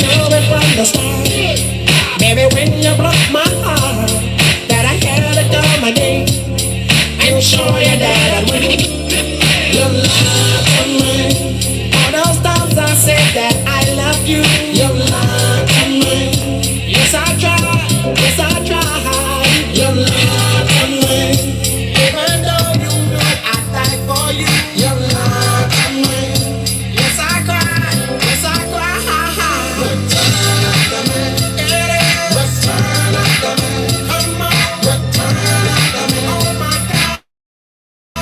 knew it from the start. Baby, when you broke my heart, that I had to come again and show you that I'd win. Your love for me. All those times I said that I love you. Your love for me. Yes, I tried. Yes, I tried. Your love for me. Even though you know I died for you. Your love for me. Yes, I cried. Yes, I cried. Return after me. Return after me. Come on. Return after me. Oh my God.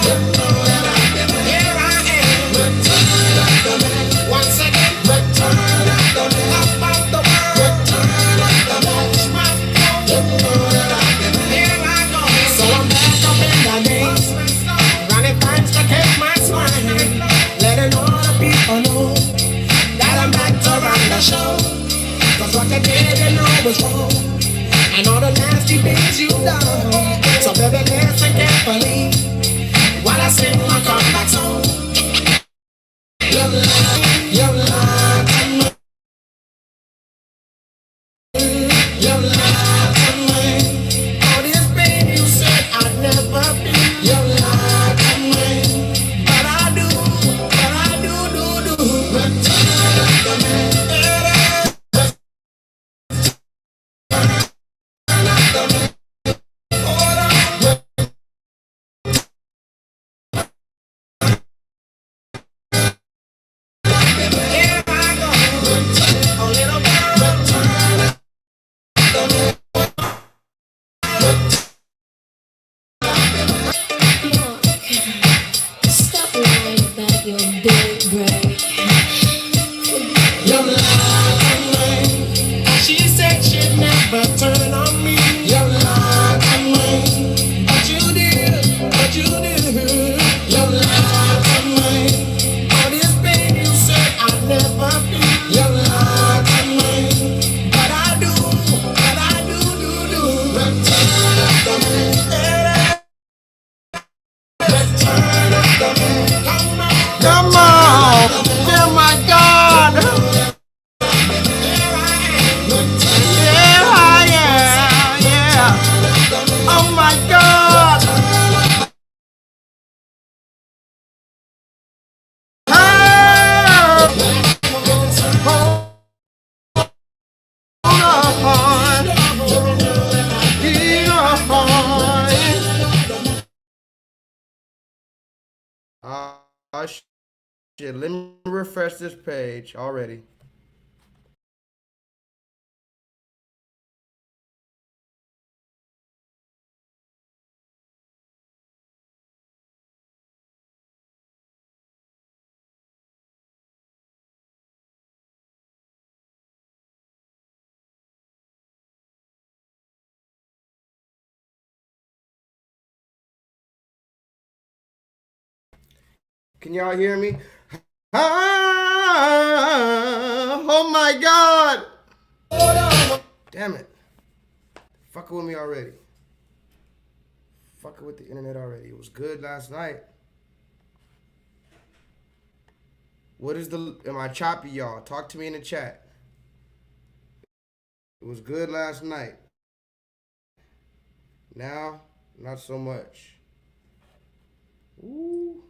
You know that I can. Here I am. Return after me. Once again. Return after me. Up off the world. Return after me. My God. You know that I can. Here I go. So I'm back up in the days. Running fast to catch my swine. Letting all the people know that I'm back to run the show. Cause what they did, you know was wrong. And all the nasty things you done. So baby, listen carefully while I sing my comeback song. Your love to me. Your love to me. All this pain you said I'd never be. Your love to me. But I do, do. Return after me. After me. Hold on. Here I go. A little girl. Return after me. Stop lying about your big break. Your love to me. She said she'd never turn on me. Your love to me. But you did. But you did. Your love to me. All this pain you said I'd never feel. Your love to me. But I do. Do. Return after me. Return after me. Come on. Come on. Oh my God. Yeah, yeah. Oh my God. Shit, let me refresh this page already. Can y'all hear me? Oh my God! Damn it. Fucking with me already. Fucking with the internet already. It was good last night. What is the... Am I choppy, y'all? Talk to me in the chat. It was good last night. Now, not so much. Ooh.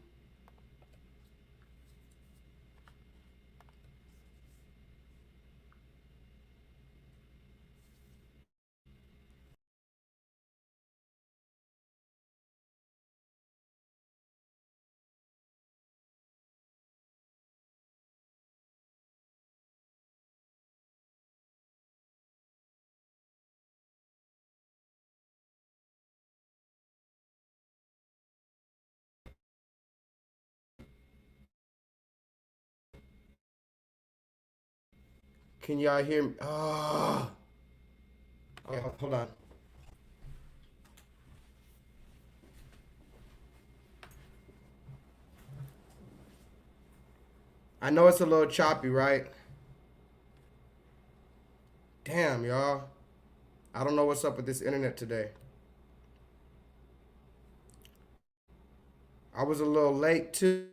Can y'all hear me? Oh. Okay, hold on. I know it's a little choppy, right? Damn, y'all. I don't know what's up with this internet today. I was a little late too,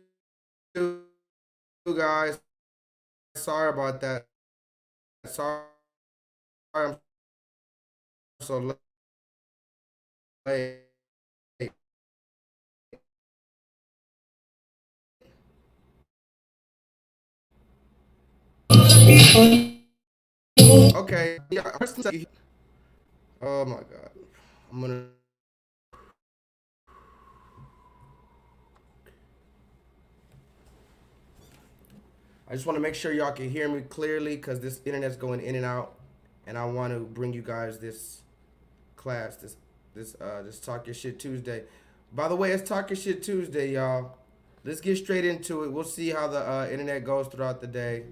guys. Sorry about that. Sorry, I'm so late. Okay. Yeah. Oh my God. I'm gonna. I just want to make sure y'all can hear me clearly because this internet's going in and out, and I want to bring you guys this class, this Talk Your Shit Tuesday. By the way, it's Talk Your Shit Tuesday, y'all. Let's get straight into it. We'll see how the internet goes throughout the day.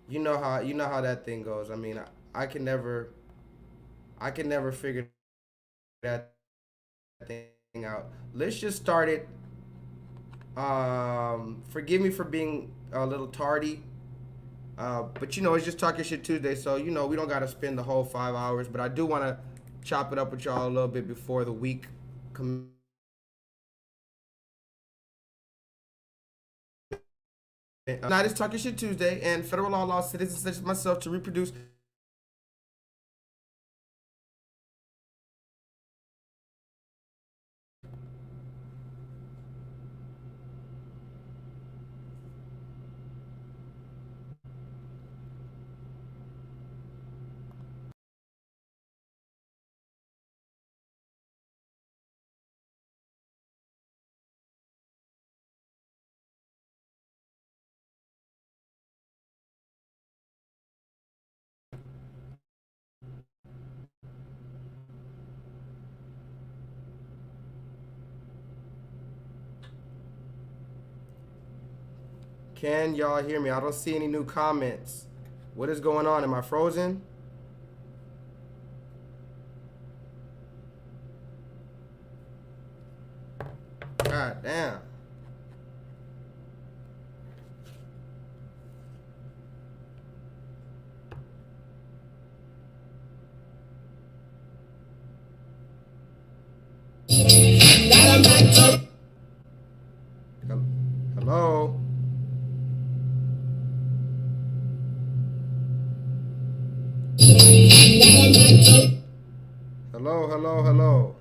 You know how that thing goes. I mean, I can never figure that thing out. Let's just start it. Forgive me for being a little tardy. But it's just Talking Shit Tuesday, so we don't gotta spend the whole 5 hours. But I do want to chop it up with y'all a little bit before the week comes. Tonight is Talking Shit Tuesday, and federal law allows citizens such as myself to reproduce. Can y'all hear me? I don't see any new comments. What is going on? Am I frozen? God damn. Hello? Hello, hello, hello.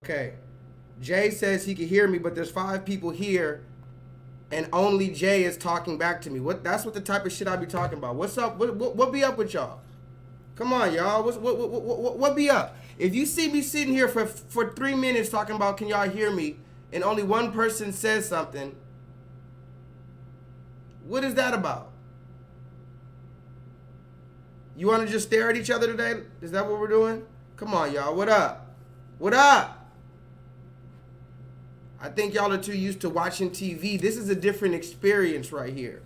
Okay. Jay says he can hear me, but there's 5 people here, and only Jay is talking back to me. That's what the type of shit I be talking about. What's up? What be up with y'all? Come on, y'all. What be up? If you see me sitting here for 3 minutes talking about can y'all hear me, and only one person says something, what is that about? You want to just stare at each other today? Is that what we're doing? Come on, y'all. What up? What up? I think y'all are too used to watching TV. This is a different experience right here.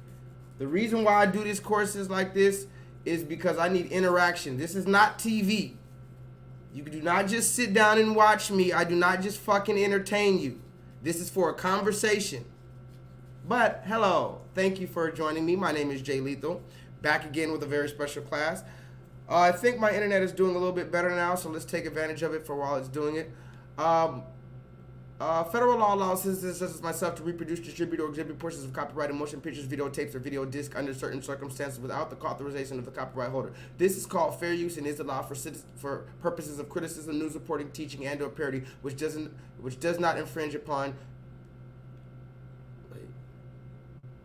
The reason why I do these courses like this is because I need interaction. This is not TV. You do not just sit down and watch me. I do not just fucking entertain you. This is for a conversation. But hello, thank you for joining me. My name is J-LEETHAL, back again with a very special class. I think my internet is doing a little bit better now, so let's take advantage of it for while it's doing it. Federal law allows citizens such as myself to reproduce, distribute, or exhibit portions of copyrighted motion pictures, videotapes, or video disc under certain circumstances without the authorization of the copyright holder. This is called fair use and is allowed for purposes of criticism, news reporting, teaching, and/or parody, which does not infringe upon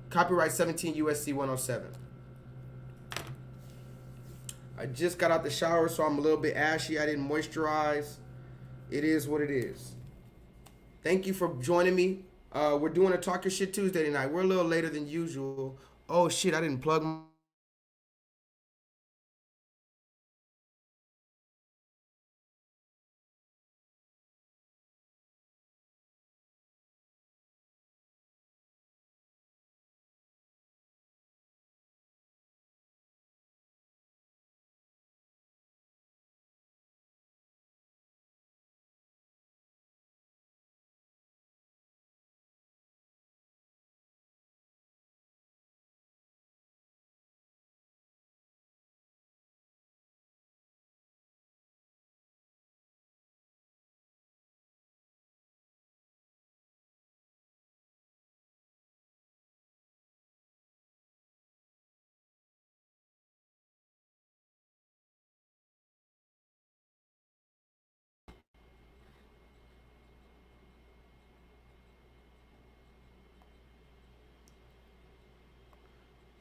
copyright 17 USC 107. I just got out the shower, so I'm a little bit ashy. I didn't moisturize. It is what it is. Thank you for joining me. We're doing a Talk Your Shit Tuesday tonight. We're a little later than usual. Oh shit, I didn't plug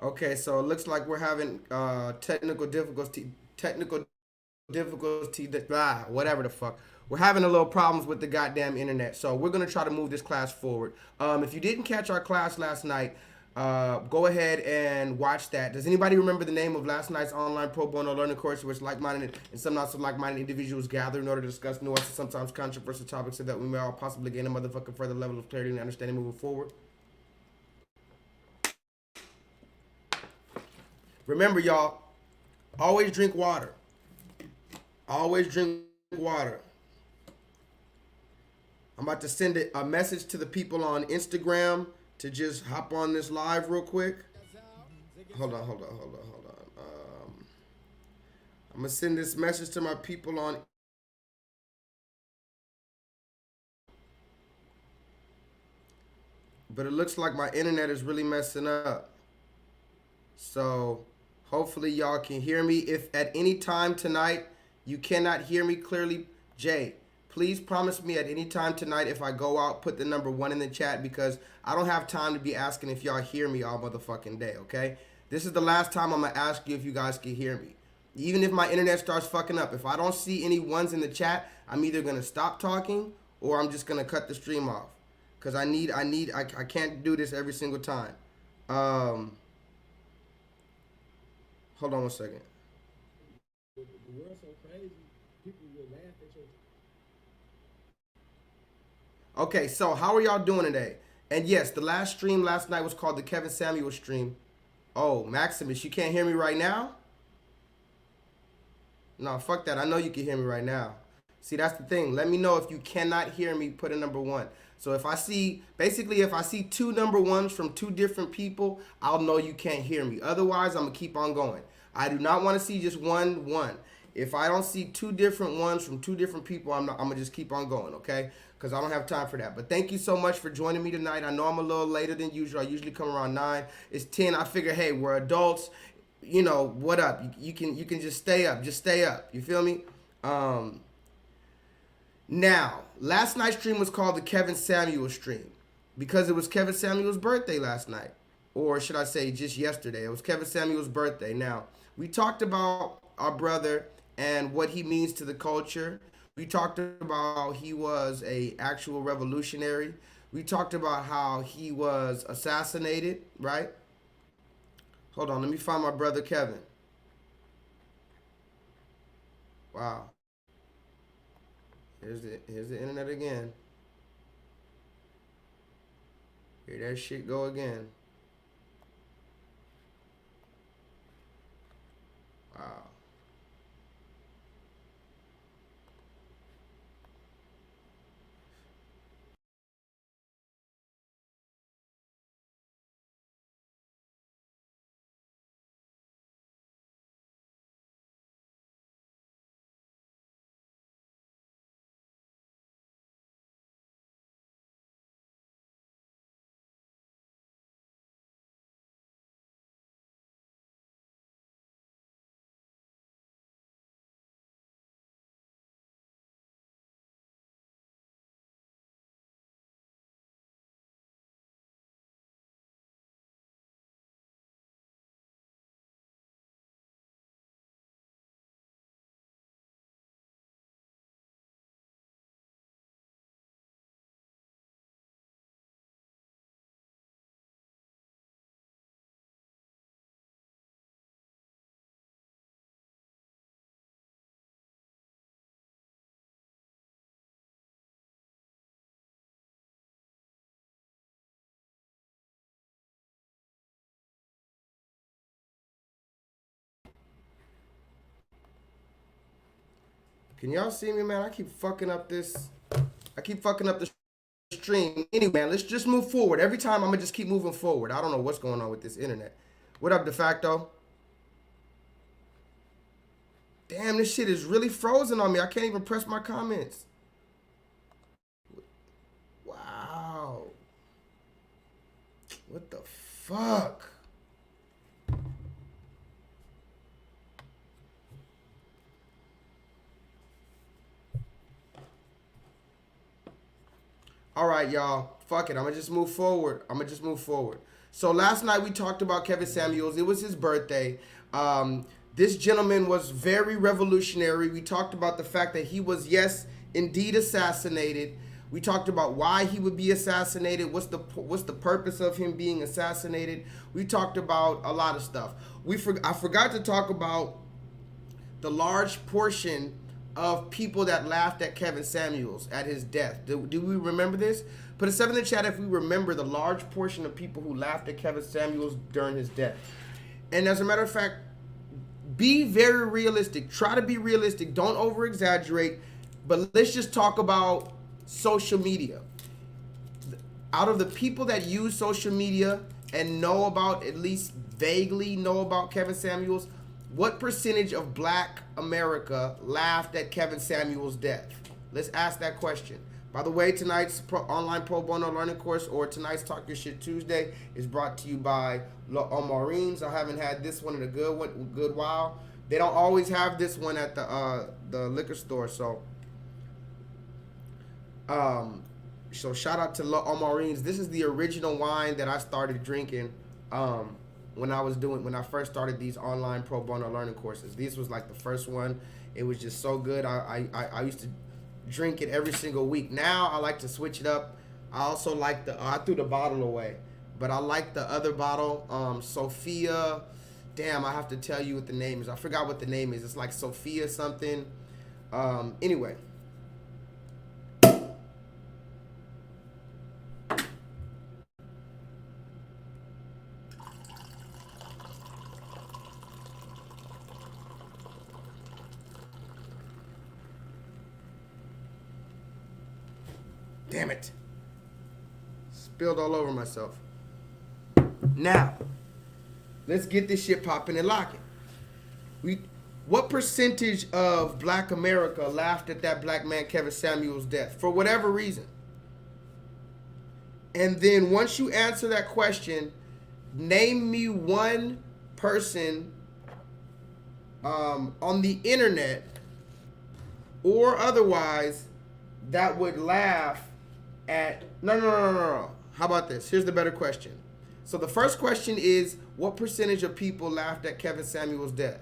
Okay, so it looks like we're having technical difficulty, whatever the fuck. We're having a little problems with the goddamn internet, so we're gonna try to move this class forward. If you didn't catch our class last night, go ahead and watch that. Does anybody remember the name of last night's online pro bono learning course, which like-minded and some not so like-minded individuals gather in order to discuss nuanced and sometimes controversial topics so that we may all possibly gain a motherfucking further level of clarity and understanding moving forward? Remember, y'all, always drink water. Always drink water. I'm about to send a message to the people on Instagram to just hop on this live real quick. Hold on. I'm gonna send this message to my people on. But it looks like my internet is really messing up. So hopefully y'all can hear me. If at any time tonight you cannot hear me clearly, Jay, please promise me at any time tonight if I go out, put the number 1 in the chat because I don't have time to be asking if y'all hear me all motherfucking day, okay? This is the last time I'm going to ask you if you guys can hear me. Even if my internet starts fucking up, if I don't see any ones in the chat, I'm either going to stop talking or I'm just going to cut the stream off. Because I can't do this every single time. Hold on one second. The world's so crazy, people will laugh at you. Okay, so how are y'all doing today? And yes, the last stream last night was called the Kevin Samuel stream. Oh, Maximus, you can't hear me right now? No, fuck that. I know you can hear me right now. See, that's the thing. Let me know if you cannot hear me, put a number 1. So if I see, basically if I see 2 number 1s from 2 different people, I'll know you can't hear me. Otherwise, I'm going to keep on going. I do not want to see just 1. If I don't see 2 different ones from 2 different people, I'm going to just keep on going, okay? Because I don't have time for that. But thank you so much for joining me tonight. I know I'm a little later than usual. I usually come around 9. It's 10. I figure, hey, we're adults. You know, what up? You can just stay up. Just stay up. You feel me? Now, last night's stream was called the Kevin Samuel stream because it was Kevin Samuel's birthday last night. Or should I say just yesterday. It was Kevin Samuel's birthday. Now, we talked about our brother and what he means to the culture. We talked about how he was a actual revolutionary. We talked about how he was assassinated, right? Hold on, let me find my brother Kevin. Wow. Here's the internet again. Here that shit go again. Wow. Can y'all see me, man? I keep fucking up this. I keep fucking up the stream. Anyway, man, let's just move forward. Every time I'm gonna just keep moving forward. I don't know what's going on with this internet. What up, de facto? Damn, this shit is really frozen on me. I can't even press my comments. Wow. What the fuck? All right, y'all. fuck it. I'm gonna just move forward. So last night we talked about Kevin Samuels. It was his birthday. This gentleman was very revolutionary. We talked about the fact that he was, yes, indeed assassinated. We talked about why he would be assassinated. What's the purpose of him being assassinated? We talked about a lot of stuff. I forgot to talk about the large portion of people that laughed at Kevin Samuels at his death. Do we remember this? Put a 7 in the chat if we remember the large portion of people who laughed at Kevin Samuels during his death. And as a matter of fact, be very realistic. Try to be realistic. Don't over exaggerate. But let's just talk about social media. Out of the people that use social media and know about, at least vaguely know about Kevin Samuels, what percentage of Black America laughed at Kevin Samuels' death? Let's ask that question. By the way, tonight's online pro bono learning course, or tonight's Talk Your Shit Tuesday, is brought to you by LEETHALMAN1. I haven't had this one in a good while. They don't always have this one at the liquor store, so shout out to LEETHALMAN1. This is the original wine that I started drinking when I first started these online pro bono learning courses. This was like the first one. It was just so good. I used to drink it every single week. Now I like to switch it up. I also like I threw the bottle away, but I like the other bottle, Sophia. Damn, I have to tell you what the name is. I forgot what the name is. It's like Sophia something. Anyway. Damn it. Spilled all over myself. Now, let's get this shit popping and locking. What percentage of Black America laughed at that black man Kevin Samuels' death for whatever reason? And then once you answer that question, name me one person on the internet or otherwise that would laugh at no. How about this? Here's the better question. So the first question is, what percentage of people laughed at Kevin Samuels' death?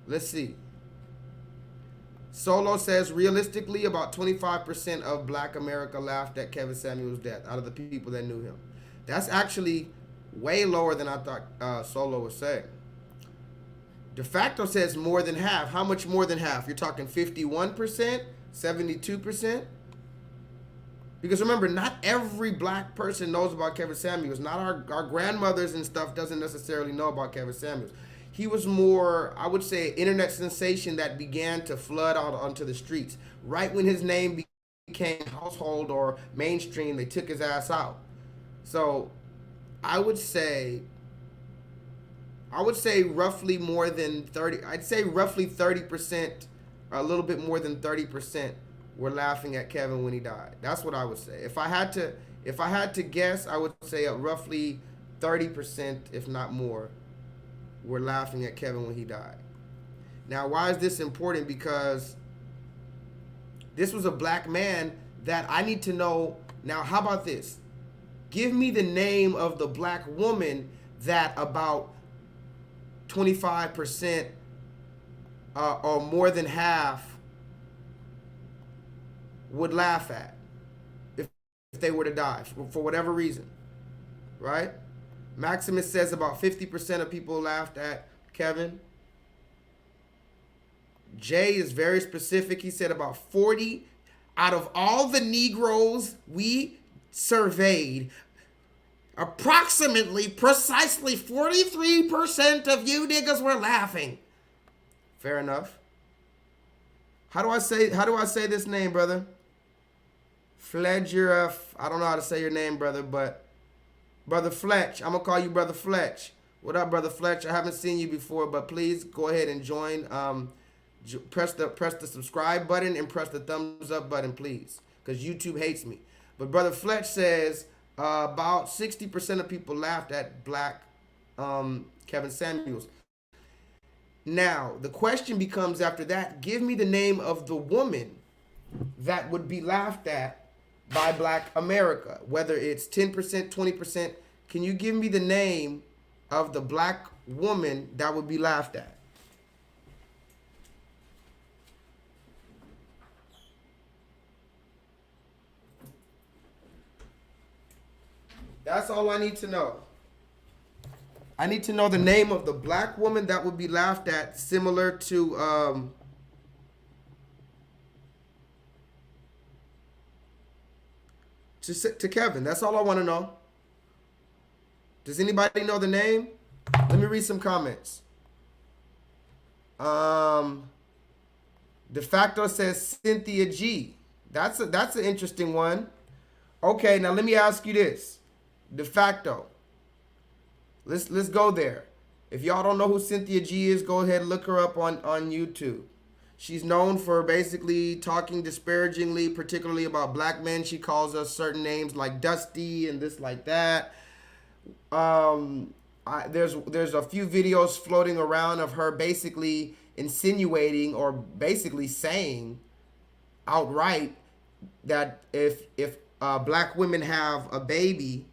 Let's see. Solo says, realistically, about 25% of Black America laughed at Kevin Samuels' death out of the people that knew him. That's actually way lower than I thought Solo was saying. De facto says more than half. How much more than half? You're talking 51%? 72%? Because remember, not every black person knows about Kevin Samuels. Not our grandmothers and stuff doesn't necessarily know about Kevin Samuels. He was more, I would say, internet sensation that began to flood out onto the streets. Right when his name became household or mainstream, they took his ass out. So I would say roughly more than 30, I'd say roughly 30%, or a little bit more than 30% were laughing at Kevin when he died. That's what I would say. If I had to guess, I would say roughly 30%, if not more, were laughing at Kevin when he died. Now, why is this important? Because this was a black man that I need to know. Now, how about this? Give me the name of the black woman that about 25% or more than half would laugh at if they were to die for whatever reason, right? Maximus says about 50% of people laughed at Kevin. Jay is very specific. He said about 40 out of all the Negroes we surveyed, precisely 43% of you niggas were laughing. Fair enough. How do I say this name, brother? Fledger, I don't know how to say your name, brother, but Brother Fletch, I'm gonna call you Brother Fletch. What up, Brother Fletch? I haven't seen you before, but please go ahead and join. Press the subscribe button and press the thumbs up button, please, because YouTube hates me. But Brother Fletch says about 60% of people laughed at black Kevin Samuels. Now, the question becomes after that, give me the name of the woman that would be laughed at by Black America, whether it's 10%, 20%. Can you give me the name of the black woman that would be laughed at? That's all I need to know. I need to know the name of the black woman that would be laughed at, similar to Kevin. That's all I want to know. Does anybody know the name? Let me read some comments. De facto says Cynthia G. That's an interesting one. Okay, now let me ask you this. De facto. Let's go there. If y'all don't know who Cynthia G is, go ahead and look her up on YouTube. She's known for basically talking disparagingly, particularly about black men. She calls us certain names like Dusty and this like that. There's a few videos floating around of her basically insinuating or basically saying outright that if black women have a baby,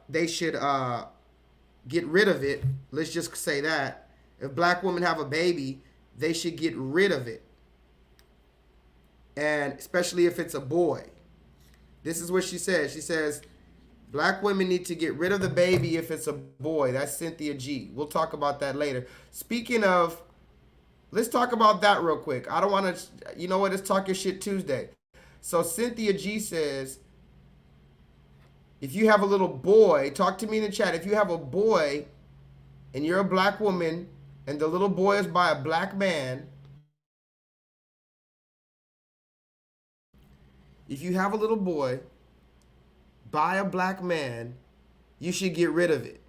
they should get rid of it. Let's just say that. If black women have a baby, they should get rid of it. And especially if it's a boy. This is what she says. She says, black women need to get rid of the baby if it's a boy. That's Cynthia G. We'll talk about that later. Speaking of, let's talk about that real quick. I don't want to, you know what, it's Talk Your Shit Tuesday. So Cynthia G says, if you have a little boy, talk to me in the chat. If you have a boy and you're a black woman and the little boy is by a black man, if you have a little boy by a black man, you should get rid of it.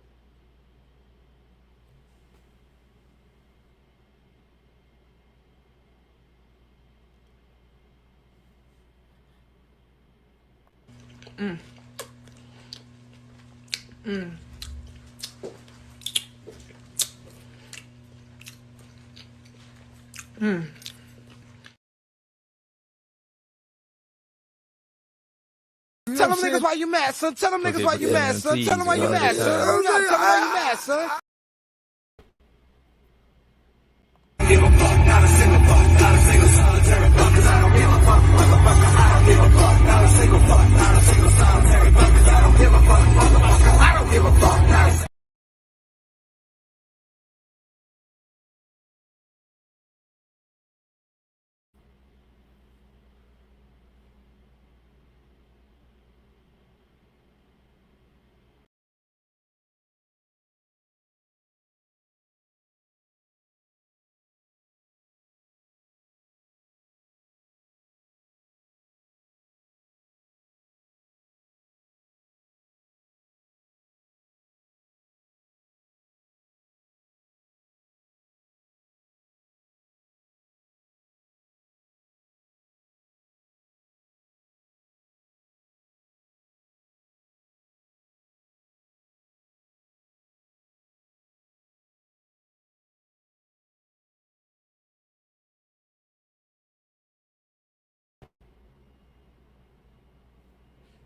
Tell them niggas why you mad, son. Tell them niggas why you mad, son. Tell them why you mad, son. Tell them why you mad, son. Give a fuck, not a single fuck, not a single solitary fuck, 'cause I don't give a fuck, motherfucker. I don't give a fuck, not a single fuck, not a single solitary fuck, 'cause I don't give a fuck, motherfucker. I don't give a fuck, not a single.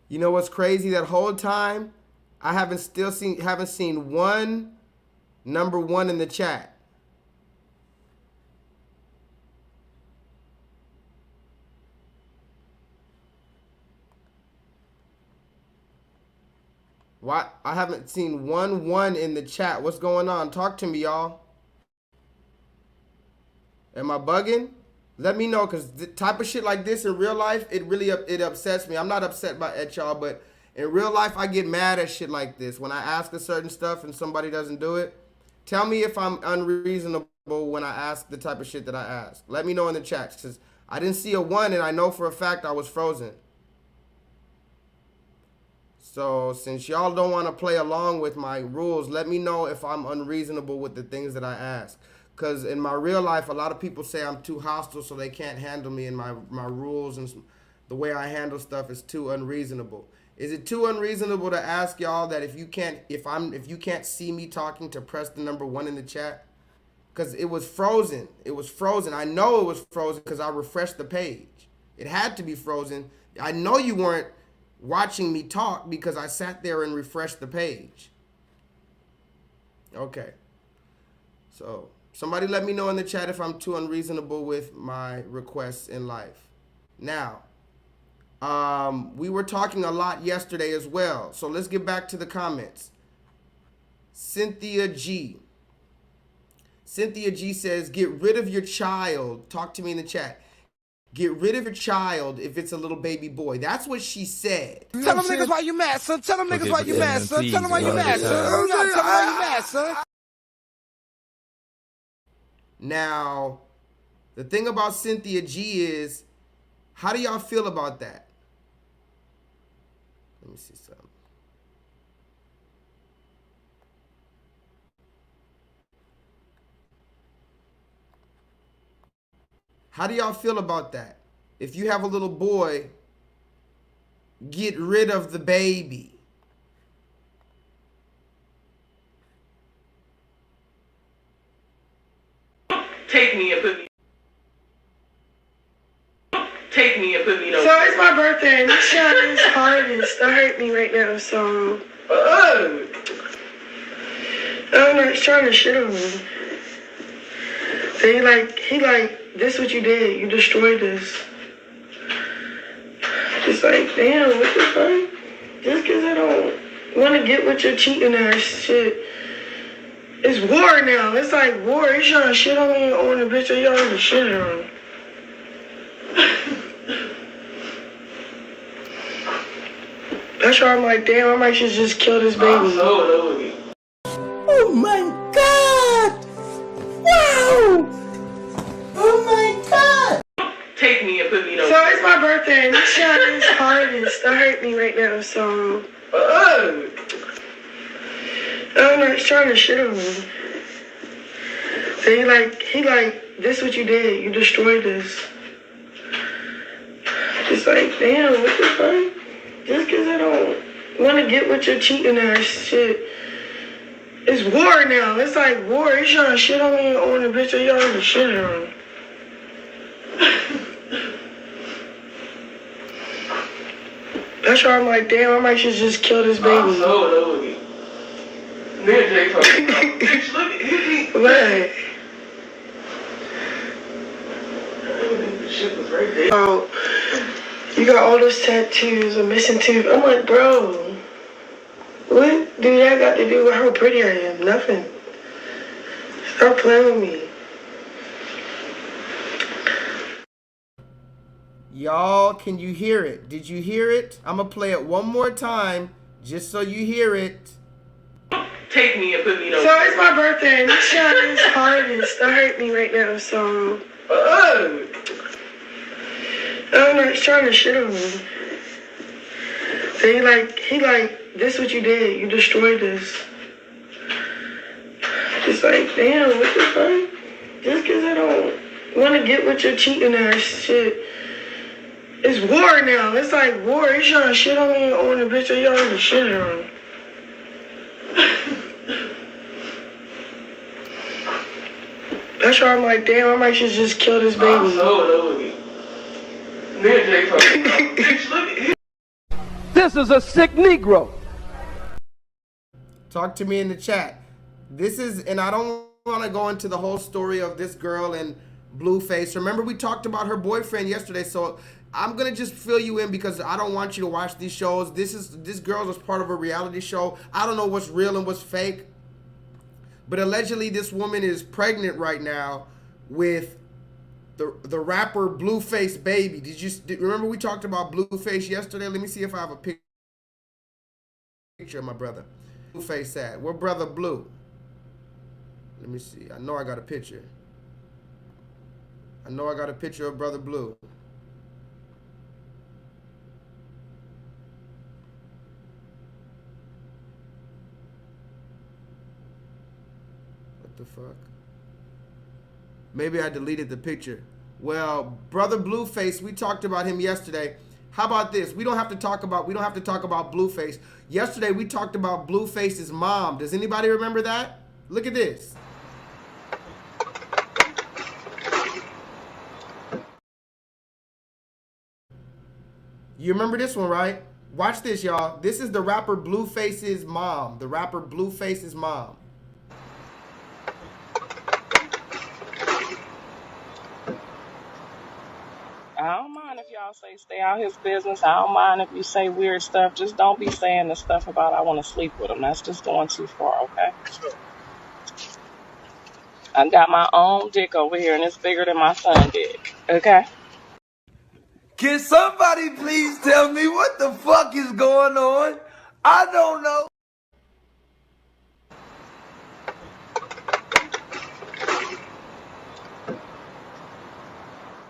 You know what's crazy? That whole time, I haven't seen one number one in the chat. Why? I haven't seen one in the chat. What's going on? Talk to me, y'all. Am I bugging? Let me know, because the type of shit like this in real life, it really it upsets me. I'm not upset at y'all, but in real life, I get mad at shit like this. When I ask a certain stuff and somebody doesn't do it, tell me if I'm unreasonable when I ask the type of shit that I ask. Let me know in the chat, because I didn't see a 1, and I know for a fact I was frozen. So since y'all don't want to play along with my rules, let me know if I'm unreasonable with the things that I ask. Because in my real life, a lot of people say I'm too hostile, so they can't handle me, and my rules and the way I handle stuff is too unreasonable. Is it too unreasonable to ask y'all that if you can't see me talking, to press the number 1 in the chat? Because it was frozen. It was frozen. I know it was frozen because I refreshed the page. It had to be frozen. I know you weren't watching me talk because I sat there and refreshed the page. Okay. So somebody let me know in the chat if I'm too unreasonable with my requests in life. Now, we were talking a lot yesterday as well. So let's get back to the comments. Cynthia G. Cynthia G says, get rid of your child. Talk to me in the chat. Get rid of your child if it's a little baby boy. That's what she said. Tell them niggas why you mad, son. Tell them niggas why you mad, son. Tell them why you mad, son. Tell them why you mad, son. Now, the thing about Cynthia G is, how do y'all feel about that? Let me see something. How do y'all feel about that? If you have a little boy, get rid of the baby. Take me and put me. Take me and put me. So it's my birthday and this shot is hardest. That hurt me right now, so I'm not trying to shit on me. So he like, this what you did. You destroyed this. It's like, damn, what the fuck? Just because I don't want to get with your cheating ass shit. It's war now. It's like war. You trying to shit on me on the bitch that you already shit on. That's why I'm like, damn, I might just kill this baby. Oh my God! Wow! Oh my God! Take me and put me. So it's my birthday and this shot is hardest. That hurt me right now, so I'm not trying to shit on me. So he like, this what you did. You destroyed this. It's like, damn, what the fuck? Just because I don't want to get with your cheating ass shit. It's war now. It's like war. You trying to shit on me on the bitch that you already shit on. That's why I'm like, damn, I might just kill this baby. Bitch, look at him. What? Shit was right there. Oh, you got all those tattoos, a missing tooth. I'm like, bro, what do that got to do with how pretty I am? Nothing. Stop playing with me. Y'all, can you hear it? Did you hear it? I'm going to play it one more time just so you hear it. Take me and put me. So it's my birthday and this shot is hardest. That hurt me right now, so I'm not trying to shit on me. So he like, this what you did. You destroyed this. It's like, damn, what the fuck? Just because I don't want to get with your cheating ass shit. It's war now. It's like war. You trying to shit on me on the bitch that you already shit on. That's why I'm like, damn, I might just kill this baby. Bitch, look at him. This is a sick Negro. Talk to me in the chat. This is, and I don't want to go into the whole story of this girl and Blueface. Remember, we talked about her boyfriend yesterday, so I'm gonna just fill you in because I don't want you to watch these shows. This girl was part of a reality show. I don't know what's real and what's fake, but allegedly this woman is pregnant right now with the rapper Blueface baby. Remember we talked about Blueface yesterday? Let me see if I have a picture of my brother. Blueface at? Where brother Blue? Let me see. I know I got a picture. I know I got a picture of brother Blue. What the fuck? Maybe I deleted the picture. Well, brother Blueface, we talked about him yesterday. How about this? We don't have to talk about Blueface. Yesterday we talked about Blueface's mom. Does anybody remember that? Look at this. You remember this one, right? Watch this, y'all. This is the rapper Blueface's mom. The rapper Blueface's mom. I don't mind if y'all say stay out his business. I don't mind if you say weird stuff. Just don't be saying the stuff about I want to sleep with him. That's just going too far, okay? I got my own dick over here, and it's bigger than my son's dick, okay? Can somebody please tell me what the fuck is going on? I don't know.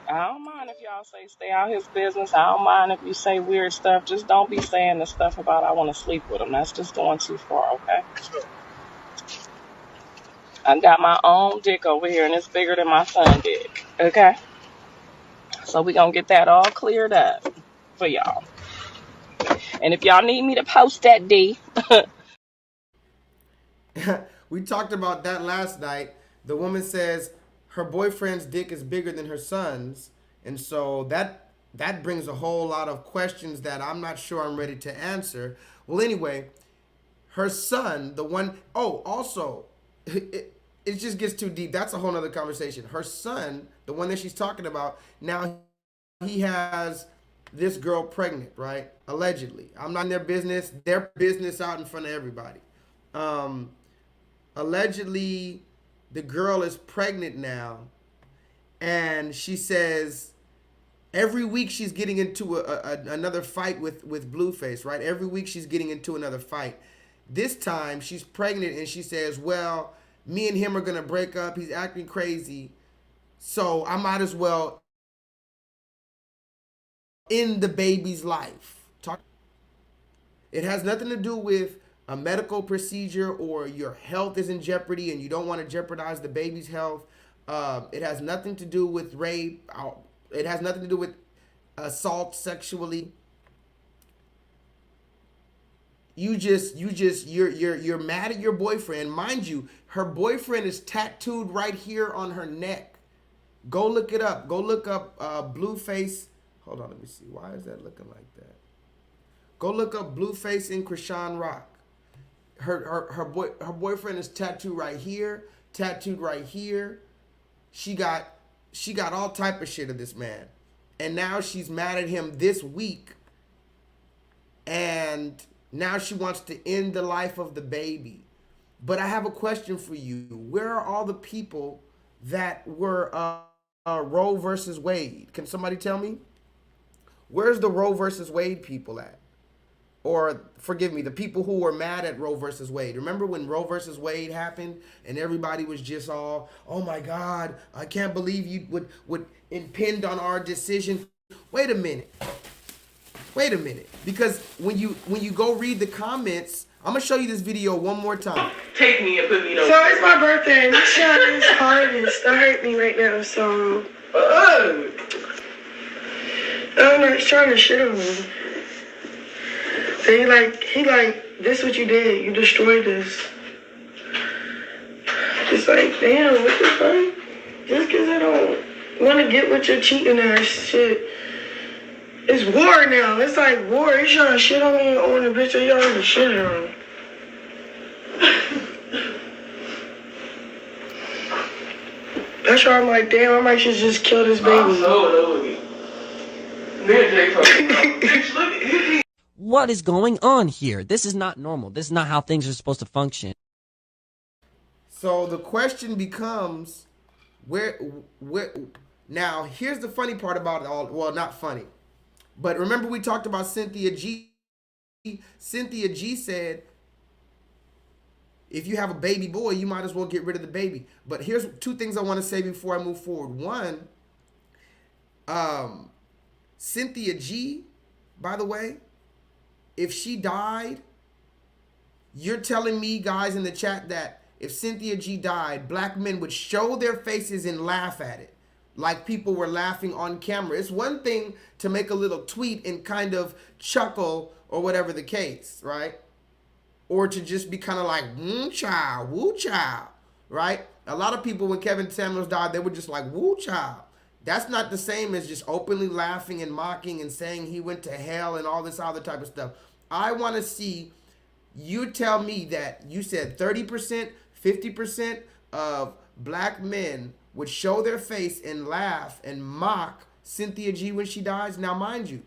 I don't mind if y'all say stay out his business. I don't mind if you say weird stuff. Just don't be saying the stuff about I want to sleep with him. That's just going too far, okay? I got my own dick over here, and it's bigger than my son's dick, okay? So we gonna get that all cleared up for y'all. And if y'all need me to post that D. We talked about that last night. The woman says her boyfriend's dick is bigger than her son's. And so that brings a whole lot of questions that I'm not sure I'm ready to answer. Well, anyway, her son, the one, oh, also, it just gets too deep. That's a whole nother conversation. Her son, the one that she's talking about, now he has this girl pregnant, right? Allegedly. I'm not in their business out in front of everybody. Allegedly, the girl is pregnant now, and she says every week she's getting into another fight with Blueface, right? Every week she's getting into another fight. This time she's pregnant, and she says, well, me and him are going to break up. He's acting crazy, so I might as well end the baby's life. It has nothing to do with a medical procedure or your health is in jeopardy and you don't want to jeopardize the baby's health. It has nothing to do with rape. It has nothing to do with assault sexually. You're mad at your boyfriend. Mind you, her boyfriend is tattooed right here on her neck. Go look it up. Go look up Blueface. Hold on, let me see. Why is that looking like that? Go look up Blueface and Krishan Rock. Her boyfriend is tattooed right here, tattooed right here. She got all type of shit of this man. And now she's mad at him this week. And now she wants to end the life of the baby. But I have a question for you. Where are all the people that were Roe versus Wade? Can somebody tell me? Where's the Roe versus Wade people at? Or, forgive me, the people who were mad at Roe versus Wade. Remember when Roe versus Wade happened and everybody was just all, oh my God, I can't believe you would impinge on our decision. Wait a minute. Because when you go read the comments, I'm going to show you this video one more time. Take me and put me on. So it's my birthday, and this shot is hardest. That hurt me right now, so. I don't know, he's trying to shit on me. And he like, this what you did. You destroyed this. Just like, damn, what the fuck? Just because I don't want to get with your cheating ass shit. It's war now. It's like war. He's trying to shit on me on the bitch that you already shit on. That's why I'm like, damn, I might just kill this baby. I'm so nosy. Then Jay fucking bitch, look at him. What is going on here? This is not normal. This is not how things are supposed to function. So the question becomes, where now here's the funny part about it all. Well, not funny. But remember we talked about Cynthia G. Cynthia G said, if you have a baby boy, you might as well get rid of the baby. But here's two things I want to say before I move forward. One, Cynthia G, by the way, if she died, you're telling me, guys in the chat, that if Cynthia G died, black men would show their faces and laugh at it like people were laughing on camera. It's one thing to make a little tweet and kind of chuckle or whatever the case, right? Or to just be kind of like, woo child, right? A lot of people, when Kevin Samuels died, they were just like, woo child. That's not the same as just openly laughing and mocking and saying he went to hell and all this other type of stuff. I want to see you tell me that you said 30%, 50% of black men would show their face and laugh and mock Cynthia G when she dies. Now, mind you,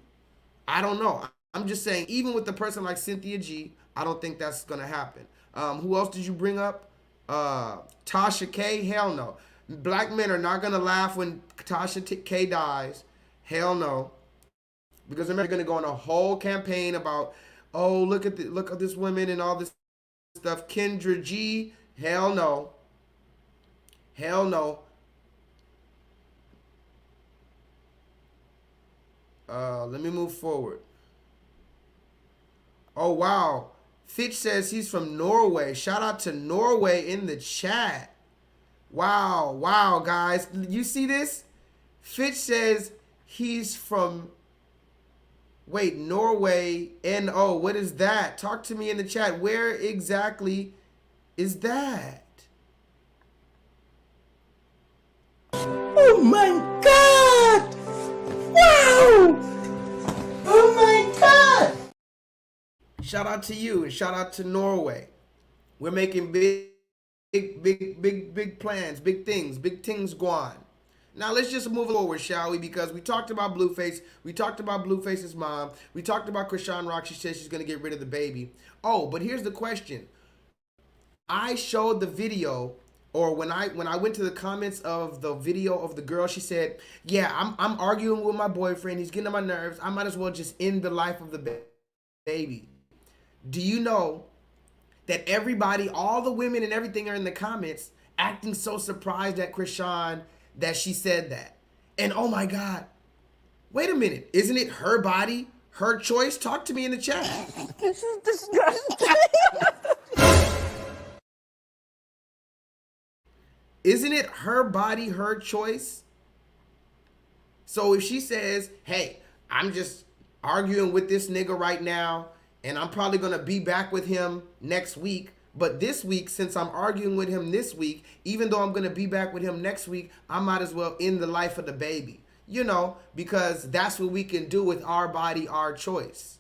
I don't know. I'm just saying, even with a person like Cynthia G, I don't think that's going to happen. Who else did you bring up? Tasha K? Hell no. Black men are not going to laugh when Tasha K dies. Hell no. Because they're going to go on a whole campaign about, oh, look at this woman and all this stuff. Kendra G? Hell no. Hell no. Let me move forward. Oh, wow. Fitch says he's from Norway. Shout out to Norway in the chat. Wow. Wow, guys. You see this? Fitch says he's from, wait, Norway. N-O. What is that? Talk to me in the chat. Where exactly is that? Oh, my God. Wow. Oh, my God. Shout out to you and shout out to Norway. We're making big plans, big things going. Now let's just move forward, shall we? Because we talked about Blueface. We talked about Blueface's mom. We talked about Krishan Rock. She said she's going to get rid of the baby. Oh, but here's the question. I showed the video, or when I went to the comments of the video of the girl, she said, yeah, I'm arguing with my boyfriend. He's getting on my nerves. I might as well just end the life of the baby. Do you know that everybody, all the women and everything are in the comments acting so surprised at Krishan that she said that? And oh my God, wait a minute. Isn't it her body, her choice? Talk to me in the chat. This is disgusting. Isn't it her body, her choice? So if she says, hey, I'm just arguing with this nigga right now, and I'm probably going to be back with him next week. But this week, since I'm arguing with him this week, even though I'm going to be back with him next week, I might as well end the life of the baby. You know, because that's what we can do with our body, our choice.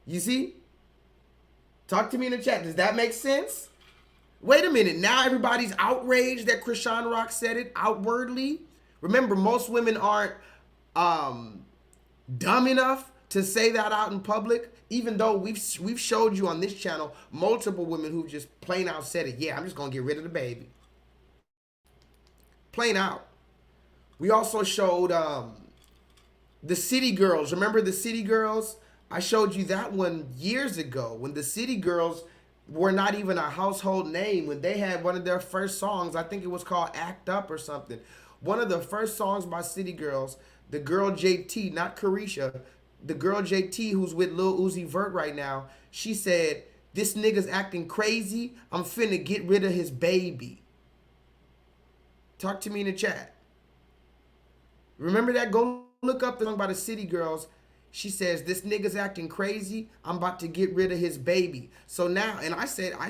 You see? Talk to me in the chat. Does that make sense? Wait a minute. Now everybody's outraged that Krishan Rock said it outwardly. Remember, most women aren't dumb enough to say that out in public, even though we've showed you on this channel multiple women who just plain out said it. Yeah, I'm just going to get rid of the baby. Plain out. We also showed the City Girls. Remember the City Girls? I showed you that one years ago when the City Girls were not even a household name, when they had one of their first songs. I think it was called Act Up or something. One of the first songs by City Girls, the girl JT, not Carisha, the girl JT who's with Lil Uzi Vert right now, she said, this nigga's acting crazy. I'm finna get rid of his baby. Talk to me in the chat. Remember that? Go look up the song by the City Girls. She says, this nigga's acting crazy. I'm about to get rid of his baby. So now, and I said, I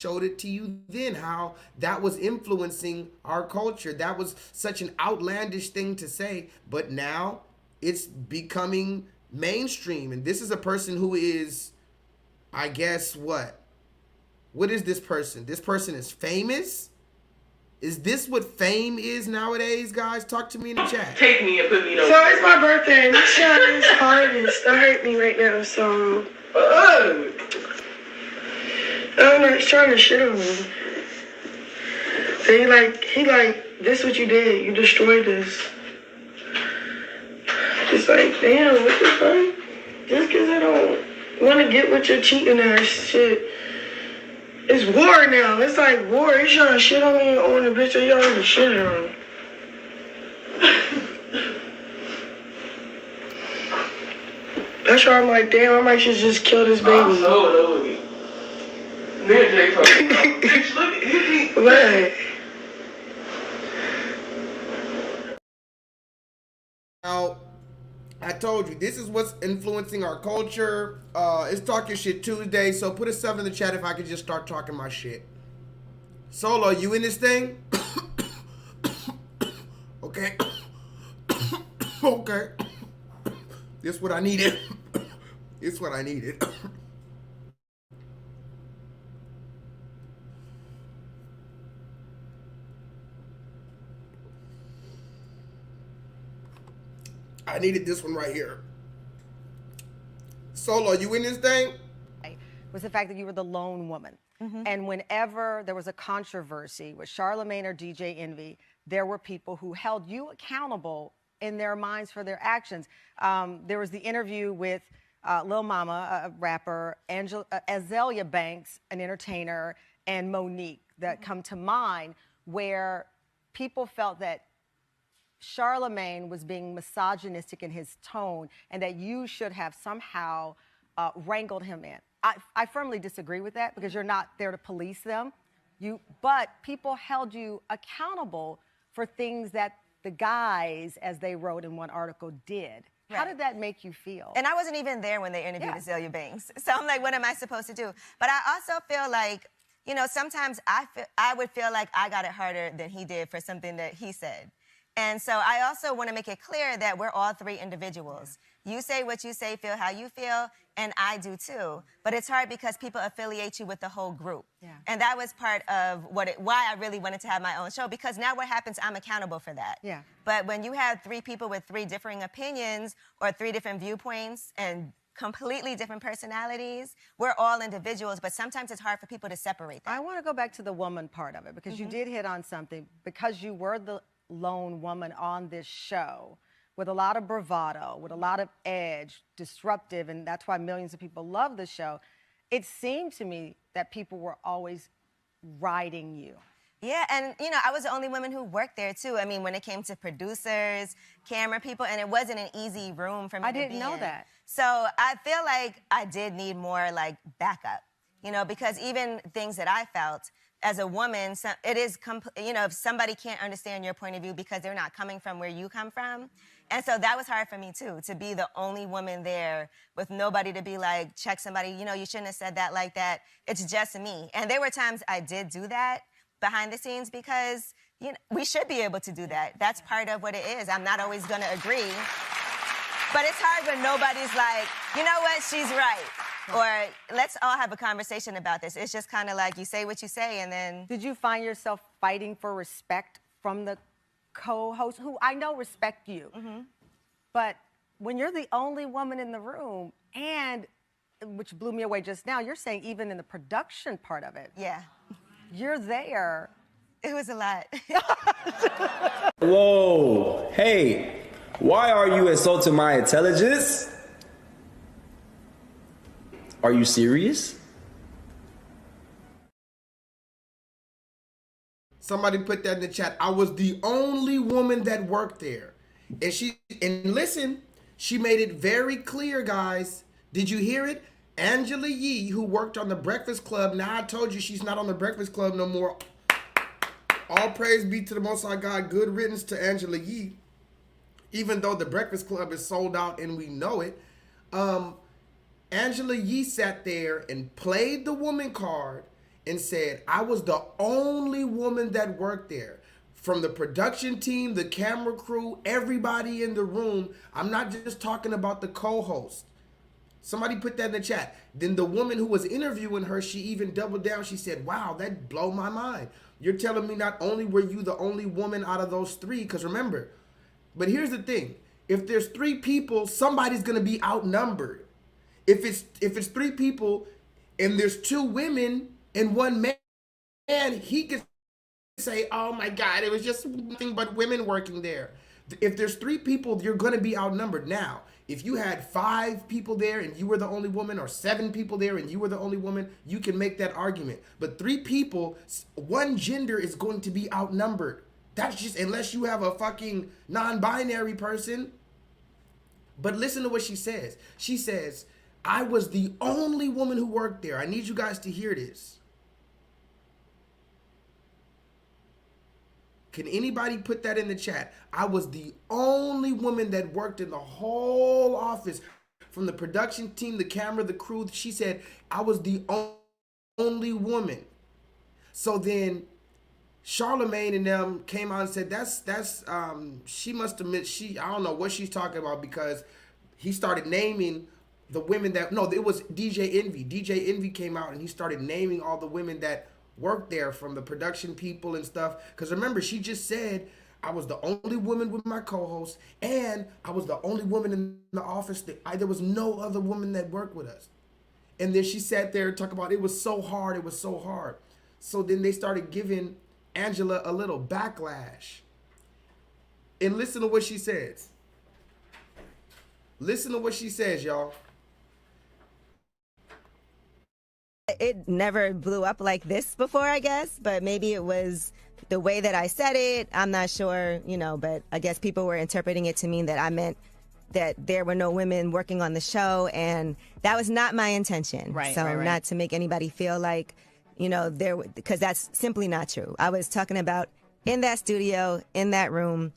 showed it to you then, how that was influencing our culture. That was such an outlandish thing to say. But now it's becoming mainstream. And this is a person who is, I guess, what? What is this person? This person is famous? Is this what fame is nowadays, guys? Talk to me in the chat. Take me and put me on. So it's my birthday, and this shot is hardest to hurt me right now, so I'm not trying to shit on him. So he like, this what you did, you destroyed this. It's like, damn, what the fuck? Just because I don't want to get with your cheating ass shit. It's war now. It's like war. You trying to shit on me on the bitch that you already shit on. That's why I'm like, damn, I might just kill this baby. I'm so lonely. Me and Jay talking. Bitch, look at him. What? Now, I told you, this is what's influencing our culture. It's Talking Shit Tuesday, so put a 7 in the chat if I could just start talking my shit. Solo, you in this thing? Okay. Okay. This what I needed. This what I needed. I needed this one right here. Solo, you in this thing? Was the fact that you were the lone woman. And whenever there was a controversy with Charlemagne or DJ Envy, there were people who held you accountable in their minds for their actions. There was the interview with Lil Mama, a rapper, Azalea Banks, an entertainer, and Monique that come to mind, where people felt that Charlemagne was being misogynistic in his tone and that you should have somehow wrangled him in. I firmly disagree with that because you're not there to police them. But people held you accountable for things that the guys, as they wrote in one article, did. Right. How did that make you feel? And I wasn't even there when they interviewed Azalea Banks. So I'm like, what am I supposed to do? But I also feel like, you know, sometimes I would feel like I got it harder than he did for something that he said. And so I also want to make it clear that we're all three individuals. You say what you say, feel how you feel, and I do too. But it's hard because people affiliate you with the whole group. Yeah. And that was part of why I really wanted to have my own show, because now what happens, I'm accountable for that. Yeah. But when you have three people with three differing opinions or three different viewpoints and completely different personalities, we're all individuals, but sometimes it's hard for people to separate that. I want to go back to the woman part of it, because you did hit on something. Because you were the lone woman on this show, with a lot of bravado, with a lot of edge, disruptive, and that's why millions of people love the show. It seemed to me that people were always riding you. Yeah, and you know, I was the only woman who worked there too. I mean, when it came to producers, camera people, and it wasn't an easy room for me to be in. I didn't know that. So I feel like I did need more like backup, you know, because even things that I felt as a woman, it is, you know, if somebody can't understand your point of view because they're not coming from where you come from. And so that was hard for me too, to be the only woman there with nobody to be like, check somebody, you know, you shouldn't have said that like that. It's just me. And there were times I did do that behind the scenes because, you know, we should be able to do that. That's part of what it is. I'm not always going to agree. But it's hard when nobody's like, you know what, she's right. Or let's all have a conversation about this. It's just kind of like you say what you say and then... Did you find yourself fighting for respect from the co-host, who I know respect you? But when you're the only woman in the room, and, which blew me away just now, you're saying even in the production part of it. Yeah. You're there. It was a lot. Whoa, hey, why are you insulting my intelligence? Are you serious? Somebody put that in the chat. I was the only woman that worked there. And listen, she made it very clear, guys. Did you hear it? Angela Yee, who worked on The Breakfast Club, now I told you she's not on The Breakfast Club no more. All praise be to the Most High God. Good riddance to Angela Yee. Even though The Breakfast Club is sold out and we know it. Angela Yee sat there and played the woman card and said, I was the only woman that worked there. From the production team, the camera crew, everybody in the room. I'm not just talking about the co-host. Somebody put that in the chat. Then the woman who was interviewing her, she even doubled down. She said, wow, that blew my mind. You're telling me not only were you the only woman out of those three, because remember, but here's the thing. If there's three people, somebody's going to be outnumbered. If it's three people and there's two women and one man, he could say, oh my God, it was just nothing but women working there. If there's three people, you're going to be outnumbered. Now, if you had 5 people there and you were the only woman, or 7 people there and you were the only woman, you can make that argument. But 3 people, one gender is going to be outnumbered. That's just, unless you have a fucking non-binary person. But listen to what she says. She says, I was the only woman who worked there. I need you guys to hear this. Can anybody put that in the chat? I was the only woman that worked in the whole office, from the production team, the camera, the crew. She said, I was the only woman. So then Charlemagne and them came out and said she must admit I don't know what she's talking about, because he started naming the women that, no, it was DJ Envy. DJ Envy came out and he started naming all the women that worked there, from the production people and stuff. Because remember, she just said, I was the only woman with my co-host, and I was the only woman in the office. There was no other woman that worked with us. And then she sat there and talked about it was so hard, it was so hard. So then they started giving Angela a little backlash. And listen to what she says. Listen to what she says, y'all. It never blew up like this before, I guess, but maybe it was the way that I said it. I'm not sure, you know, but I guess people were interpreting it to mean that I meant that there were no women working on the show, and that was not my intention. Right, so right. Not to make anybody feel like, you know, because that's simply not true. I was talking about in that studio, in that room,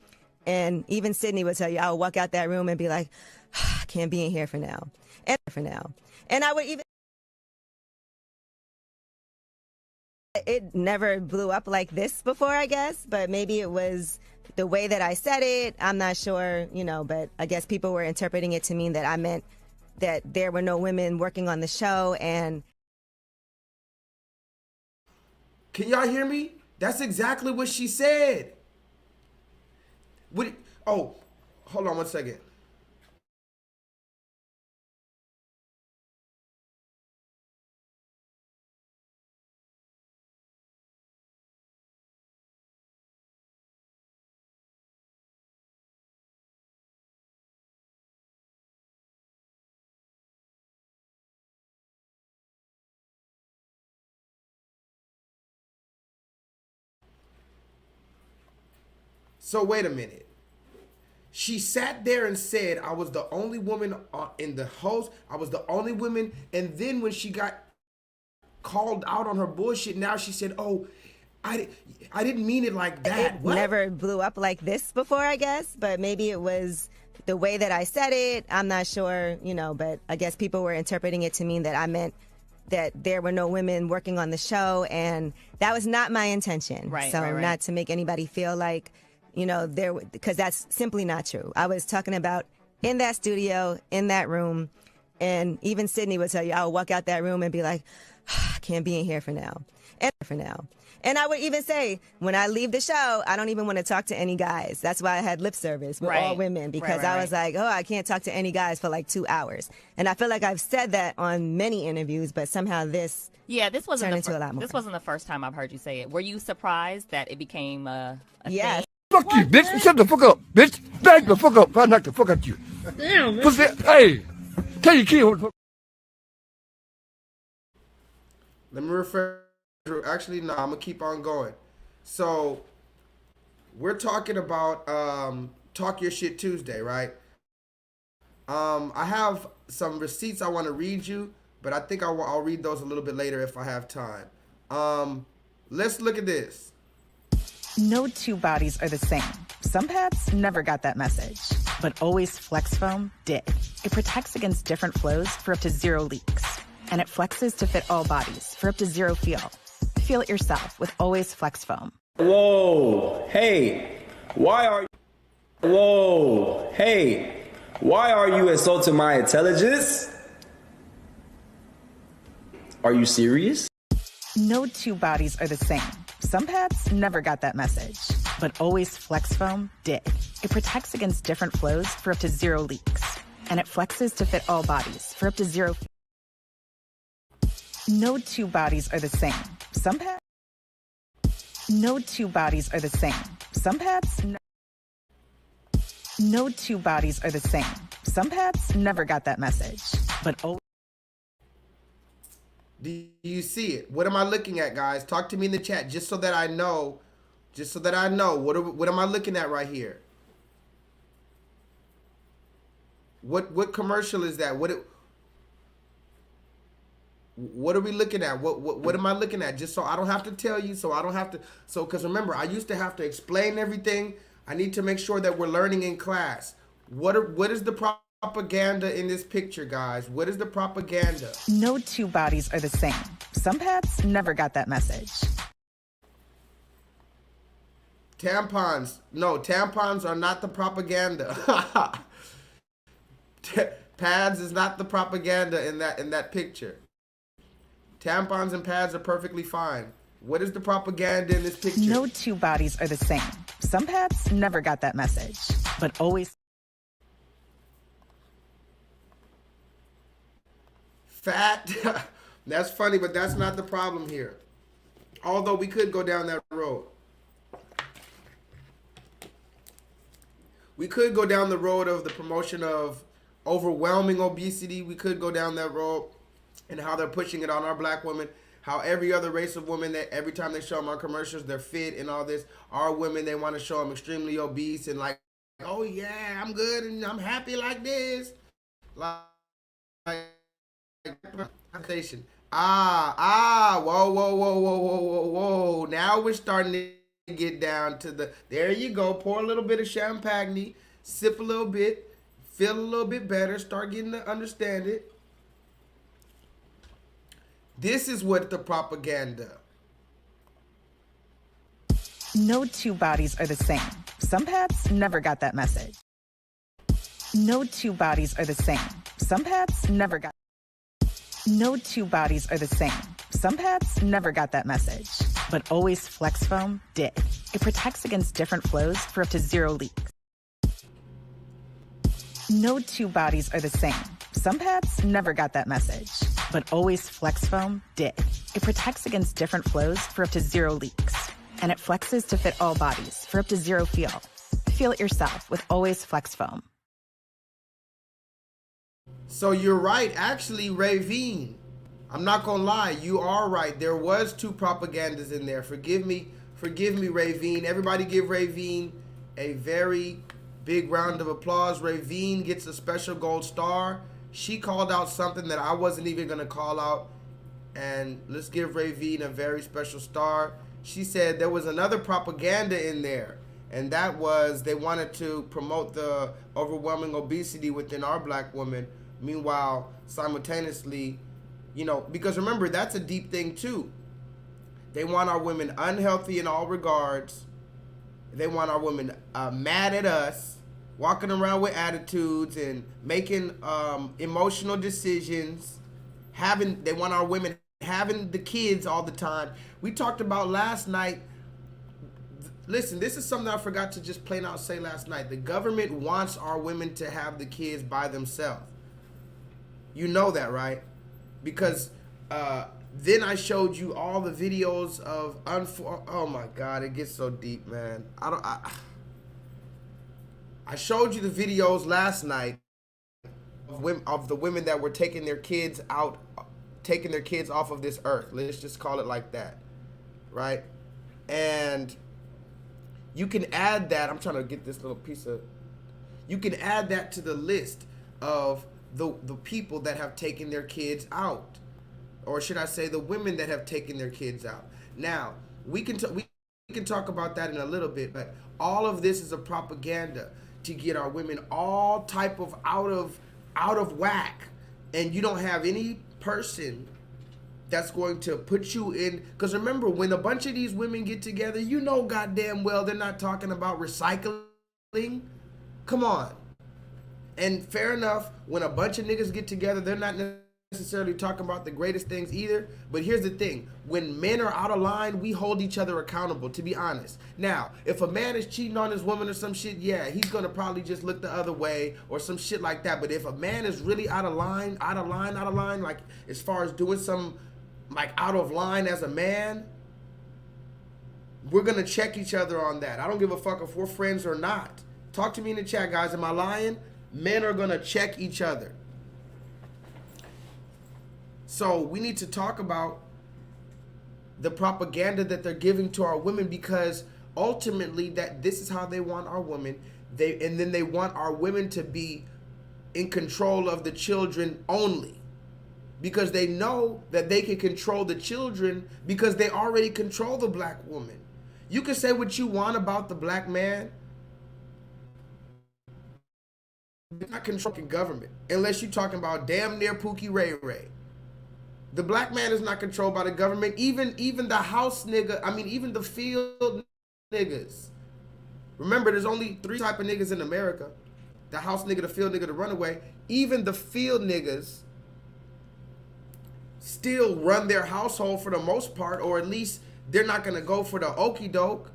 and even Sydney would tell you, I would walk out that room and be like, I can't be in here for now. And I would even, it never blew up like this before, I guess, but maybe it was the way that I said it. I'm not sure, you know, but I guess people were interpreting it to mean that I meant that there were no women working on the show. And can y'all hear me? That's exactly what she said. Oh, hold on one second. So wait a minute. She sat there and said, I was the only woman in the host. I was the only woman. And then when she got called out on her bullshit, now she said, oh, I didn't mean it like that. It never blew up like this before, I guess, but maybe it was the way that I said it. I'm not sure, you know, but I guess people were interpreting it to mean that I meant that there were no women working on the show, and that was not my intention. Right, so right. Not to make anybody feel like, you know, because that's simply not true. I was talking about in that studio, in that room, and even Sydney would tell you, I would walk out that room and be like, I can't be in here for now. And I would even say, when I leave the show, I don't even want to talk to any guys. That's why I had lip service with all women, because I was like, oh, I can't talk to any guys for like 2 hours. And I feel like I've said that on many interviews, but somehow this wasn't turned into a lot more. This wasn't the first time I've heard you say it. Were you surprised that it became a yes. thing? Fuck you, bitch. Shut the fuck up, bitch. Back the fuck up. If I knock the fuck out you. Damn, man. Pussy. Hey, tell your kid what the fuck. Let me refer. Actually, no, I'm going to keep on going. So, we're talking about Talk Your Shit Tuesday, right? I have some receipts I want to read you, but I think I'll read those a little bit later if I have time. Let's look at this. No two bodies are the same. Some pads never got that message, but Always Flex Foam did. It protects against different flows for up to 0 leaks, and it flexes to fit all bodies for up to 0 feel. Feel it yourself with Always Flex Foam. Whoa, hey, why are you insulting my intelligence? Are you serious? No two bodies are the same. Some pads never got that message, but Always Flex Foam did. It protects against different flows for up to 0 leaks, and it flexes to fit all bodies for up to 0. No two bodies are the same. Some pads. No two bodies are the same. Some pads. No two bodies are the same. Some pads never got that message, but Do you see it? What am I looking at, guys? Talk to me in the chat just so that I know. What am I looking at right here? What commercial is that? What are we looking at? What am I looking at? Just so I don't have to tell you, because remember, I used to have to explain everything. I need to make sure that we're learning in class. What is the propaganda in this picture, guys? What is the propaganda? No two bodies are the same. Some pads never got that message. Tampons. No, tampons are not the propaganda. Pads is not the propaganda in that picture. Tampons and pads are perfectly fine. What is the propaganda in this picture? No two bodies are the same. Some pads never got that message, but always fat. That's funny, but that's not the problem here. Although we could go down that road. We could go down the road of the promotion of overwhelming obesity. We could go down that road and how they're pushing it on our black women. How every other race of women, that every time they show them on commercials, they're fit and all this. Our women, they want to show them extremely obese and like, oh yeah, I'm good and I'm happy like this. Like station. Whoa. Now we're starting to get down to the, there you go. Pour a little bit of champagne, sip a little bit, feel a little bit better, start getting to understand it. This is what the propaganda. no two bodies are the same. Some pads never got that message. No two bodies are the same. Some pads never got. No two bodies are the same. Some pads never got that message, but Always Flex Foam did. It protects against different flows for up to 0 leaks. No two bodies are the same. Some pads never got that message, but Always Flex Foam did. It protects against different flows for up to 0 leaks, and it flexes to fit all bodies for up to 0 feel. Feel it yourself with Always Flex Foam. So you're right, actually, Ravine. I'm not gonna lie, you are right. There was 2 propagandas in there. Forgive me, Ravine. Everybody give Ravine a very big round of applause. Ravine gets a special gold star. She called out something that I wasn't even gonna call out. And let's give Ravine a very special star. She said there was another propaganda in there. And that was they wanted to promote the overwhelming obesity within our black women. Meanwhile, simultaneously, you know, because remember, that's a deep thing too. They want our women unhealthy in all regards. They want our women mad at us, walking around with attitudes and making emotional decisions. They want our women having the kids all the time. We talked about last night. Listen, this is something I forgot to just plain out say last night. The government wants our women to have the kids by themselves. You know that, right? Because then I showed you all the videos of oh my God, it gets so deep, man. I showed you the videos last night of the women that were taking their kids out, taking their kids off of this earth. Let's just call it like that, right? And you can add that. I'm trying to get this little piece of. You can add that to the list of the people that have taken their kids out, or should I say the women that have taken their kids out. Now we can talk about that in a little bit, but all of this is a propaganda to get our women all type of out of whack, and you don't have any person that's going to put you in. Because remember, when a bunch of these women get together, you know goddamn well they're not talking about recycling. Come on. And fair enough, when a bunch of niggas get together, they're not necessarily talking about the greatest things either. But here's the thing. When men are out of line, we hold each other accountable, to be honest. Now, if a man is cheating on his woman or some shit, yeah, he's going to probably just look the other way or some shit like that. But if a man is really out of line, like as far as doing some, like out of line as a man, we're going to check each other on that. I don't give a fuck if we're friends or not. Talk to me in the chat, guys. Am I lying? Men are going to check each other. So we need to talk about the propaganda that they're giving to our women, because ultimately that this is how they want our women. And then they want our women to be in control of the children only, because they know that they can control the children because they already control the black woman. You can say what you want about the black man. It's not controlling government unless you're talking about damn near Pookie Ray Ray. The black man is not controlled by the government. Even the house nigga, I mean, even the field niggas Remember, there's only 3 type of niggas in America. The house nigga, the field nigga, the runaway. Even the field niggas still run their household for the most part, or at least they're not going to go for the okie doke.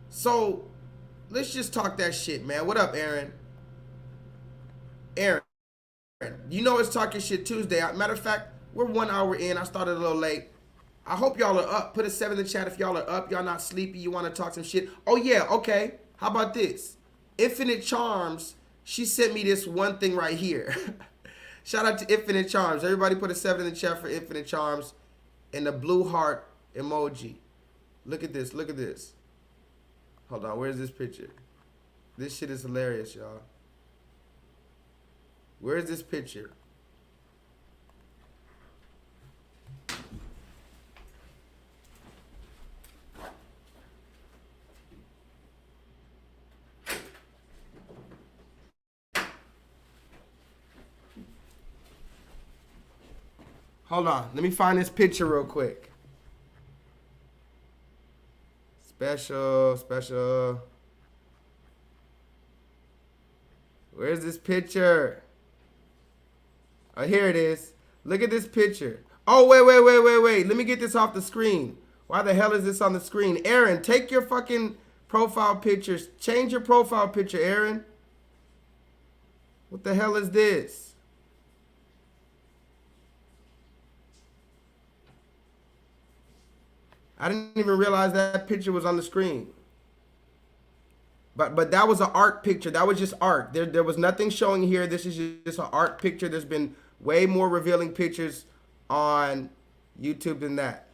So let's just talk that shit, man. What up, Aaron? Aaron, you know it's Talking Shit Tuesday. Matter of fact, we're 1 hour in. I started a little late. I hope y'all are up. Put a 7 in the chat if y'all are up. Y'all not sleepy. You want to talk some shit. Oh, yeah. Okay. How about this? Infinite Charms. She sent me this one thing right here. Shout out to Infinite Charms. Everybody put a 7 in the chat for Infinite Charms and the blue heart emoji. Look at this. Look at this. Hold on. Where's this picture? This shit is hilarious, y'all. Where's this picture? Hold on. Let me find this picture real quick. Special. Where's this picture? Oh, here it is. Look at this picture. Oh, wait. Let me get this off the screen. Why the hell is this on the screen? Aaron, take your fucking profile pictures. Change your profile picture, Aaron. What the hell is this? I didn't even realize that picture was on the screen. But that was an art picture. That was just art. There was nothing showing here. This is just an art picture. There's been way more revealing pictures on YouTube than that.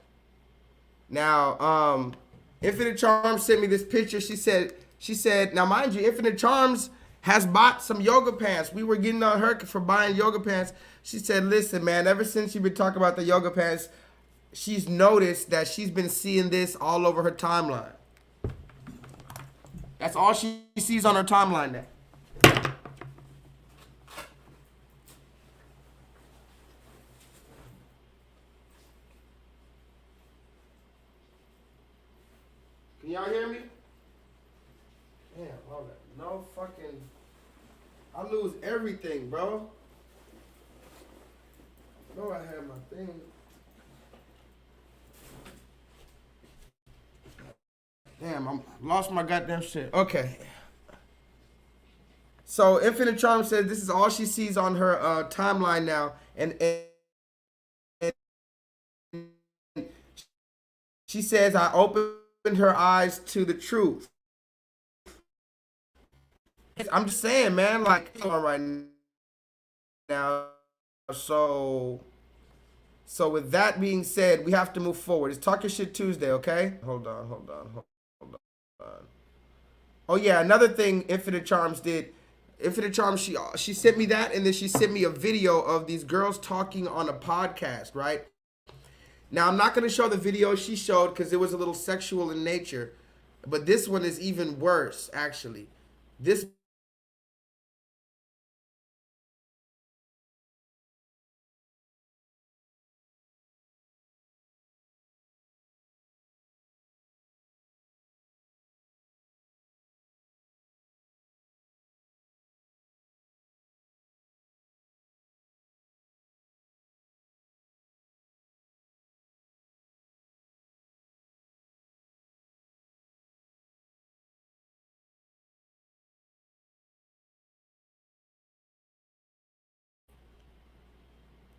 Now, Infinite Charms sent me this picture. She said, now mind you, Infinite Charms has bought some yoga pants. We were getting on her for buying yoga pants. She said, listen, man, ever since you've been talking about the yoga pants, she's noticed that she's been seeing this all over her timeline. That's all she sees on her timeline now. Can y'all hear me? Damn, all that. No fucking... I lose everything, bro. No, I had my thing. Damn, I lost my goddamn shit. Okay. So Infinite Charm says this is all she sees on her timeline now, and she says I opened her eyes to the truth. I'm just saying, man, like right now. So with that being said, we have to move forward. It's Talking Shit Tuesday, okay? Hold on. Oh yeah, another thing Infinite Charms did. Infinite Charms, she sent me that, and then she sent me a video of these girls talking on a podcast, right? Now, I'm not going to show the video she showed because it was a little sexual in nature, but this one is even worse, actually. This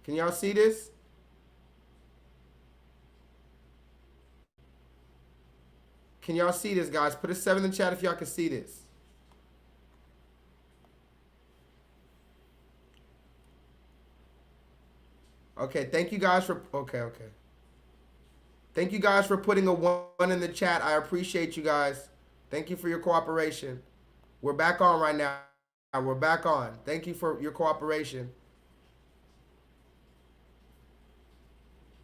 Can y'all see this? Can y'all see this, guys? Put a 7 in the chat if y'all can see this. Okay, thank you guys for... Okay. Thank you guys for putting a 1 in the chat. I appreciate you guys. Thank you for your cooperation. We're back on right now. We're back on. Thank you for your cooperation.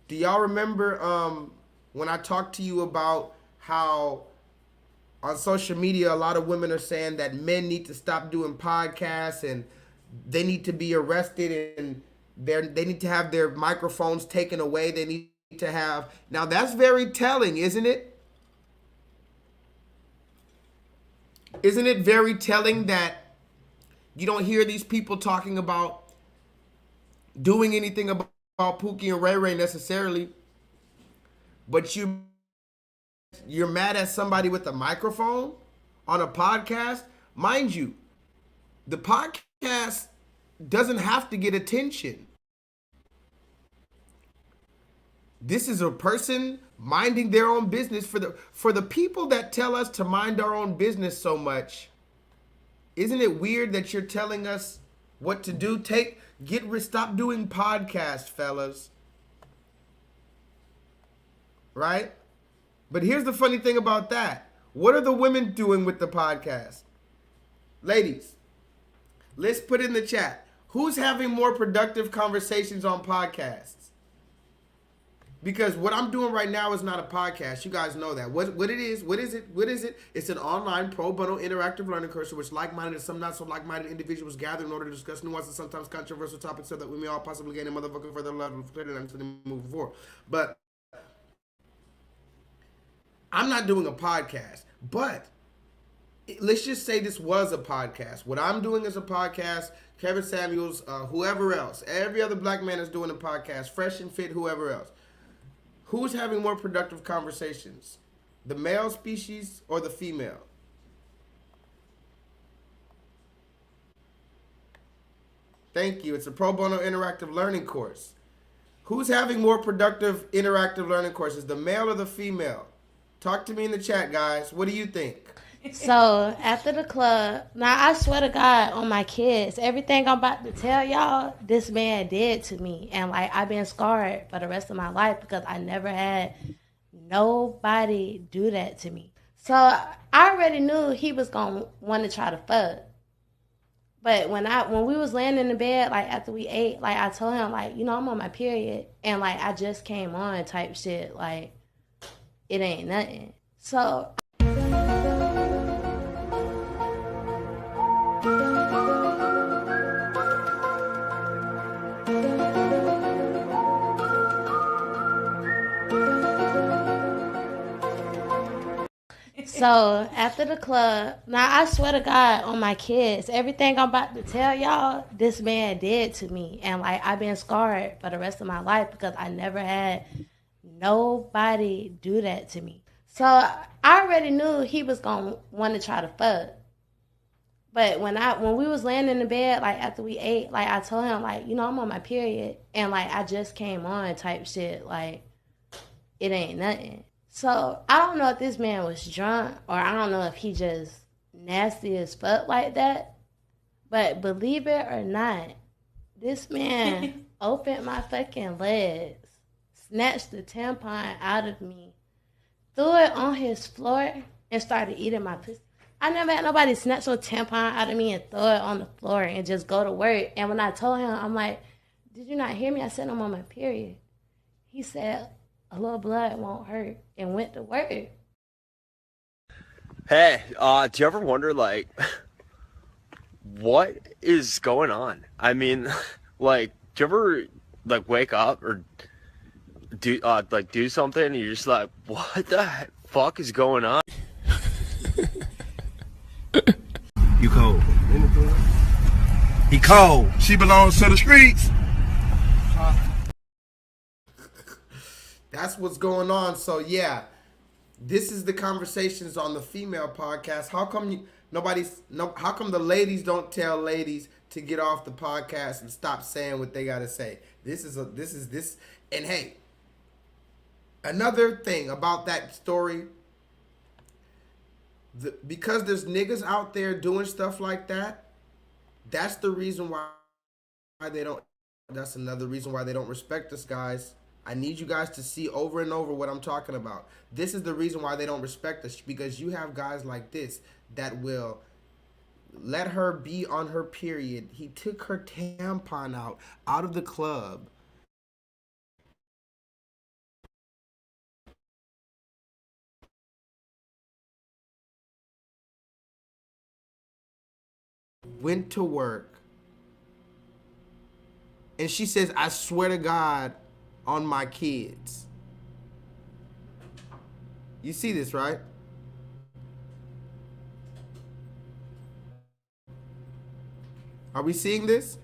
Do y'all remember when I talked to you about how on social media a lot of women are saying that men need to stop doing podcasts and they need to be arrested and they need to have their microphones taken away. They need to have... Now that's very telling, isn't it? Isn't it very telling that you don't hear these people talking about doing anything about Pookie and Ray Ray necessarily, but you're mad at somebody with a microphone on a podcast? Mind you, the podcast doesn't have to get attention. This is a person minding their own business. For the people that tell us to mind our own business so much, isn't it weird that you're telling us what to do? Stop doing podcasts, fellas. Right? But here's the funny thing about that. What are the women doing with the podcast? Ladies, let's put in the chat. Who's having more productive conversations on podcasts? Because what I'm doing right now is not a podcast. You guys know that. What it is? What is it? It's an online pro bono interactive learning course in which like-minded and some not so like-minded individuals gather in order to discuss nuanced and sometimes controversial topics so that we may all possibly gain a motherfucking further level of clarity and understanding moving forward. But I'm not doing a podcast. But let's just say this was a podcast. What I'm doing is a podcast. Kevin Samuels, whoever else, every other black man is doing a podcast. Fresh and Fit, whoever else. Who's having more productive conversations? The male species or the female? Thank you. It's a pro bono interactive learning course. Who's having more productive interactive learning courses? The male or the female? Talk to me in the chat, guys. What do you think? So after the club, now I swear to God on my kids, everything I'm about to tell y'all, this man did to me. And like I've been scarred for the rest of my life because I never had nobody do that to me. So I already knew he was gonna want to try to fuck. But when we was laying in the bed, like after we ate, like I told him, like, you know, I'm on my period and like I just came on type shit, like it ain't nothing. So So after the club, now I swear to God on my kids, everything I'm about to tell y'all, this man did to me. And like I've been scarred for the rest of my life because I never had nobody do that to me. So I already knew he was gonna want to try to fuck. But when we was laying in the bed, like after we ate, like I told him, like, you know, I'm on my period and like I just came on type shit, like it ain't nothing. So I don't know if this man was drunk or I don't know if he just nasty as fuck like that. But believe it or not, this man opened my fucking legs, snatched the tampon out of me, threw it on his floor, and started eating my pussy. I never had nobody snatch a tampon out of me and throw it on the floor and just go to work. And when I told him, I'm like, did you not hear me? I said I'm on my period. He said, a little blood won't hurt, and went to work. Hey, do you ever wonder, like, what is going on? I mean, like, do you ever, like, wake up or do something and you're just like, what the fuck is going on? You cold. He cold. She belongs to the streets. That's what's going on. So yeah, this is the conversations on the female podcast. How come how come the ladies don't tell ladies to get off the podcast and stop saying what they gotta say? This is and hey, another thing about that story, because there's niggas out there doing stuff like that, that's the reason why they don't, that's another reason why they don't respect us, guys. I need you guys to see over and over what I'm talking about. This is the reason why they don't respect us, because you have guys like this that will let her be on her period. He took her tampon out of the club. Went to work. And she says, I swear to God, on my kids. You see this, right? Are we seeing this?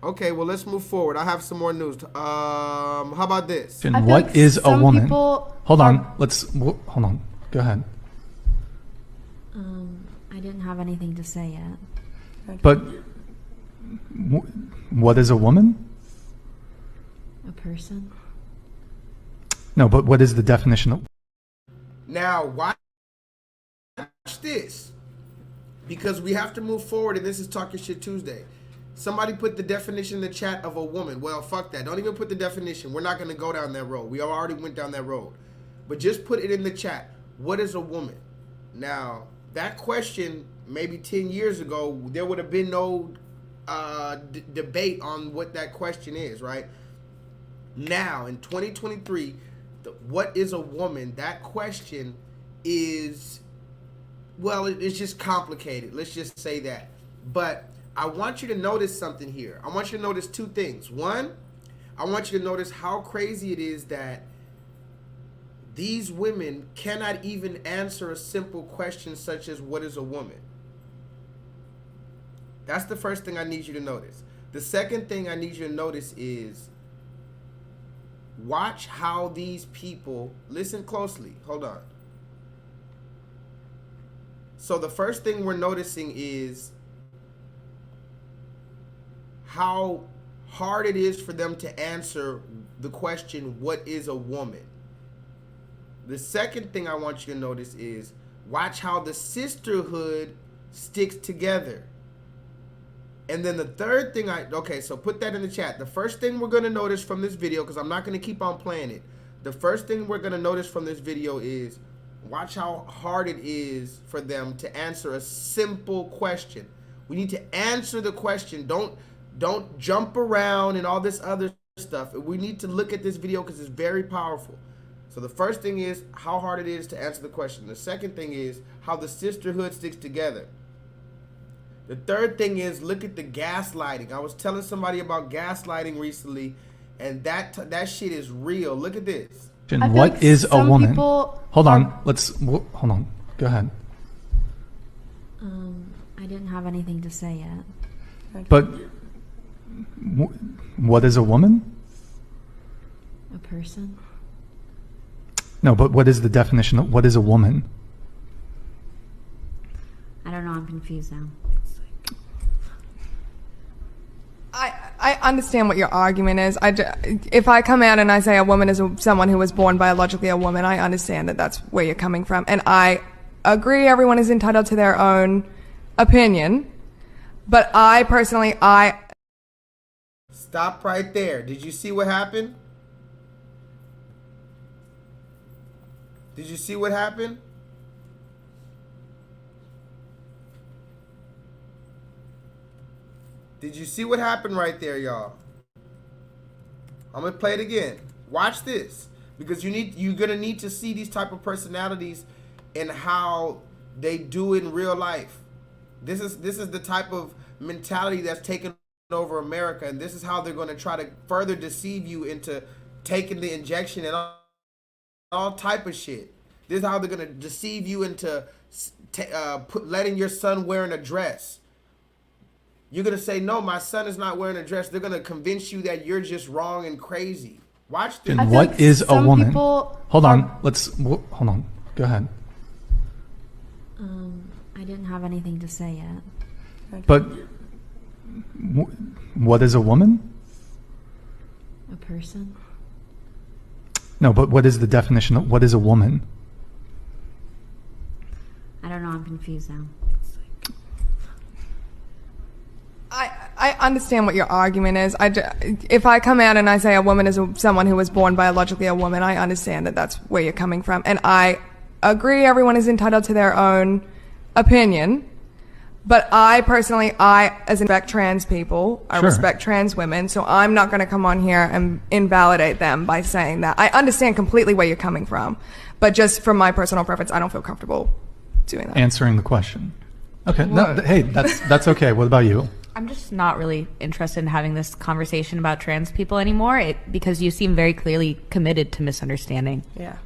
Okay, well, let's move forward. I have some more news. How about this? And what is a woman? Hold on. Hold on. Go ahead. I didn't have anything to say yet. But what is a woman? A person. No, but what is the definition of? Now, watch this. Because we have to move forward, and this is Talking Shit Tuesday. Somebody put the definition in the chat of a woman. Well, fuck that. Don't even put the definition. We're not going to go down that road. We already went down that road. But just put it in the chat. What is a woman? Now, that question, maybe 10 years ago, there would have been no debate on what that question is, right? Now, in 2023, what is a woman? That question is, well, it's just complicated. Let's just say that. But I want you to notice something here. I want you to notice two things. One, I want you to notice how crazy it is that these women cannot even answer a simple question such as, what is a woman? That's the first thing I need you to notice. The second thing I need you to notice is, watch how these people, listen closely, hold on. So the first thing we're noticing is how hard it is for them to answer the question, what is a woman? The second thing I want you to notice is, watch how the sisterhood sticks together. And then the third thing okay, so put that in the chat. The first thing we're going to notice from this video, because I'm not going to keep on playing it. The first thing we're going to notice from this video is, watch how hard it is for them to answer a simple question. We need to answer the question. Don't jump around and all this other stuff. We need to look at this video because it's very powerful. So the first thing is how hard it is to answer the question. The second thing is how the sisterhood sticks together. The third thing is, look at the gaslighting. I was telling somebody about gaslighting recently, and that shit is real. Look at this. And what is a woman? Hold on. Hold on. Go ahead. I didn't have anything to say yet. But what is a woman? A person. No, but what is the definition of what is a woman? I don't know. I'm confused now. I understand what your argument is. If I come out and I say a woman is someone who was born biologically a woman, I understand that that's where you're coming from. And I agree everyone is entitled to their own opinion. But I personally, Stop right there. Did you see what happened? Did you see what happened? Did you see what happened right there, y'all? I'm gonna play it again. Watch this, because you're gonna need to see these type of personalities and how they do in real life. This is the type of mentality that's taken over America, and this is how they're gonna try to further deceive you into taking the injection and all type of shit. This is how they're gonna deceive you into letting your son wearing a dress. You're going to say, no, my son is not wearing a dress. They're going to convince you that you're just wrong and crazy. Watch this. And what is a woman? Hold on. Hold on. Go ahead. I didn't have anything to say yet. But what is a woman? A person. No, but what is the definition of what is a woman? I don't know. I'm confused now. I understand what your argument is. If I come out and I say a woman is someone who was born biologically a woman, I understand that that's where you're coming from. And I agree everyone is entitled to their own opinion. But I personally, as in respect trans people, I respect trans women, so I'm not going to come on here and invalidate them by saying that. I understand completely where you're coming from. But just from my personal preference, I don't feel comfortable doing that. Answering the question. Okay. No, hey, that's okay. What about you? I'm just not really interested in having this conversation about trans people anymore because you seem very clearly committed to misunderstanding. Yeah.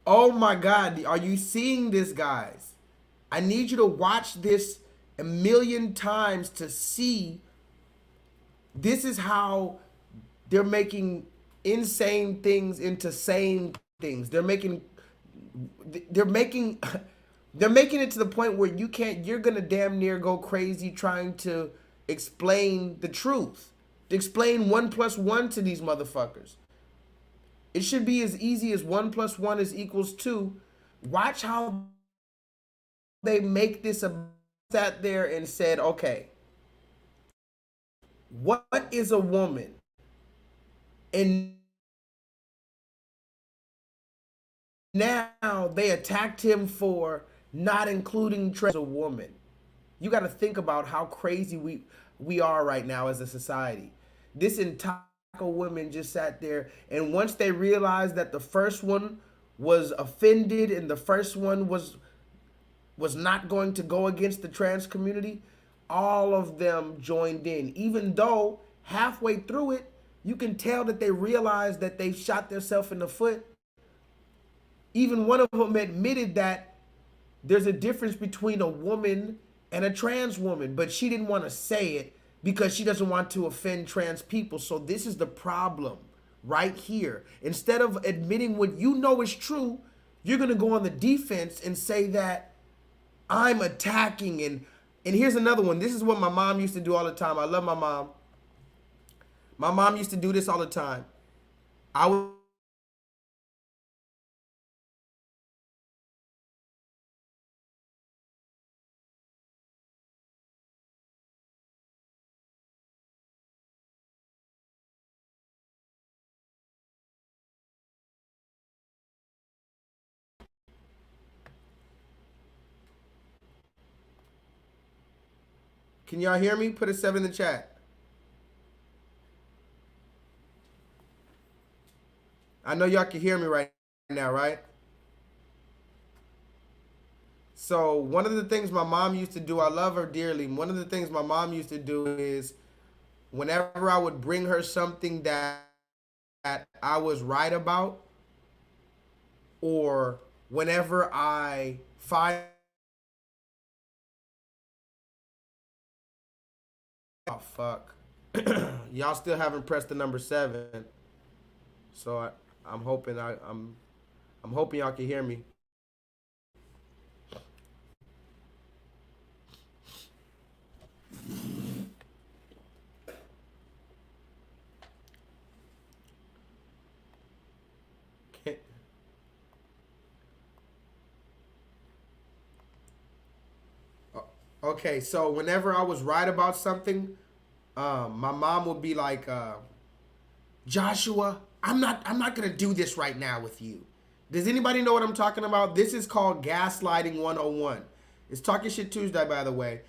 Oh my God, are you seeing this, guys? I need you to watch this a million times to see this is how they're making insane things into sane things. They're making it to the point where you're gonna damn near go crazy trying to explain the truth. To explain 1 + 1 to these motherfuckers. It should be as easy as 1 + 1 is equals 2. Watch how they make this sat there and said, okay, what is a woman? And now they attacked him for not including trans as a woman. You got to think about how crazy we are right now as a society. This entire women just sat there, and once they realized that the first one was offended and the first one was not going to go against the trans community, all of them joined in. Even though halfway through it, you can tell that they realized that they shot themselves in the foot. Even one of them admitted that there's a difference between a woman and a trans woman, but she didn't want to say it because she doesn't want to offend trans people. So this is the problem right here. Instead of admitting what you know is true, you're going to go on the defense and say that I'm attacking. And here's another one. This is what my mom used to do all the time. I love my mom. My mom used to do this all the time. Can y'all hear me? Put a 7 in the chat. I know y'all can hear me right now, right? So one of the things my mom used to do, I love her dearly. One of the things my mom used to do is whenever I would bring her something that I was right about, or whenever I find, oh fuck, y'all still haven't pressed the number 7, so I'm hoping I'm hoping y'all can hear me. Okay, so whenever I was right about something, my mom would be like, Joshua, I'm not gonna do this right now with you. Does anybody know what I'm talking about? This is called gaslighting 101. It's Talking Shit Tuesday, by the way.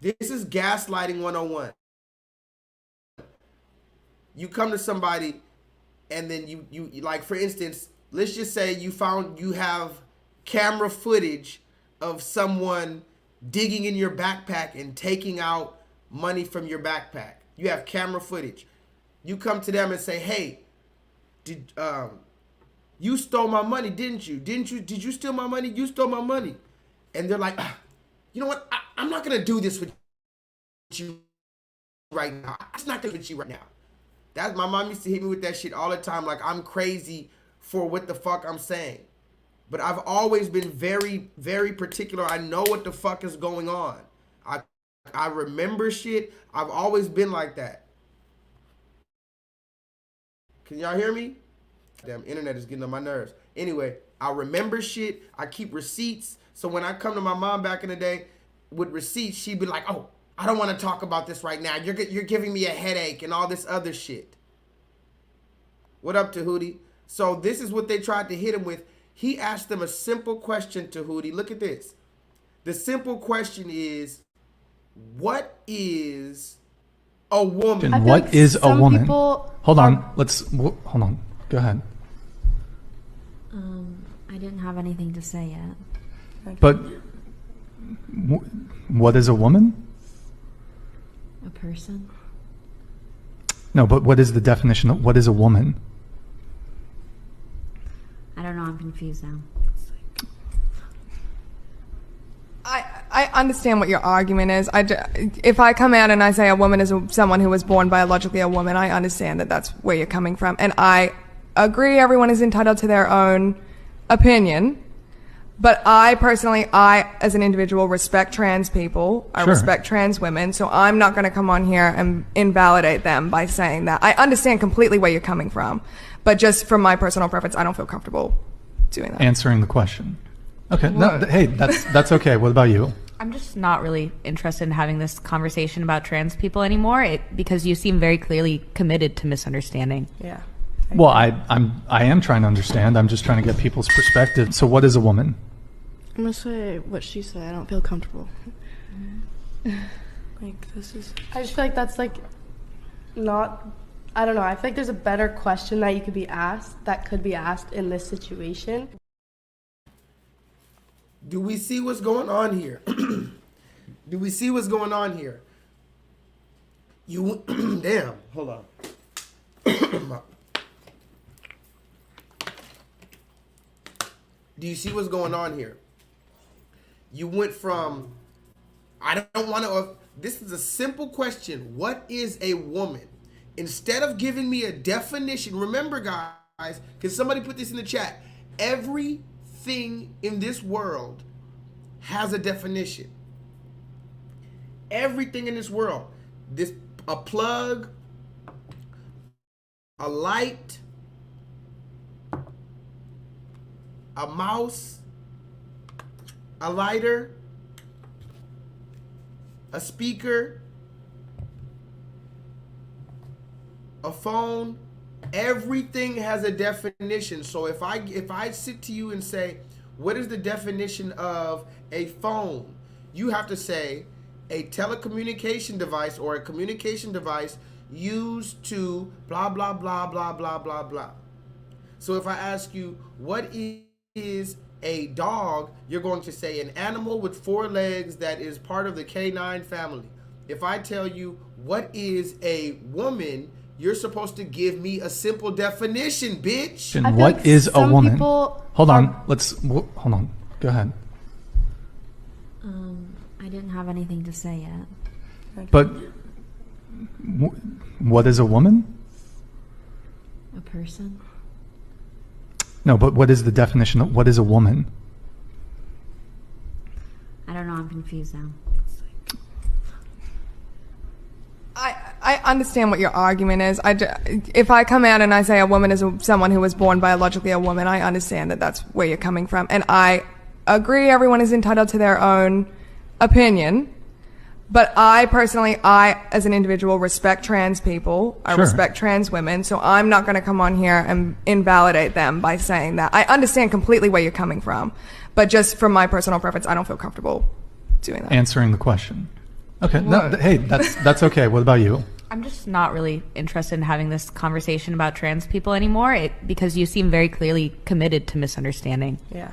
This is gaslighting 101. You come to somebody and then you like, for instance, let's just say you have camera footage of someone digging in your backpack and taking out money from your backpack. You have camera footage. You come to them and say, hey, you stole my money, didn't you? Did you steal my money? You stole my money. And they're like, you know what? I'm not going to do this with you right now. I'm just not going to do with you right now. My mom used to hit me with that shit all the time. Like I'm crazy for what the fuck I'm saying. But I've always been very, very particular. I know what the fuck is going on. I remember shit. I've always been like that. Can y'all hear me? Damn, internet is getting on my nerves. Anyway, I remember shit. I keep receipts. So when I come to my mom back in the day with receipts, she'd be like, oh, I don't want to talk about this right now. You're giving me a headache and all this other shit. What up, Tahuti? So this is what they tried to hit him with. He asked them a simple question, Tahuti. Look at this. The simple question is, what is a woman? And what is a woman? Hold on. Hold on. Go ahead. I didn't have anything to say yet. But what is a woman? A person? No, but what is the definition of what is a woman? I don't know, I'm confused now. I understand what your argument is. If I come out and I say a woman is someone who was born biologically a woman, I understand that that's where you're coming from. And I agree everyone is entitled to their own opinion. But I personally, as an individual, respect trans people. I respect trans women. So I'm not going to come on here and invalidate them by saying that. I understand completely where you're coming from. But just from my personal preference, I don't feel comfortable doing that. Answering the question. Okay. No, hey, that's okay. What about you? I'm just not really interested in having this conversation about trans people anymore because you seem very clearly committed to misunderstanding. Yeah. Well, I am trying to understand. I'm just trying to get people's perspective. So what is a woman? I'm gonna say what she said. I don't feel comfortable. Like, this is... I just feel like that's like not... I don't know. I feel like there's a better question that you could be asked, that could be asked in this situation. Do we see what's going on here? Do we see what's going on here? You, damn, hold on. Do you see what's going on here? You went from, I don't want to, this is a simple question. What is a woman? Instead of giving me a definition, remember guys, can somebody put this in the chat? Everything in this world has a definition. Everything in this world. A plug, a light, a mouse, a lighter, a speaker, a phone, everything has a definition. So if I sit to you and say, what is the definition of a phone? You have to say a telecommunication device or a communication device used to blah, blah, blah, blah, blah, blah, blah. So if I ask you, what is a dog? You're going to say an animal with 4 legs that is part of the canine family. If I tell you, what is a woman? You're supposed to give me a simple definition, bitch. And what is a woman? Hold on. Hold on. Go ahead. I didn't have anything to say yet. But what is a woman? A person? No, but what is the definition of what is a woman? I don't know, I'm confused now. I understand what your argument is. If I come out and I say a woman is someone who was born biologically a woman, I understand that that's where you're coming from. And I agree everyone is entitled to their own opinion. But I personally, as an individual, respect trans people. I respect trans women. So I'm not going to come on here and invalidate them by saying that. I understand completely where you're coming from. But just from my personal preference, I don't feel comfortable doing that. Answering the question. Okay. No, hey, that's okay. What about you? I'm just not really interested in having this conversation about trans people anymore because you seem very clearly committed to misunderstanding. Yeah.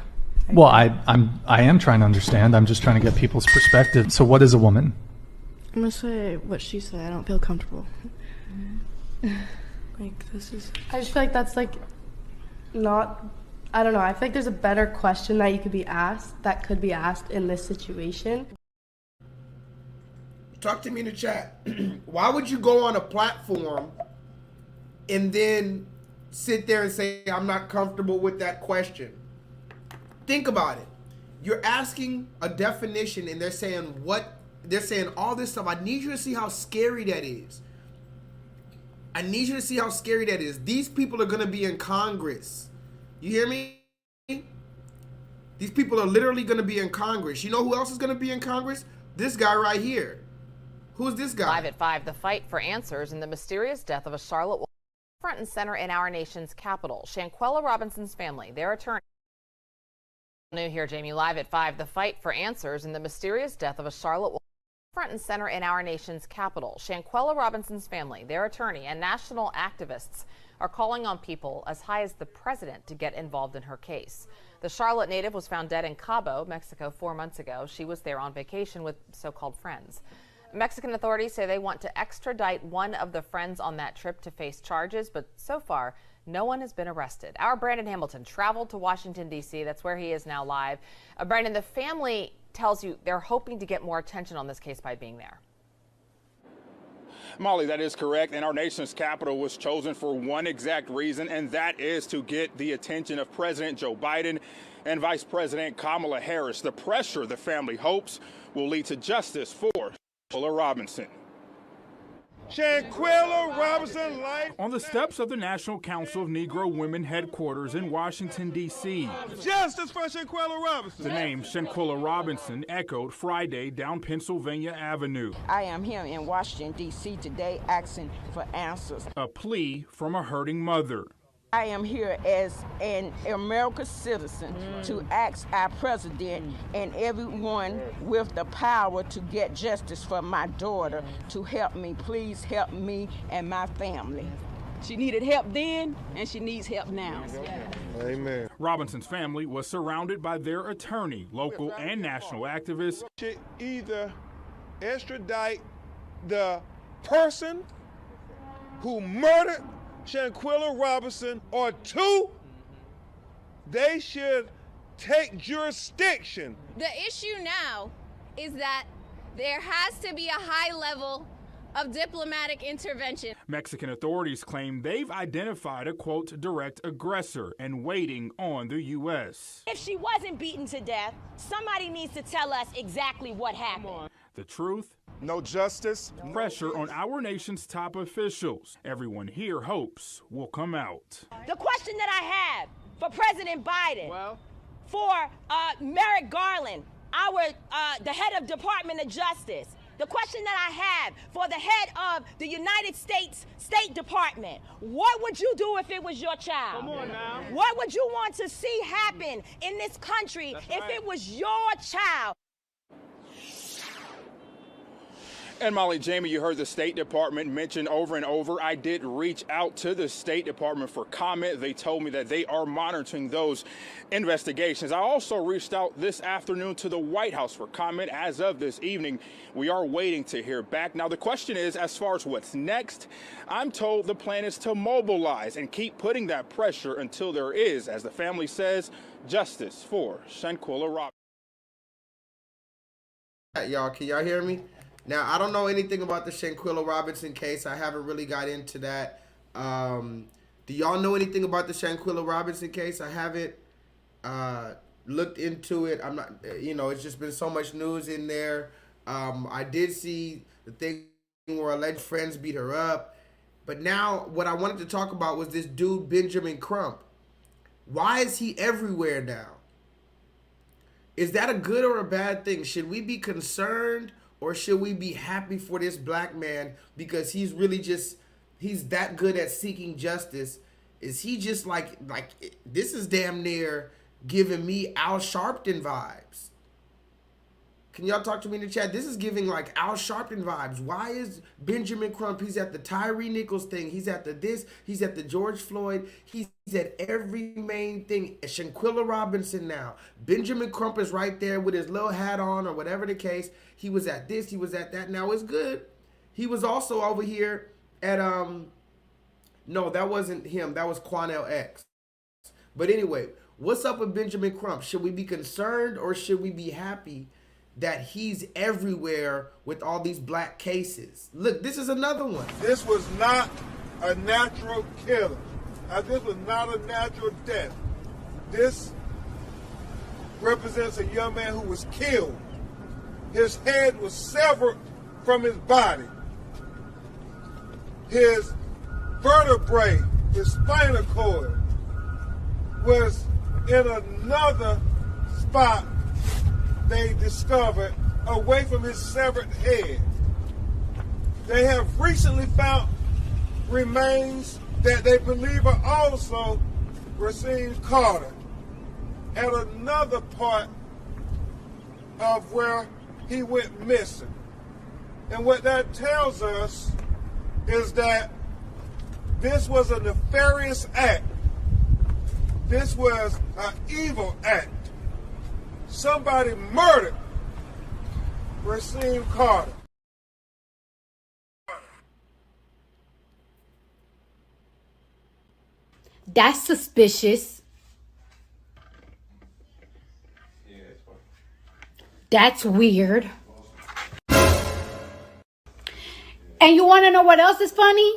Well, I am trying to understand. I'm just trying to get people's perspective. So what is a woman? I'm gonna say what she said. I don't feel comfortable. Like, this is... I just feel like that's like not... I don't know. I feel like there's a better question that you could be asked, that could be asked in this situation. Talk to me in the chat. Why would you go on a platform and then sit there and say, I'm not comfortable with that question? Think about it. You're asking a definition and they're saying what? They're saying all this stuff. I need you to see how scary that is. I need you to see how scary that is. These people are going to be in Congress. You hear me? These people are literally going to be in Congress. You know who else is going to be in Congress? This guy right here. Who's this guy? Live at 5, the fight for answers in the mysterious death of a Charlotte woman. Front and center in our nation's capital. Shanquella Robinson's family, their attorney. New here, Jamie. Live at 5, the fight for answers in the mysterious death of a Charlotte woman. Front and center in our nation's capital. Shanquella Robinson's family, their attorney, and national activists are calling on people as high as the president to get involved in her case. The Charlotte native was found dead in Cabo, Mexico 4 months ago. She was there on vacation with so-called friends. Mexican authorities say they want to extradite one of the friends on that trip to face charges, but so far, no one has been arrested. Our Brandon Hamilton traveled to Washington, D.C. That's where he is now live. Brandon, the family tells you they're hoping to get more attention on this case by being there. Molly, that is correct, and our nation's capital was chosen for one exact reason, and that is to get the attention of President Joe Biden and Vice President Kamala Harris. The pressure, the family hopes, will lead to justice for Shanquella Robinson. Shanquella Robinson life. On the steps of the National Council of Negro Women headquarters in Washington, D.C. Justice for Shanquella Robinson. The name Shanquella Robinson echoed Friday down Pennsylvania Avenue. I am here in Washington, D.C. today asking for answers. A plea from a hurting mother. I am here as an American citizen to ask our president and everyone with the power to get justice for my daughter to help me. Please help me and my family. She needed help then, and she needs help now. Amen. Robinson's family was surrounded by their attorney, local and national activists. Should either extradite the person who murdered Shanquella Robinson, or two, they should take jurisdiction. The issue now is that there has to be a high level of diplomatic intervention. Mexican authorities claim they've identified a, quote, direct aggressor and waiting on the U.S. If she wasn't beaten to death, somebody needs to tell us exactly what happened. The truth? No justice. Pressure on our nation's top officials. Everyone here hopes will come out. The question that I have for President Biden, for Merrick Garland, the head of Department of Justice, the question that I have for the head of the United States State Department, what would you do if it was your child? Come on now. What would you want to see happen in this country if it was your child? And Molly, Jamie, you heard the State Department mention over and over. I did reach out to the State Department for comment. They told me that they are monitoring those investigations. I also reached out this afternoon to the White House for comment. As of this evening, we are waiting to hear back. Now, the question is, as far as what's next, I'm told the plan is to mobilize and keep putting that pressure until there is, as the family says, justice for Shanquella Robinson. Y'all, can y'all hear me? Now, I don't know anything about the Shanquella Robinson case. I haven't really got into that. Do y'all know anything about the Shanquella Robinson case? I haven't looked into it. I'm not, it's just been so much news in there. I did see the thing where alleged friends beat her up. But now what I wanted to talk about was this dude, Benjamin Crump. Why is he everywhere now? Is that a good or a bad thing? Should we be concerned? Or should we be happy for this black man because he's really he's that good at seeking justice? Is he just like this is damn near giving me Al Sharpton vibes. Can y'all talk to me in the chat? This is giving like Al Sharpton vibes. Why is Benjamin Crump, he's at the Tyree Nichols thing, he's at he's at the George Floyd, he's at every main thing. Shanquella Robinson now. Benjamin Crump is right there with his little hat on or whatever the case. He was at this, he was at that. Now it's good. He was also over here at, no, that wasn't him. That was Quanell X. But anyway, what's up with Benjamin Crump? Should we be concerned or should we be happy that he's everywhere with all these black cases? Look, this is another one. This was not a natural killer. This was not a natural death. This represents a young man who was killed. His head was severed from his body. His vertebrae, his spinal cord, was in another spot they discovered away from his severed head. They have recently found remains that they believe are also Racine Carter at another part of where he went missing. And what that tells us is that this was a nefarious act. This was an evil act. Somebody murdered Racine Carter. That's suspicious. That's weird. And you want to know what else is funny?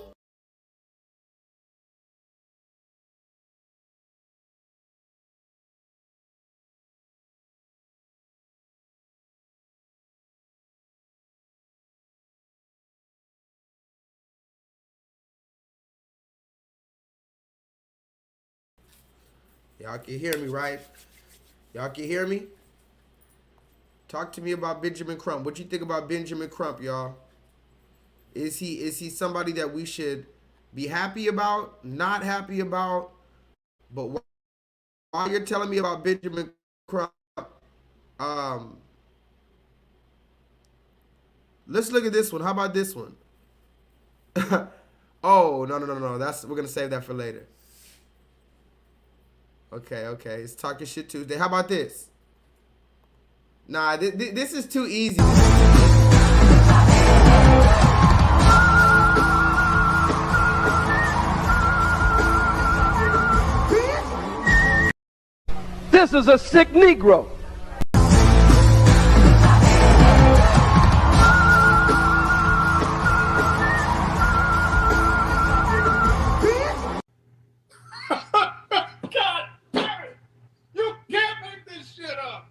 Y'all can hear me, right? Y'all can hear me? Talk to me about Benjamin Crump. What you think about Benjamin Crump, y'all? Is he somebody that we should be happy about, not happy about? But while you're telling me about Benjamin Crump, let's look at this one. How about this one? Oh, no. We're gonna save that for later. Okay. It's Talking Shit Tuesday. How about this? Nah, this is too easy. This is a sick Negro. God damn it! You can't make this shit up!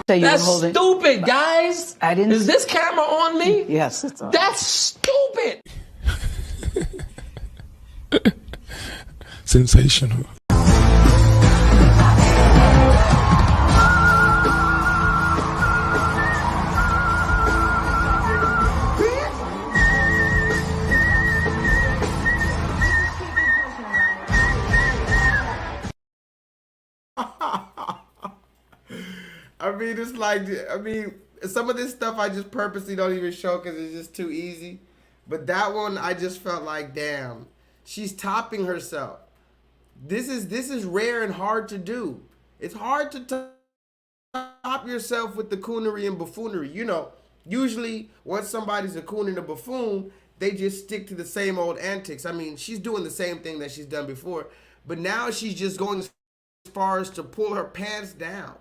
That's stupid, guys. I didn't. Is this camera on me? Yes, it's on. That's stupid. Sensational. I mean, it's like, some of this stuff I just purposely don't even show because it's just too easy. But that one, I just felt like, damn, she's topping herself. This is rare and hard to do. It's hard to top yourself with the coonery and buffoonery. You know, usually once somebody's a coon and a buffoon, they just stick to the same old antics. I mean, she's doing the same thing that she's done before, but now she's just going as far as to pull her pants down.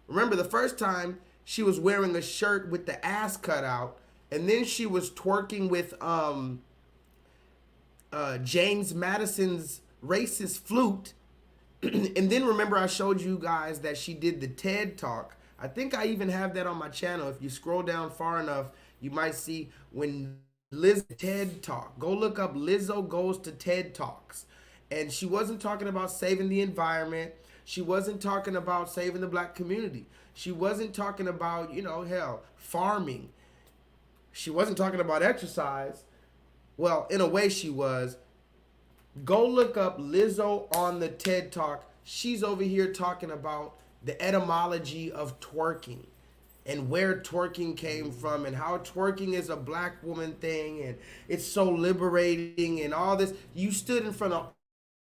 Remember, the first time she was wearing a shirt with the ass cut out, and then she was twerking with James Madison's racist flute. And then remember, I showed you guys that she did the TED Talk. I think I even have that on my channel. If you scroll down far enough, you might see when Liz TED Talk. Go look up Lizzo Goes to TED Talks. And she wasn't talking about saving the environment. She wasn't talking about saving the black community. She wasn't talking about, farming. She wasn't talking about exercise. Well, in a way she was. Go look up Lizzo on the TED Talk. She's over here talking about the etymology of twerking and where twerking came from and how twerking is a black woman thing and it's so liberating and all this. You stood in front of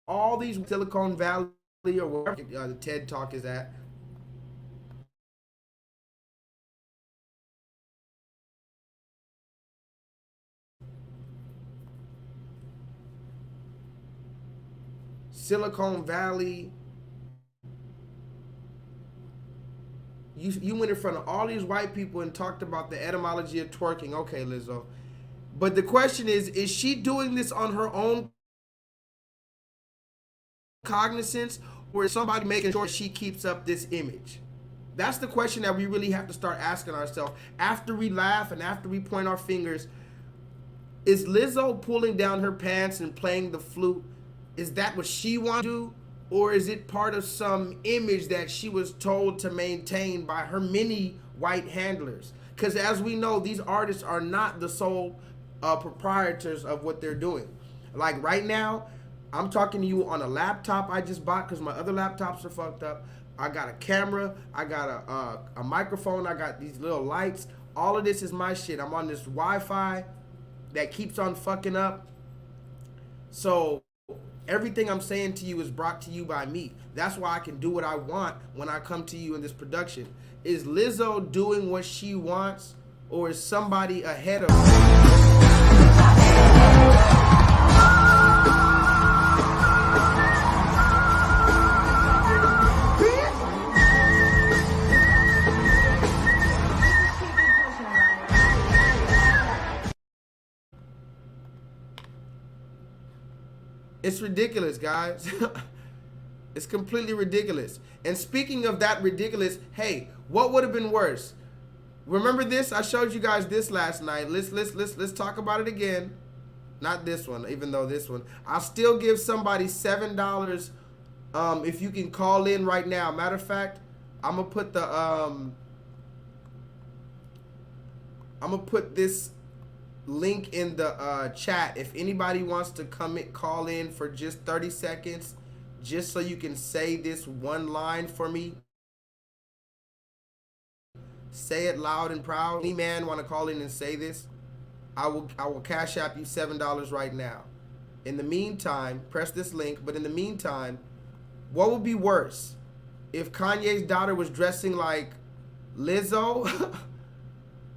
all these Silicon Valley or wherever the TED Talk is at. Silicon Valley. You went in front of all these white people and talked about the etymology of twerking. Okay, Lizzo. But the question is she doing this on her own cognizance, or is somebody making sure she keeps up this image? That's the question that we really have to start asking ourselves. After we laugh and after we point our fingers, is Lizzo pulling down her pants and playing the flute? Is that what she wants to do? Or is it part of some image that she was told to maintain by her many white handlers? Because as we know, these artists are not the sole proprietors of what they're doing. Like right now, I'm talking to you on a laptop I just bought because my other laptops are fucked up. I got a camera, I got a microphone, I got these little lights. All of this is my shit. I'm on this Wi-Fi that keeps on fucking up. So everything I'm saying to you is brought to you by me. That's why I can do what I want when I come to you in this production. Is Lizzo doing what she wants, or is somebody ahead of her? It's ridiculous, guys. It's completely ridiculous. And speaking of that ridiculous, hey, what would have been worse? Remember this? I showed you guys this last night. Let's talk about it again. Not this one, even though this one. I'll still give somebody $7 if you can call in right now. Matter of fact, I'm gonna put the I'm gonna put this link in the chat. If anybody wants to call in for just 30 seconds, just so you can say this one line for me. Say it loud and proud. Any man want to call in and say this? I will cash app you $7 right now. In the meantime, press this link. But in the meantime, what would be worse? If Kanye's daughter was dressing like Lizzo,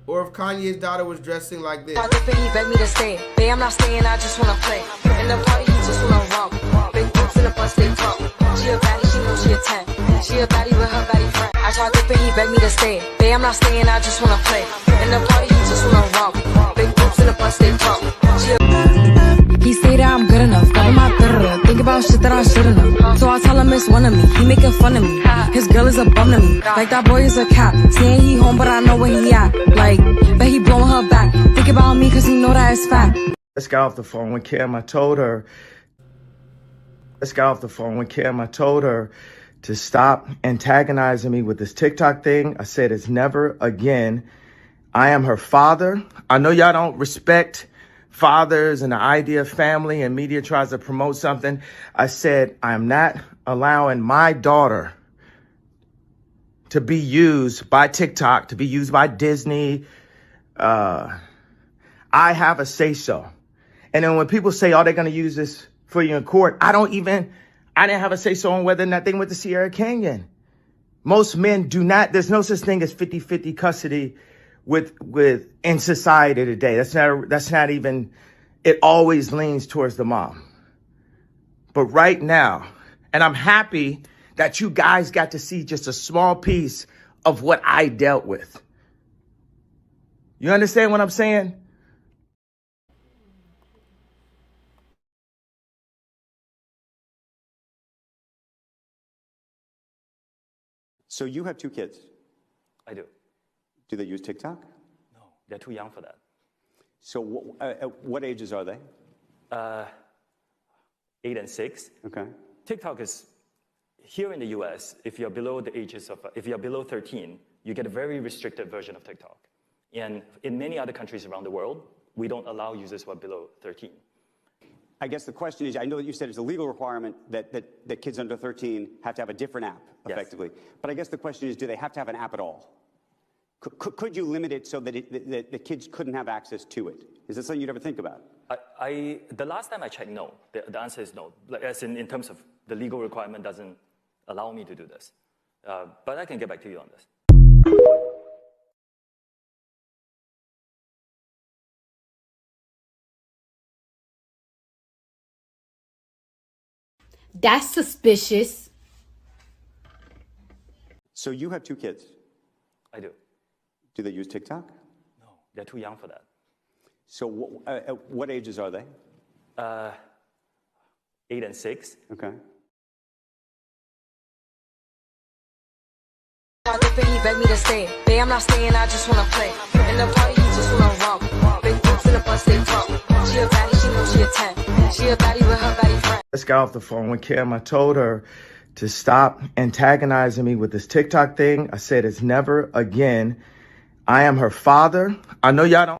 or if Kanye's daughter was dressing like this? He begged me to stay. Babe, I'm not staying, I just wanna play. In the party, you just wanna romp. Big boobs in the bus, they talk. She a baddie, she knows she a 10. She a baddie with her baddie friend. I tried to pay, he begged me to stay. Babe, I'm not staying, I just wanna play. In the party, you just wanna romp. Big boobs in the bus, they talk. He say that I'm good enough, but I'm not good enough. Think about shit that I shouldn't have. So I tell him it's one of me. He making fun of me. His girl is a bum to me. Like that boy is a cat. Saying he home, but I know where he at. Like, bet he blowing her back. Think about me, cause he know that it's fact. Let's get off the phone with Kim. I told her. Let's get off the phone with Kim. I told her to stop antagonizing me with this TikTok thing. I said it's never again. I am her father. I know y'all don't respect fathers and the idea of family, and media tries to promote something. I said, I'm not allowing my daughter to be used by TikTok, to be used by Disney. I have a say-so. And then when people say, oh, they're going to use this for you in court, I didn't have a say-so on whether or not they went to Sierra Canyon. Most men do not, there's no such thing as 50-50 custody with in society today. That's not even, it always leans towards the mom. But right now, and I'm happy that you guys got to see just a small piece of what I dealt with. You understand what I'm saying? So you have 2 kids. I do. Do they use TikTok? No, they're too young for that. So what ages are they? 8 and 6. Okay. TikTok is, here in the US, if you're below 13, you get a very restricted version of TikTok. And in many other countries around the world, we don't allow users who are below 13. I guess the question is, I know that you said it's a legal requirement that kids under 13 have to have a different app, effectively. Yes. But I guess the question is, do they have to have an app at all? Could you limit it so that the kids couldn't have access to it? Is that something you'd ever think about? The last time I checked, no. The answer is no. Like, as in terms of the legal requirement doesn't allow me to do this. But I can get back to you on this. That's suspicious. So you have 2 kids. I do. Do they use TikTok? No, they're too young for that. So what ages are they? 8 and 6. Okay. He begged me to stay. Babe, I'm not staying, I just wanna play. In the party, you just wanna romp. Big boobs in the bus, they talk. She a baddie, she knows she a 10. She a baddie with her baddie friend. Let's get off the phone with Kim. I told her to stop antagonizing me with this TikTok thing. I said it's never again. I am her father. I know y'all don't.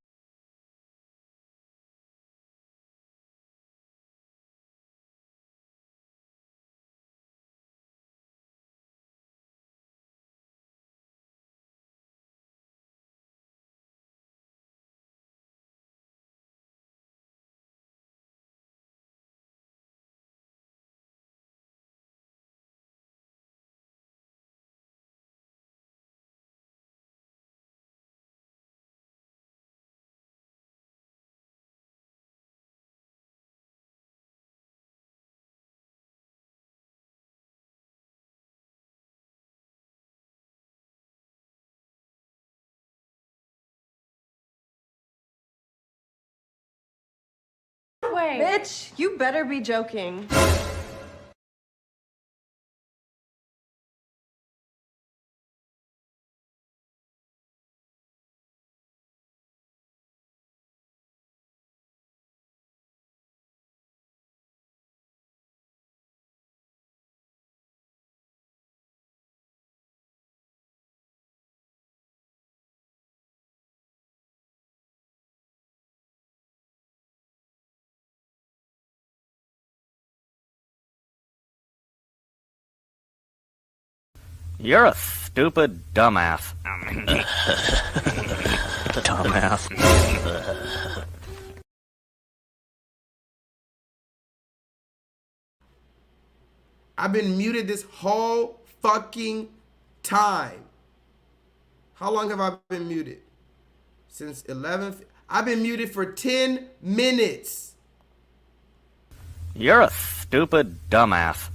way. Bitch, you better be joking. You're a stupid dumbass. Dumbass. I've been muted this whole fucking time. How long have I been muted? Since 11. I've been muted for 10 minutes. You're a stupid dumbass.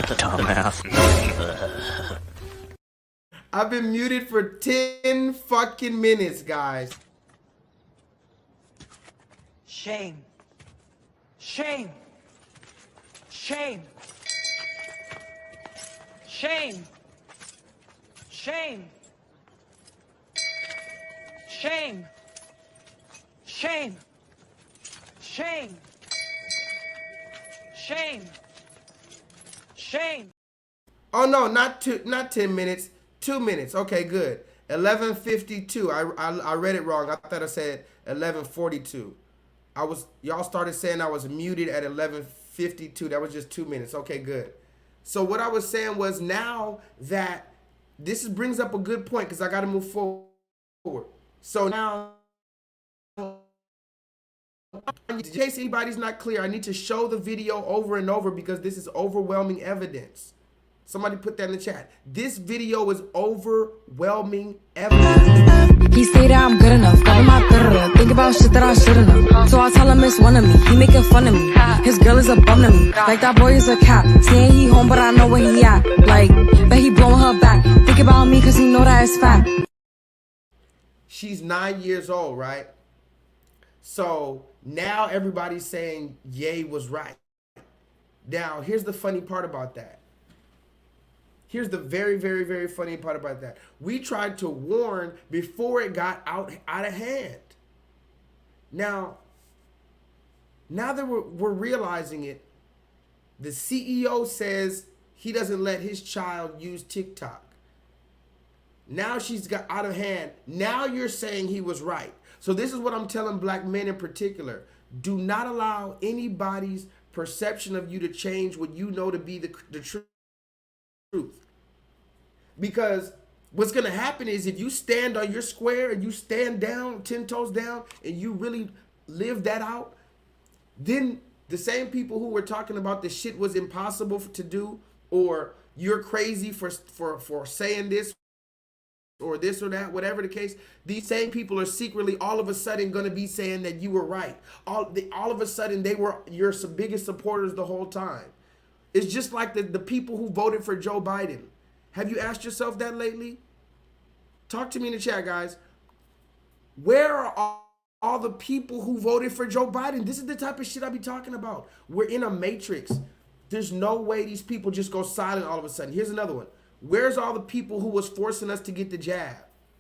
Dumbass. I've been muted for 10 fucking minutes, guys. Shame. Shame. Shame. Shame. Shame. Shame. Shame. Shame. Shame. Shame. Oh no, not 10 minutes. 2 minutes. Okay, good. 11:52. I read it wrong. I thought I said 11:42. Y'all started saying I was muted at 11:52. That was just 2 minutes. Okay, good. So what I was saying was, now that this brings up a good point, because I got to move forward. So now, in case anybody's not clear, I need to show the video over and over because this is overwhelming evidence. Somebody put that in the chat. This video is overwhelming evidence. He say that I'm good enough, got in my third. Think about shit that I shouldn't know. So I tell him it's one of me. He making fun of me. His girl is a bum to me. Like that boy is a cap. Saying he home, but I know where he at. Like, bet he blowing her back. Think about me, cause he know that it's fat. She's 9 years old, right? So now everybody's saying Ye was right. Now, here's the funny part about that. Here's the very, very, very funny part about that. We tried to warn before it got out of hand. Now that we're realizing it, the CEO says he doesn't let his child use TikTok. Now she's got out of hand. Now you're saying he was right. So this is what I'm telling black men in particular. Do not allow anybody's perception of you to change what you know to be the truth. Because what's going to happen is, if you stand on your square and you stand down, 10 toes down, and you really live that out, then the same people who were talking about the shit was impossible to do, or you're crazy for saying this or this or that, whatever the case, these same people are secretly all of a sudden going to be saying that you were right. All of a sudden they were your biggest supporters the whole time. It's just like the people who voted for Joe Biden. Have you asked yourself that lately? Talk to me in the chat, guys. Where are all the people who voted for Joe Biden? This is the type of shit I be talking about. We're in a matrix. There's no way these people just go silent all of a sudden. Here's another one. Where's all the people who was forcing us to get the jab?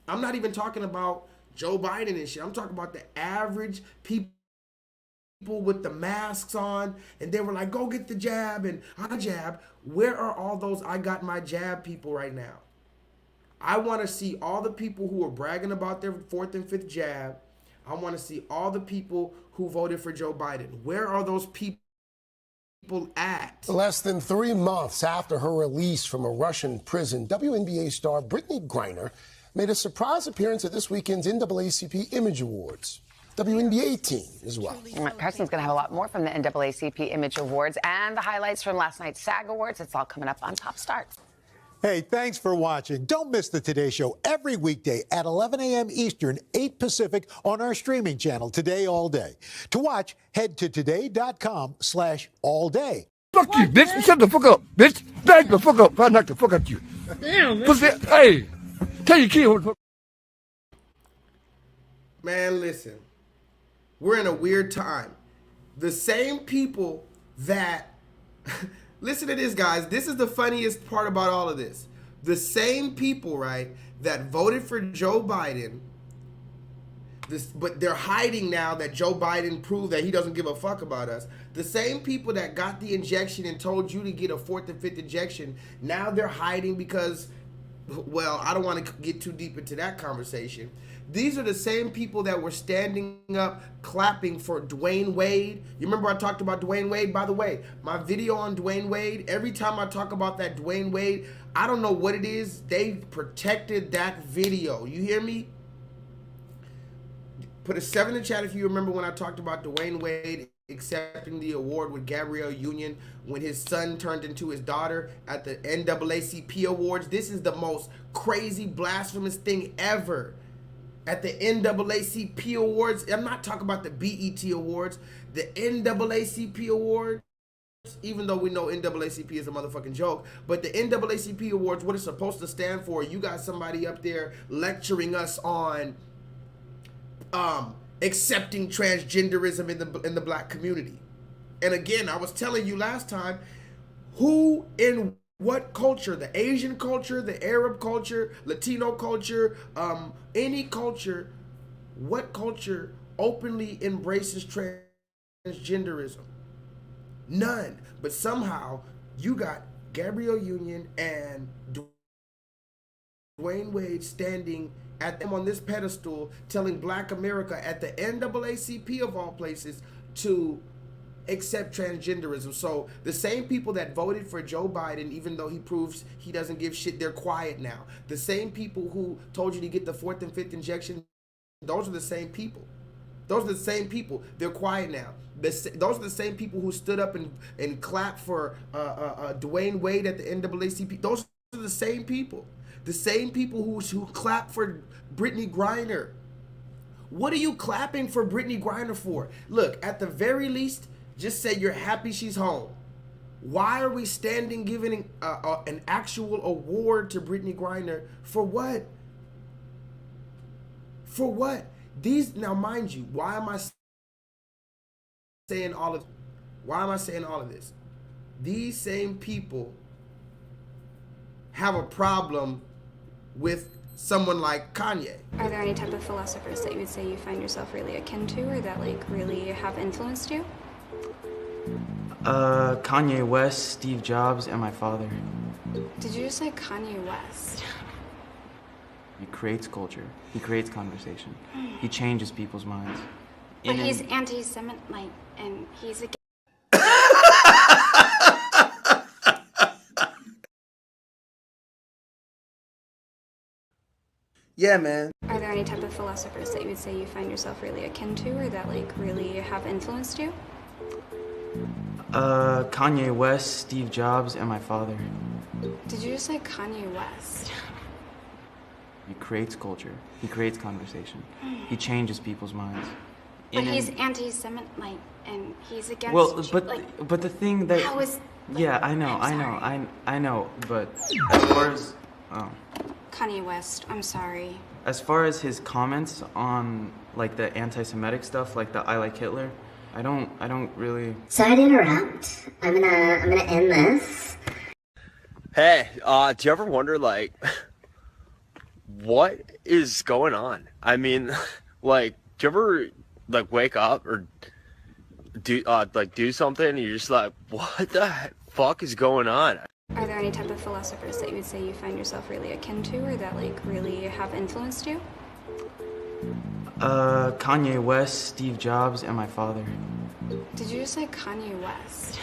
I'm not even talking about Joe Biden and shit. I'm talking about the average people with the masks on, and they were like, go get the jab, and I jab. Where are all those I got my jab people right now? I want to see all the people who are bragging about their 4th and 5th jab. I want to see all the people who voted for Joe Biden. Where are those people at? Less than 3 months after her release from a Russian prison, WNBA star Brittany Griner made a surprise appearance at this weekend's NAACP Image Awards. WNBA team as well. Carson's going to have a lot more from the NAACP Image Awards and the highlights from last night's SAG Awards. It's all coming up on Top Starts. Hey, thanks for watching. Don't miss the Today Show every weekday at 11 a.m. Eastern, 8 Pacific on our streaming channel, Today All Day. To watch, head to today.com/allday. Fuck you, bitch. Shut the fuck up, bitch. Back the fuck up. If I knock the fuck out you. Damn, man. Pussy. Hey, tell your kid. Man, listen. we're in a weird time. The same people that, listen to this, guys. This is the funniest part about all of this. The same people, right, that voted for Joe Biden, but they're hiding now that Joe Biden proved that he doesn't give a fuck about us. The same people that got the injection and told you to get a 4th and 5th injection, now they're hiding because, well, I don't want to get too deep into that conversation. These are the same people that were standing up, clapping for Dwayne Wade. You remember I talked about Dwayne Wade? By the way, my video on Dwayne Wade, every time I talk about that Dwayne Wade, I don't know what it is. They protected that video. You hear me? Put a 7 in the chat if you remember when I talked about Dwayne Wade accepting the award with Gabrielle Union when his son turned into his daughter at the NAACP Awards. This is the most crazy, blasphemous thing ever. At the NAACP Awards, I'm not talking about the BET Awards, the NAACP Awards, even though we know NAACP is a motherfucking joke, but the NAACP Awards, what it's supposed to stand for, you got somebody up there lecturing us on accepting transgenderism in the black community. And again, I was telling you last time, who in what culture, the Asian culture, the Arab culture, Latino culture, any culture, what culture openly embraces transgenderism? None. But somehow you got Gabrielle Union and Dwayne Wade standing at them on this pedestal telling black America at the NAACP of all places to accept transgenderism. So the same people that voted for Joe Biden, even though he proves he doesn't give shit, they're quiet now. The same people who told you to get the 4th and 5th injection, those are the same people. Those are the same people. They're quiet now. Those are the same people who stood up and clapped for Dwayne Wade at the NAACP. Those are the same people. The same people who clapped for Brittany Griner. What are you clapping for Brittany Griner for? Look, at the very least, just say you're happy she's home. Why are we standing giving an actual award to Brittany Griner? For what? For what? These, now mind you, why am I saying all of, why am I saying all of this? These same people have a problem with someone like Kanye. Are there any type of philosophers that you would say you find yourself really akin to, or that like really have influenced you? Kanye West, Steve Jobs, and my father. Did you just say Kanye West? He creates culture. He creates conversation. He changes people's minds. But he's anti-Semite, and he's against. Yeah, man. Are there any type of philosophers that you would say you find yourself really akin to, or that like really have influenced you? Kanye West, Steve Jobs, and my father. Did you just say Kanye West? He creates culture. He creates conversation. He changes people's minds. But he's anti-Semite, and he's against. Well, but the thing that. How is? Yeah, I know, I know. But as far as Kanye West, I'm sorry. As far as his comments on like the anti-Semitic stuff, like the I like Hitler, I don't really. Sorry to interrupt. I'm gonna end this. Hey, do you ever wonder like what is going on? I mean, like, do you ever like wake up or do something and you're just like, what the fuck is going on? Are there any type of philosophers that you would say you find yourself really akin to, or that like really have influenced you? Kanye West, Steve Jobs, and my father. Did you just say Kanye West?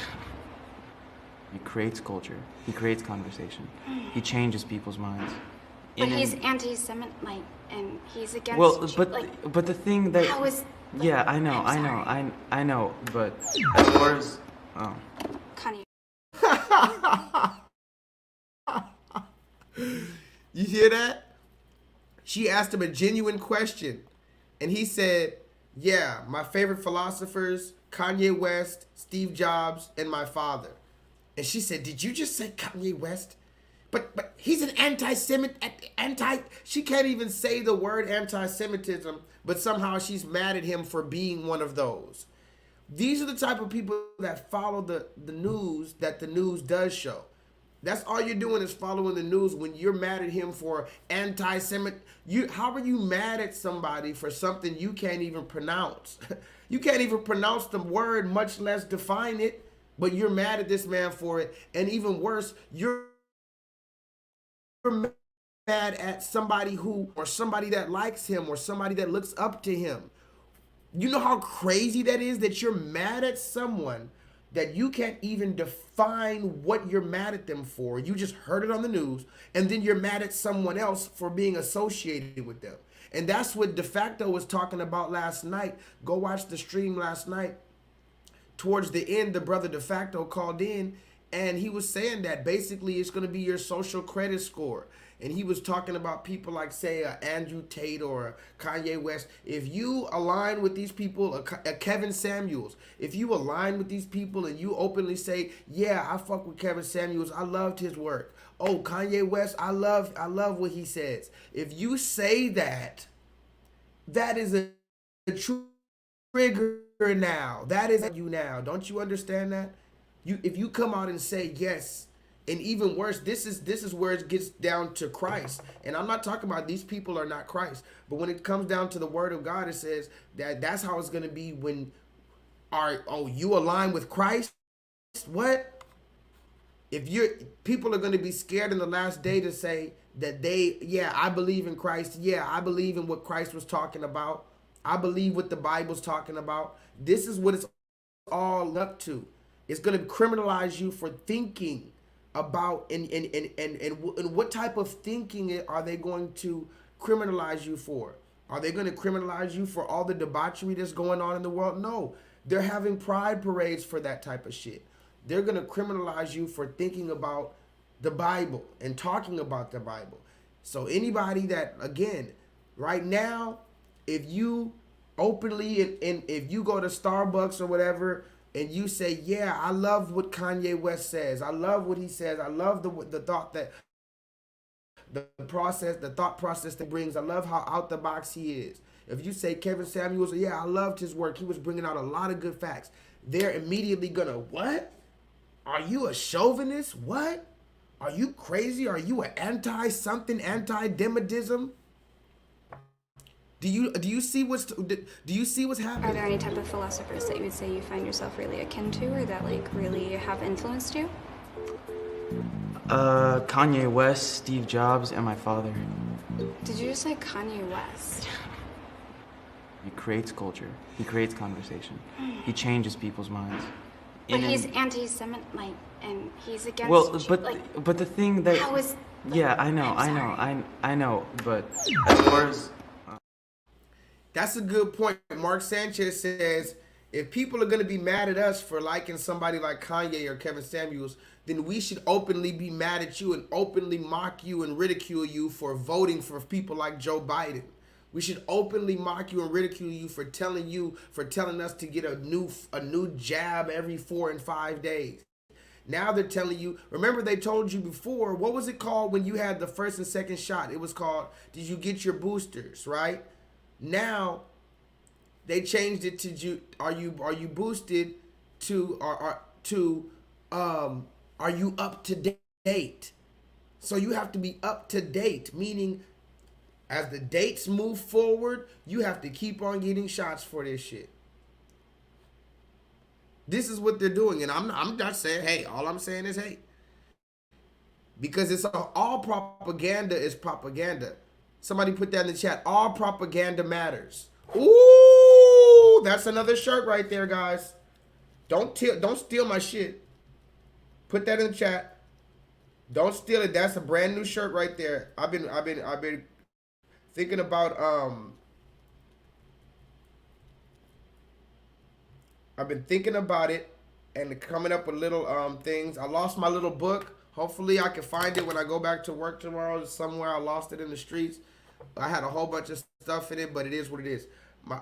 He creates culture. He creates conversation. He changes people's minds. But he's anti-Semite, and he's against. Well, but the thing that. How is? Yeah, I know. I know. But as far as Kanye. You hear that? She asked him a genuine question, and he said, yeah, my favorite philosophers, Kanye West, Steve Jobs, and my father. And she said, did you just say Kanye West? But he's an anti-Semite, she can't even say the word anti-Semitism, but somehow she's mad at him for being one of those. These are the type of people that follow the news that the news does show. That's all you're doing is following the news when you're mad at him for anti-Semite. How are you mad at somebody for something you can't even pronounce? You can't even pronounce the word, much less define it, but you're mad at this man for it. And even worse, you're mad at somebody or somebody that likes him or somebody that looks up to him. You know how crazy that is, that you're mad at someone that you can't even define what you're mad at them for. You just heard it on the news, and then you're mad at someone else for being associated with them. And that's what De Facto was talking about last night. Go watch the stream last night. Towards the end, the brother De Facto called in, and he was saying that basically it's going to be your social credit score. And he was talking about people like, say, Andrew Tate or Kanye West. If you align with these people, a Kevin Samuels, if you align with these people and you openly say, yeah, I fuck with Kevin Samuels, I loved his work. Oh, Kanye West, I love what he says. If you say that, that is a trigger now. That is you now. Don't you understand that? If you come out and say yes, and even worse, this is where it gets down to Christ. And I'm not talking about these people are not Christ, but when it comes down to the word of God, it says that's how it's going to be when you align with Christ. What? If people are going to be scared in the last day to say that I believe in Christ. Yeah, I believe in what Christ was talking about. I believe what the Bible's talking about. This is what it's all up to. It's going to criminalize you for thinking about and what type of thinking are they going to criminalize you for? Are they going to criminalize you for all the debauchery that's going on in the world? No, they're having pride parades for that type of shit. They're going to criminalize you for thinking about the Bible and talking about the Bible. So anybody that, again, right now, if you openly and if you go to Starbucks or whatever and you say, yeah, I love what Kanye West says. I love what he says. I love the thought that the thought process that brings. I love how out the box he is. If you say Kevin Samuels, yeah, I loved his work. He was bringing out a lot of good facts. They're immediately gonna, what? Are you a chauvinist? What? Are you crazy? Are you an anti-something, anti-Demotism? Do you see what's happening? Are there any type of philosophers that you would say you find yourself really akin to, or that like really have influenced you? Kanye West, Steve Jobs, and my father. Did you just say Kanye West? He creates culture. He creates conversation. He changes people's minds. But he's anti-Semite, and he's against. Well, but the thing that. How is? Yeah, I know. But as far as. That's a good point. Mark Sanchez says, if people are going to be mad at us for liking somebody like Kanye or Kevin Samuels, then we should openly be mad at you and openly mock you and ridicule you for voting for people like Joe Biden. We should openly mock you and ridicule you for telling us to get a new jab every 4 and 5 days. Now they're telling you, remember they told you before, what was it called when you had the first and second shot? It was called, did you get your boosters, right? Now they changed it to are you boosted to are you up to date? So you have to be up to date, meaning as the dates move forward, you have to keep on getting shots for this shit. This is what they're doing, and I'm not saying hey. All I'm saying is hey, because it's all propaganda is propaganda. Somebody put that in the chat. All propaganda matters. Ooh, that's another shirt right there, guys. Don't steal my shit. Put that in the chat. Don't steal it. That's a brand new shirt right there. I've been thinking about I've been thinking about it and coming up with little things. I lost my little book. Hopefully I can find it when I go back to work tomorrow. Somewhere I lost it in the streets. I had a whole bunch of stuff in it, but it is what it is.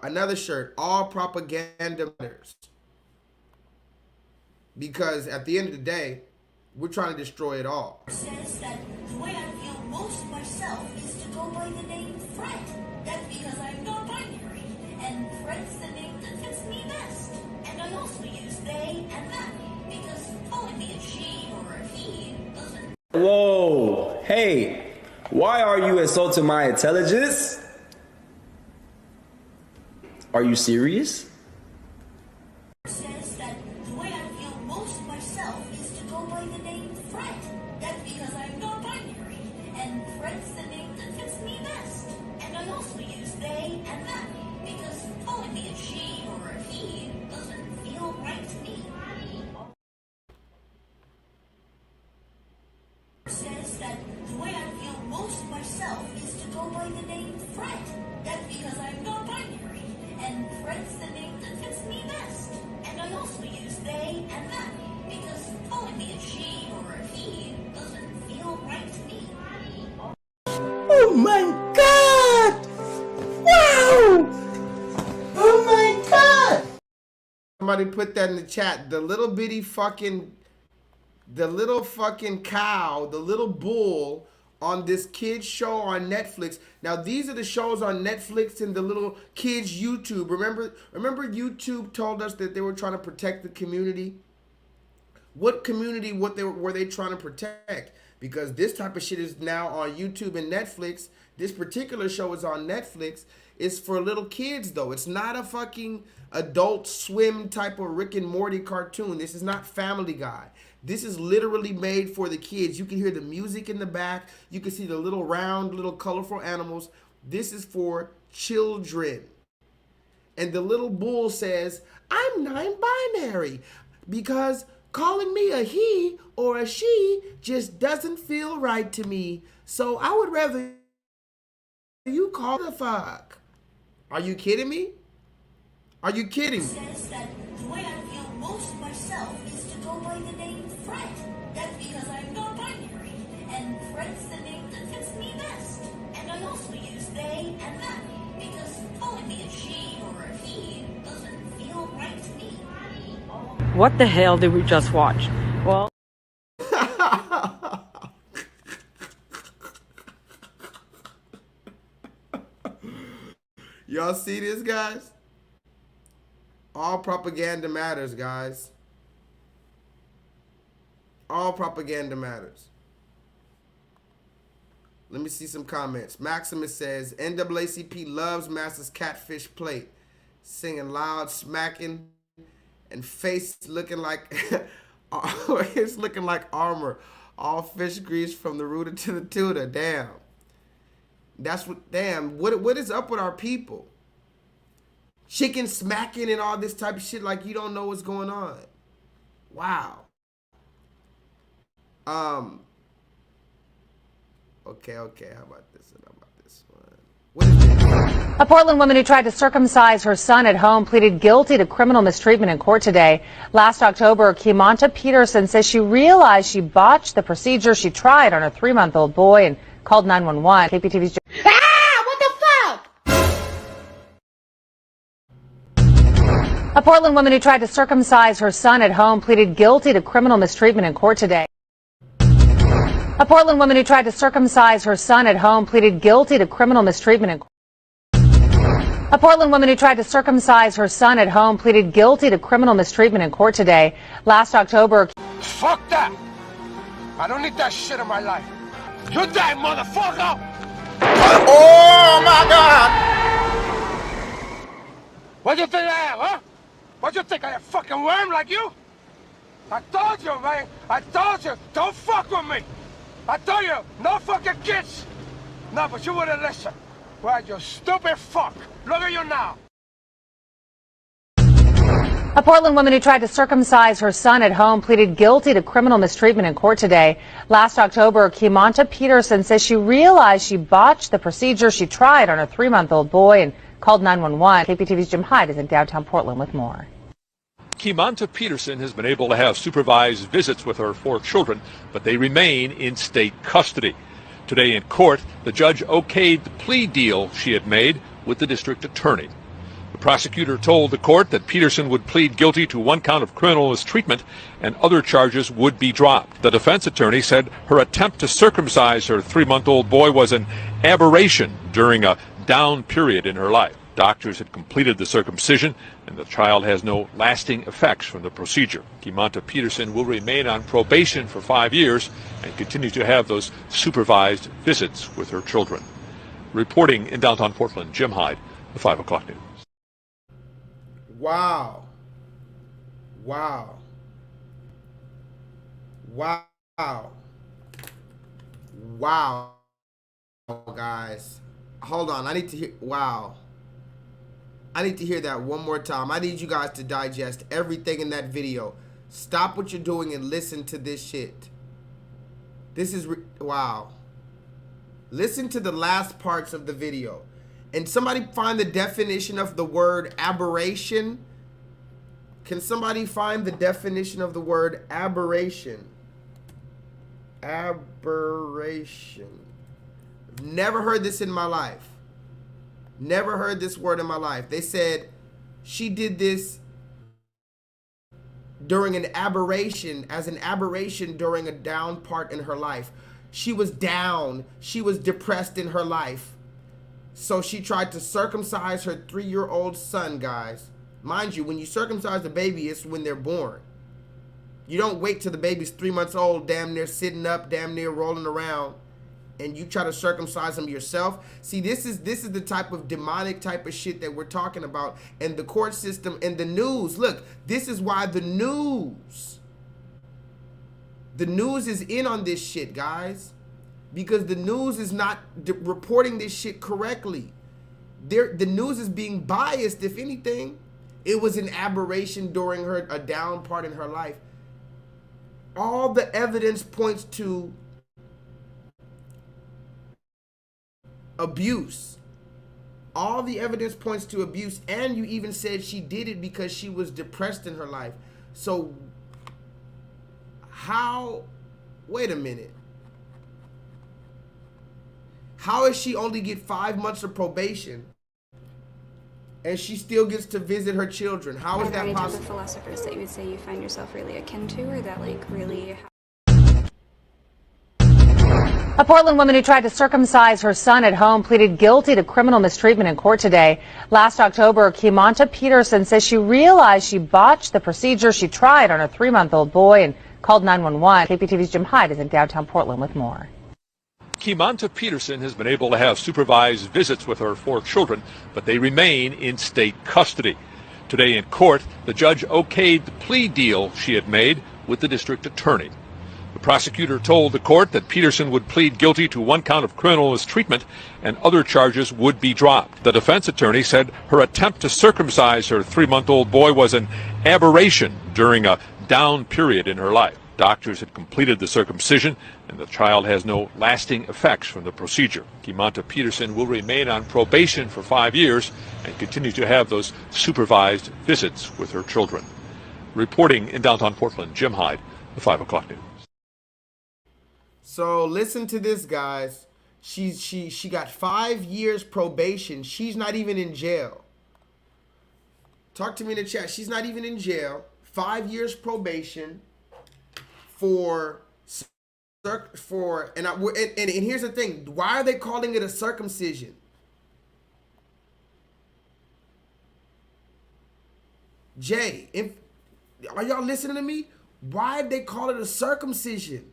Another shirt, all propaganda matters. Because at the end of the day, We're trying to destroy it all. Says that the way I feel most myself is to go by the name Fred. That's because I'm non-binary, and Fred's the name that fits me best. And I also use they and them, because calling me a she or a he doesn't... Whoa, hey, why are you insulting my intelligence? Are you serious? Says that the way I feel most myself is to go by the name Fred. That's because I'm non-binary, and Fred's the name that fits me best. And I also use they and them, because calling me a she or a he doesn't feel right to me. Says that the way I feel most myself is to go by the name Fred. That's because I'm non-binary, and Fred's the name that fits me best. And I also use they and them, because calling me a she or a he doesn't feel right to me. Oh my God! Wow! Oh my God! Somebody put that in the chat. The little fucking cow, the little bull on this kids show on Netflix. Now these are the shows on Netflix and the little kids YouTube. Remember YouTube told us that they were trying to protect the community? What community were they trying to protect? Because this type of shit is now on YouTube and Netflix. This particular show is on Netflix. It's for little kids though. It's not a fucking Adult Swim type of Rick and Morty cartoon. This is not Family Guy. This is literally made for the kids. You can hear the music in the back. You can see the little round, little colorful animals. This is for children. And the little bull says, I'm non-binary because calling me a he or a she just doesn't feel right to me. So I would rather you call the fuck. Are you kidding me? Are you kidding me? Says that the way I feel most myself is to go by the name Fred. That's because I'm non-binary, and Fred's the name that fits me best. And I also use they and them, because calling me a she or a he doesn't feel right to me. What the hell did we just watch? Well... Y'all see this, guys? All propaganda matters, guys. All propaganda matters. Let me see some comments. Maximus says, NAACP loves Master's catfish plate. Singing loud, smacking, and face looking like... it's looking like armor. All fish grease from the rooter to the tuna. Damn. That's what... Damn. What is up with our people? Chicken smacking and all this type of shit like you don't know what's going on. Wow. Okay. How about this? How about this one? What is this? A Portland woman who tried to circumcise her son at home pleaded guilty to criminal mistreatment in court today. Last October, Kimanta Peterson says she realized she botched the procedure she tried on her 3-month-old boy and called 911. KPTV's A Portland woman who tried to circumcise her son at home pleaded guilty to criminal mistreatment in court today. A Portland woman who tried to circumcise her son at home pleaded guilty to criminal mistreatment in court. A Portland woman who tried to circumcise her son at home pleaded guilty to criminal mistreatment in court today. Last October... Fuck that! I don't need that shit in my life. You die, motherfucker! Oh my God! What do you think I am, huh? What do you think I am, a fucking worm like you? I told you, man. I told you, don't fuck with me. I told you, no fucking kids. No, but you wouldn't listen. Well, you stupid fuck. Look at you now. A Portland woman who tried to circumcise her son at home pleaded guilty to criminal mistreatment in court today. Last October, Kimanta Peterson says she realized she botched the procedure she tried on her 3-month-old boy and called 911. KPTV's Jim Hyde is in downtown Portland with more. Kimanta Peterson has been able to have supervised visits with her 4 children, but they remain in state custody. Today in court, the judge okayed the plea deal she had made with the district attorney. The Prosecutor told the court that Peterson would plead guilty to 1 count of criminal mistreatment and other charges would be dropped. The defense attorney said her attempt to circumcise her 3-month-old boy was an aberration during a down period in her life. Doctors had completed the circumcision, and the child has no lasting effects from the procedure. Kimanta Peterson will remain on probation for 5 years and continue to have those supervised visits with her children. Reporting in downtown Portland, Jim Hyde, the 5 o'clock news. Wow. Wow. Wow. Wow. Guys. Hold on. I need to hear. Wow. I need to hear that one more time. I need you guys to digest everything in that video. Stop what you're doing and listen to this shit. This is. Wow. Listen to the last parts of the video. And somebody find the definition of the word aberration. Can somebody find the definition of the word aberration? Aberration. Never heard this in my life. Never heard this word in my life. They said she did this during an aberration, as an aberration during a down part in her life. She was down. She was depressed in her life. So she tried to circumcise her 3-year-old son, guys. Mind you, when you circumcise a baby, it's when they're born. You don't wait till the baby's 3 months old, damn near sitting up, damn near rolling around, and you try to circumcise them yourself. See, this is the type of demonic type of shit that we're talking about. And the court system and the news. Look, this is why the news is in on this shit, guys. Because the news is not reporting this shit correctly. The news is being biased, if anything. It was an aberration during a down part in her life. All the evidence points to abuse. All the evidence points to abuse. And you even said she did it because she was depressed in her life. So how, wait a minute. How is she only get 5 months of probation and she still gets to visit her children? How is that possible? Are there any type of philosophers that you would say you find yourself really akin to, or that like really... A Portland woman who tried to circumcise her son at home pleaded guilty to criminal mistreatment in court today. Last October, Kimanta Peterson says she realized she botched the procedure she tried on her 3-month-old boy and called 911. KPTV's Jim Hyde is in downtown Portland with more. Kimanta Peterson has been able to have supervised visits with her 4 children, but they remain in state custody. Today in court, the judge okayed the plea deal she had made with the district attorney. The prosecutor told the court that Peterson would plead guilty to 1 count of criminal mistreatment and other charges would be dropped. The defense attorney said her attempt to circumcise her 3-month-old boy was an aberration during a down period in her life. Doctors had completed the circumcision, and the child has no lasting effects from the procedure. Kimanta Peterson will remain on probation for 5 years and continue to have those supervised visits with her children. Reporting in downtown Portland, Jim Hyde, the 5 o'clock news. So listen to this, guys. She got 5 years probation. She's not even in jail. Talk to me in the chat. She's not even in jail. 5 years probation. And here's the thing, why are they calling it a circumcision? Jay, are y'all listening to me? Why did they call it a circumcision?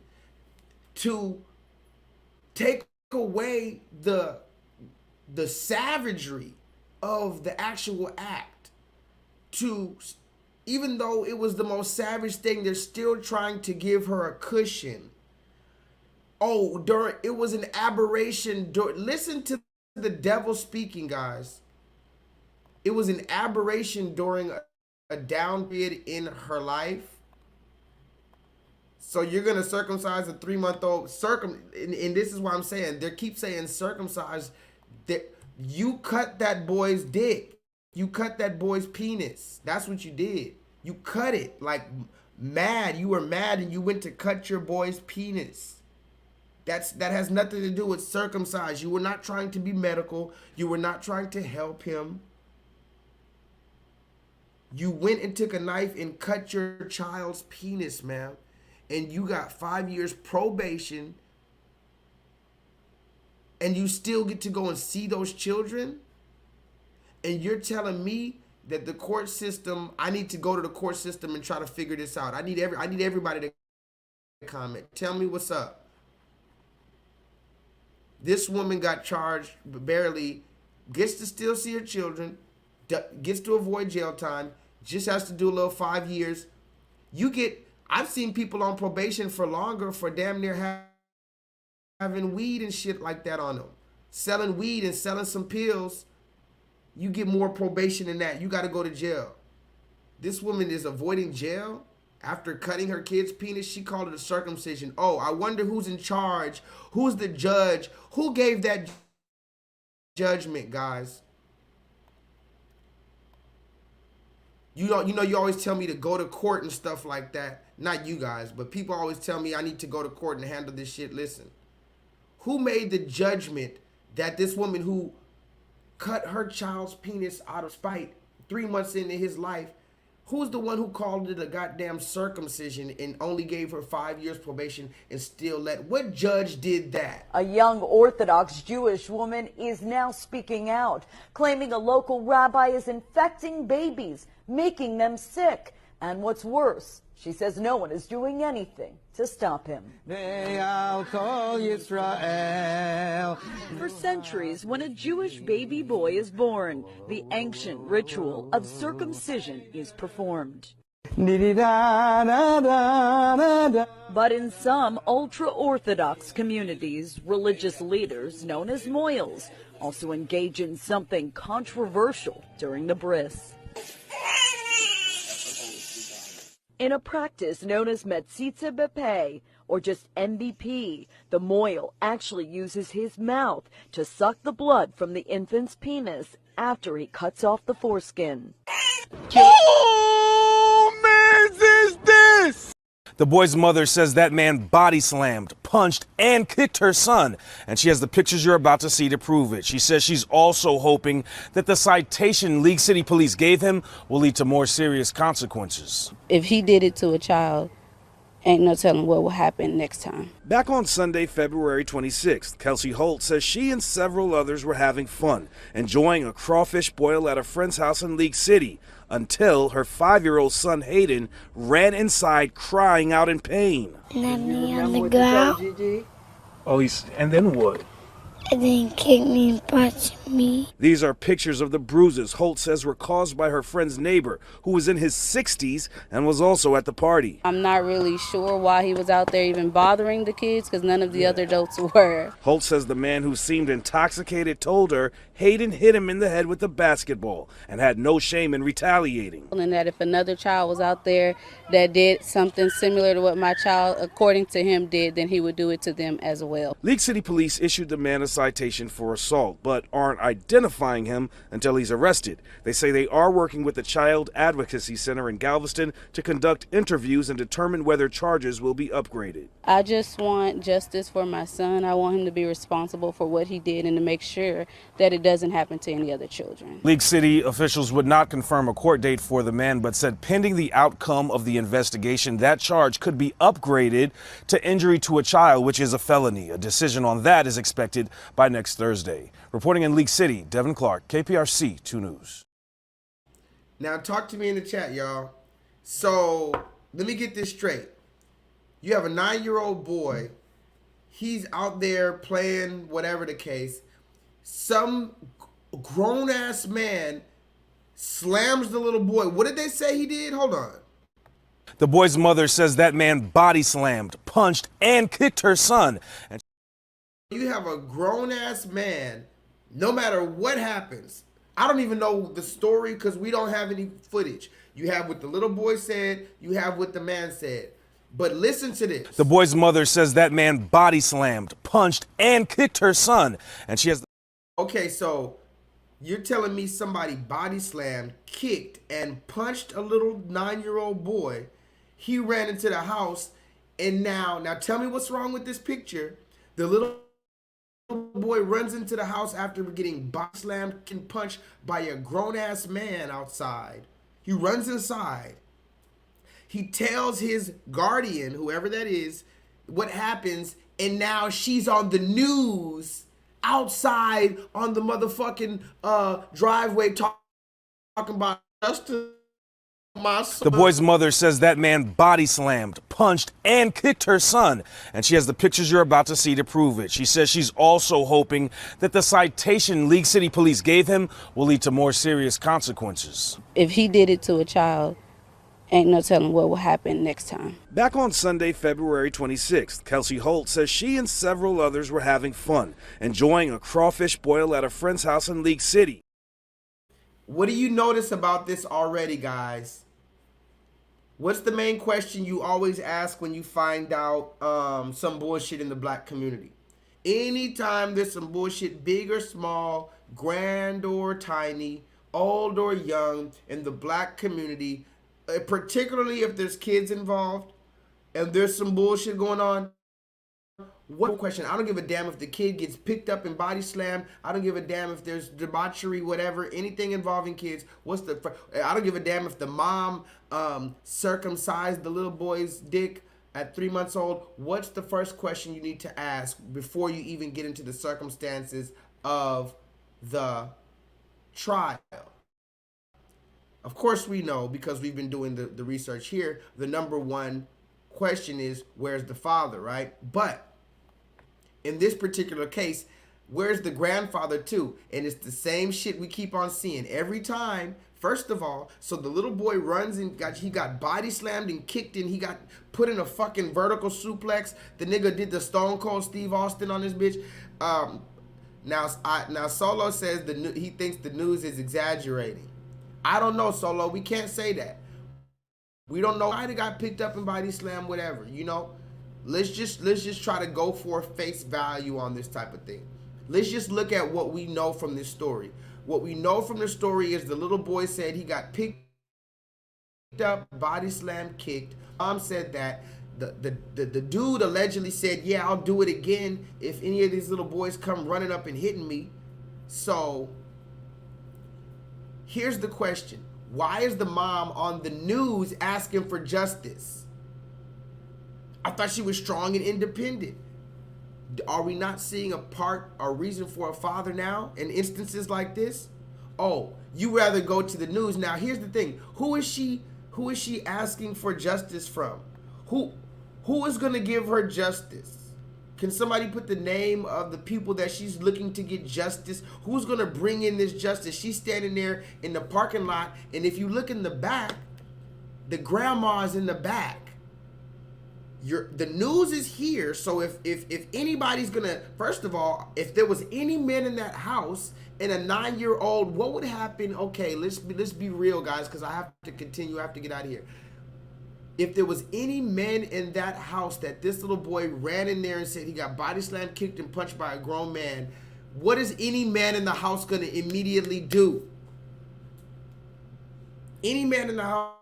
To take away the savagery of the actual act. Even though it was the most savage thing, they're still trying to give her a cushion. Oh, it was an aberration. Listen to the devil speaking, guys. It was an aberration during a down period in her life. So you're going to circumcise a 3-month-old. And this is why I'm saying, they keep saying circumcise. You cut that boy's dick. You cut that boy's penis. That's what you did. You cut it like mad. You were mad and you went to cut your boy's penis. That has nothing to do with circumcise. You were not trying to be medical. You were not trying to help him. You went and took a knife and cut your child's penis, ma'am. And you got 5 years probation. And you still get to go and see those children? And you're telling me that the court system, I need to go to the court system and try to figure this out. I need everybody to comment. Tell me what's up. This woman got charged, barely, gets to still see her children, gets to avoid jail time, just has to do a little 5 years. I've seen people on probation for longer for damn near having weed and shit like that on them. Selling weed and selling some pills. You get more probation than that. You got to go to jail. This woman is avoiding jail after cutting her kid's penis. She called it a circumcision. Oh, I wonder who's in charge. Who's the judge? Who gave that judgment, guys? You always tell me to go to court and stuff like that. Not you guys, but people always tell me I need to go to court and handle this shit. Listen, who made the judgment that this woman who cut her child's penis out of spite 3 months into his life, who's the one who called it a goddamn circumcision and only gave her 5 years probation and still what judge did that? A young Orthodox Jewish woman is now speaking out, claiming a local rabbi is infecting babies, making them sick. And what's worse, she says no one is doing anything to stop him. For centuries, when a Jewish baby boy is born, the ancient ritual of circumcision is performed. But in some ultra-Orthodox communities, religious leaders, known as moyals, also engage in something controversial during the bris. In a practice known as Metzitza B'Peh, or just MBP, the moil actually uses his mouth to suck the blood from the infant's penis after he cuts off the foreskin. Oh, man, is this? The boy's mother says that man body slammed, punched, and kicked her son, and she has the pictures you're about to see to prove it. She says she's also hoping that the citation League City Police gave him will lead to more serious consequences. If he did it to a child, ain't no telling what will happen next time. Back on Sunday, February 26th, Kelsey Holt says she and several others were having fun, enjoying a crawfish boil at a friend's house in League City, until her 5-year-old son Hayden ran inside crying out in pain. Let me on the ground. Oh, and then what? And then kick me and punch me. These are pictures of the bruises Holt says were caused by her friend's neighbor, who was in his 60s and was also at the party. I'm not really sure why he was out there even bothering the kids, because none of the other adults were. Holt says the man who seemed intoxicated told her Hayden hit him in the head with a basketball and had no shame in retaliating. And that if another child was out there that did something similar to what my child, according to him, did, then he would do it to them as well. League City Police issued the man a citation for assault, but aren't identifying him until he's arrested. They say they are working with the Child Advocacy Center in Galveston to conduct interviews and determine whether charges will be upgraded. I just want justice for my son. I want him to be responsible for what he did and to make sure that it doesn't happen to any other children. League City officials would not confirm a court date for the man, but said pending the outcome of the investigation, that charge could be upgraded to injury to a child, which is a felony. A decision on that is expected by next Thursday. Reporting in League City, Devin Clark, KPRC 2 News. Now talk to me in the chat, y'all. So let me get this straight. You have a 9-year-old boy. He's out there playing whatever the case. Some grown-ass man slams the little boy. What did they say he did? Hold on. The boy's mother says that man body slammed, punched, and kicked her son. And you have a grown-ass man, no matter what happens. I don't even know the story because we don't have any footage. You have what the little boy said. You have what the man said. But listen to this. The boy's mother says that man body slammed, punched, and kicked her son. And she has... Okay, so you're telling me somebody body slammed, kicked, and punched a little 9-year-old boy. He ran into the house, and now tell me what's wrong with this picture. The little boy runs into the house after getting body slammed and punched by a grown-ass man outside. He runs inside. He tells his guardian, whoever that is, what happens, and now she's on the news outside on the motherfucking driveway talking about justice. The boy's mother says that man body slammed, punched, and kicked her son, and she has the pictures you're about to see to prove it. She says she's also hoping that the citation League City Police gave him will lead to more serious consequences. If he did it to a child, ain't no telling what will happen next time. Back on Sunday, February 26th, Kelsey Holt says she and several others were having fun, enjoying a crawfish boil at a friend's house in League City. What do you notice about this already, guys? What's the main question you always ask when you find out some bullshit in the black community? Anytime there's some bullshit, big or small, grand or tiny, old or young, in the black community, particularly if there's kids involved and there's some bullshit going on, what question? I don't give a damn if the kid gets picked up and body slammed. I don't give a damn if there's debauchery, whatever, anything involving kids. I don't give a damn if the mom circumcised the little boy's dick at 3 months old. What's the first question you need to ask before you even get into the circumstances of the trial? Of course we know, because we've been doing the research here, the number one question is, where's the father, right? But in this particular case, where's the grandfather too? And it's the same shit we keep on seeing every time. First of all, so the little boy runs and he got body slammed and kicked, and he got put in a fucking vertical suplex. The nigga did the Stone Cold Steve Austin on this bitch. Now Solo says he thinks the news is exaggerating. I don't know, Solo. We can't say that. We don't know why they got picked up and body slammed, whatever, you know. Let's just try to go for face value on this type of thing. Let's just look at what we know from this story. What we know from the story is the little boy said he got picked up, body slammed, kicked. Mom said that. The dude allegedly said, yeah, I'll do it again if any of these little boys come running up and hitting me. So here's the question. Why is the mom on the news asking for justice? I thought she was strong and independent. Are we not seeing a reason for a father now in instances like this? Oh, you rather go to the news. Now, here's the thing. Who is she asking for justice from? Who is going to give her justice? Can somebody put the name of the people that she's looking to get justice? Who's going to bring in this justice? She's standing there in the parking lot, and if you look in the back, the grandma's in the back. The news is here, so if anybody's gonna, first of all, if there was any men in that house and a 9-year-old, what would happen? Okay, let's be real, guys, because I have to continue. I have to get out of here. If there was any men in that house that this little boy ran in there and said he got body slammed, kicked, and punched by a grown man, what is any man in the house gonna immediately do? Any man in the house,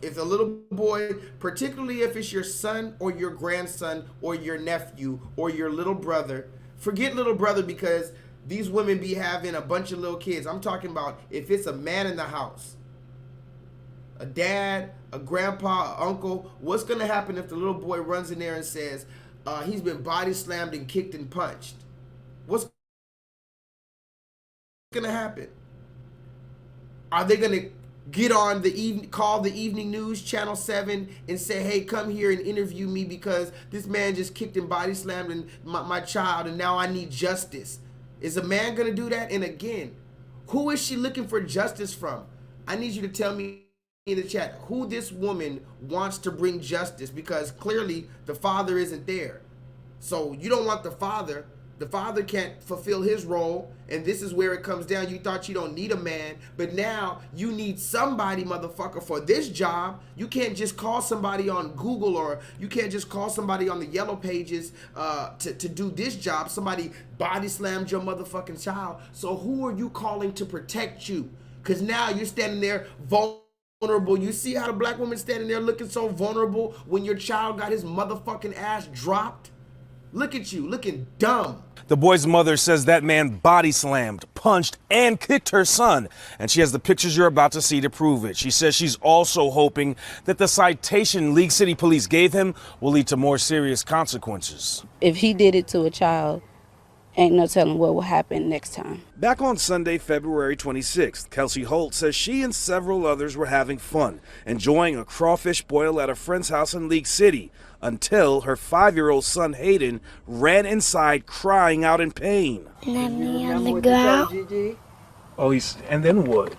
if a little boy, particularly if it's your son or your grandson or your nephew or your little brother, forget little brother because these women be having a bunch of little kids. I'm talking about if it's a man in the house, a dad, a grandpa, an uncle, what's going to happen if the little boy runs in there and says he's been body slammed and kicked and punched? What's going to happen? Are they going to get on call the evening news, Channel 7, and say, hey, come here and interview me because this man just kicked and body slammed and my child, and now I need justice? Is a man going to do that? And again, who is she looking for justice from? I need you to tell me in the chat who this woman wants to bring justice, because clearly the father isn't there. So you don't want the father. The father can't fulfill his role, and this is where it comes down. You thought you don't need a man, but now you need somebody, motherfucker, for this job. You can't just call somebody on Google, or you can't just call somebody on the yellow pages to do this job. Somebody body slammed your motherfucking child. So who are you calling to protect you? Because now you're standing there vulnerable. You see how the black woman standing there looking so vulnerable when your child got his motherfucking ass dropped? Look at you, looking dumb. The boy's mother says that man body slammed, punched, and kicked her son, and she has the pictures you're about to see to prove it. She says she's also hoping that the citation League City Police gave him will lead to more serious consequences. If he did it to a child, ain't no telling what will happen next time. Back on Sunday, February 26th, Kelsey Holt says she and several others were having fun, enjoying a crawfish boil at a friend's house in League City, until her 5-year-old son Hayden ran inside crying out in pain. Let me on the ground. Oh, and then what?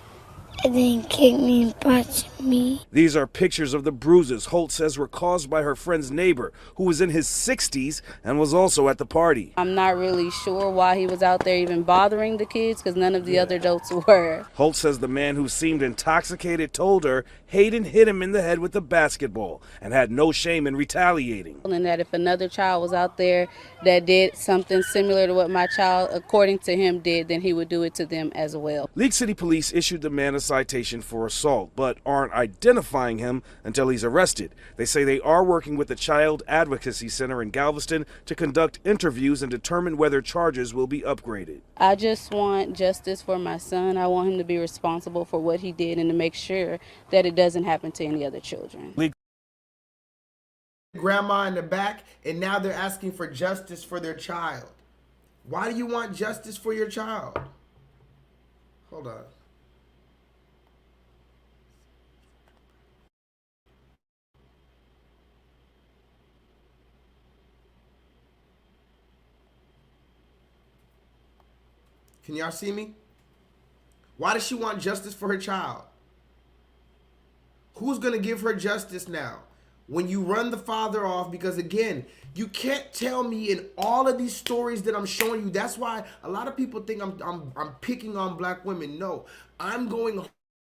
And then kick me and punch me. These are pictures of the bruises Holt says were caused by her friend's neighbor, who was in his 60s and was also at the party. I'm not really sure why he was out there even bothering the kids, because none of the other adults were. Holt says the man who seemed intoxicated told her Hayden hit him in the head with a basketball and had no shame in retaliating. And that if another child was out there that did something similar to what my child, according to him, did, then he would do it to them as well. League City Police issued the man a citation for assault, but aren't identifying him until he's arrested. They say they are working with the Child Advocacy Center in Galveston to conduct interviews and determine whether charges will be upgraded. I just want justice for my son. I want him to be responsible for what he did and to make sure that it doesn't happen to any other children. Grandma in the back, and now they're asking for justice for their child. Why do you want justice for your child? Hold on. Can y'all see me? Why does she want justice for her child? Who's going to give her justice now? When you run the father off, because again, you can't tell me in all of these stories that I'm showing you. That's why a lot of people think I'm picking on black women. No, I'm going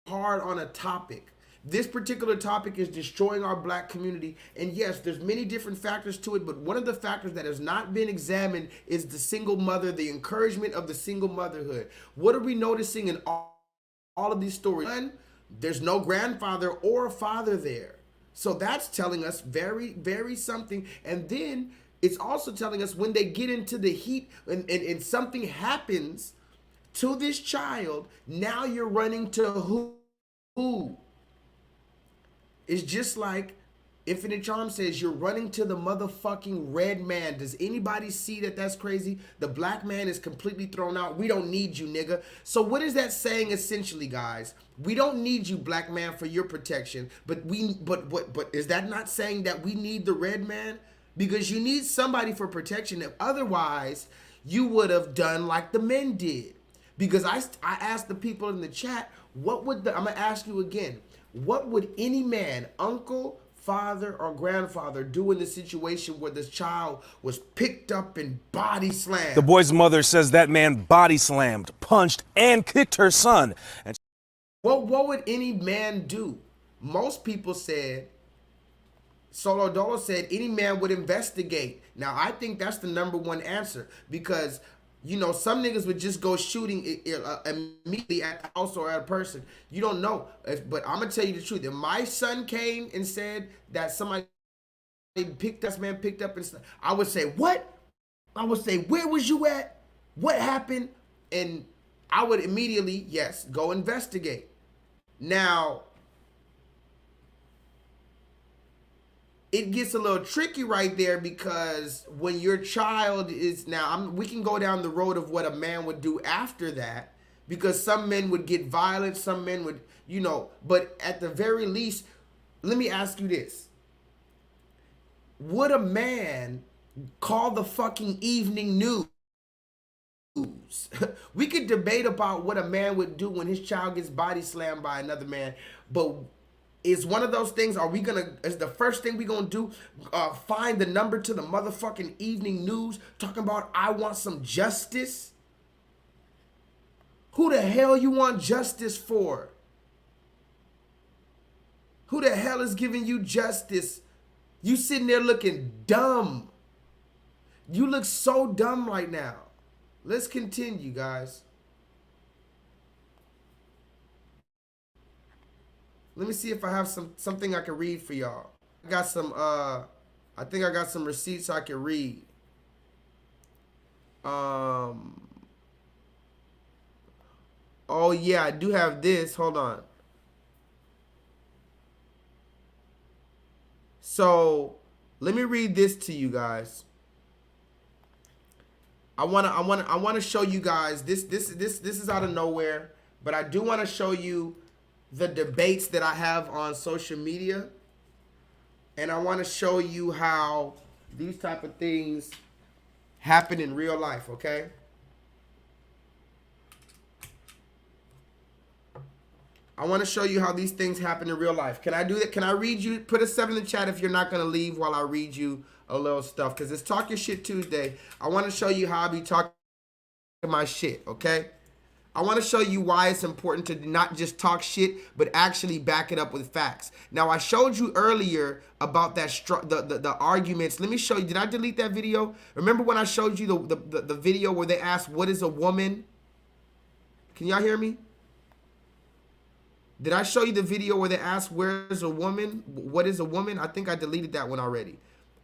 hard on a topic. This particular topic is destroying our black community. And yes, there's many different factors to it, but one of the factors that has not been examined is the single mother, the encouragement of the single motherhood. What are we noticing in all of these stories? One, there's no grandfather or father there. So that's telling us very, very something. And then it's also telling us when they get into the heat and something happens to this child, now you're running to who? It's just like Infinite Charm says, you're running to the motherfucking red man. Does anybody see that that's crazy? The black man is completely thrown out. We don't need you, nigga. So what is that saying essentially, guys? We don't need you, black man, for your protection. But is that not saying that we need the red man? Because you need somebody for protection. If otherwise, you would have done like the men did. Because I asked the people in the chat, I'm going to ask you again. What would any man, uncle, father, or grandfather do in the situation where this child was picked up and body slammed? The boy's mother says that man body slammed, punched, and kicked her son. And what would any man do? Most people said, Solo Dolo said, any man would investigate. Now, I think that's the #1 answer because, you know, some niggas would just go shooting immediately at a house or at a person. You don't know. But I'm going to tell you the truth. If my son came and said that somebody picked up, and I would say, what? I would say, where was you at? What happened? And I would immediately, yes, go investigate. Now, it gets a little tricky right there because when your child is we can go down the road of what a man would do after that because some men would get violent, some men would, you know, but at the very least, let me ask you this. Would a man call the fucking evening news? We could debate about what a man would do when his child gets body slammed by another man, but it's one of those things, is the first thing we gonna do, find the number to the motherfucking evening news talking about I want some justice? Who the hell you want justice for? Who the hell is giving you justice? You sitting there looking dumb. You look so dumb right now. Let's continue, guys. Let me see if I have something I can read for y'all. I got some, I think I got some receipts I can read. Oh yeah, I do have this. Hold on. So let me read this to you guys. I wanna show you guys this is out of nowhere, but I do want to show you the debates that I have on social media, and I want to show you how these type of things happen in real life. Okay. I want to show you how these things happen in real life. Can I do that? Can I read you? Put a 7 in the chat if you're not going to leave while I read you a little stuff. Because it's Talk Your Shit Tuesday. I want to show you how I be talking my shit, okay? I want to show you why it's important to not just talk shit, but actually back it up with facts. Now, I showed you earlier about that the arguments. Let me show you. Did I delete that video? Remember when I showed you the video where they asked, what is a woman? Can y'all hear me? Did I show you the video where they asked, where's a woman? What is a woman? I think I deleted that one already.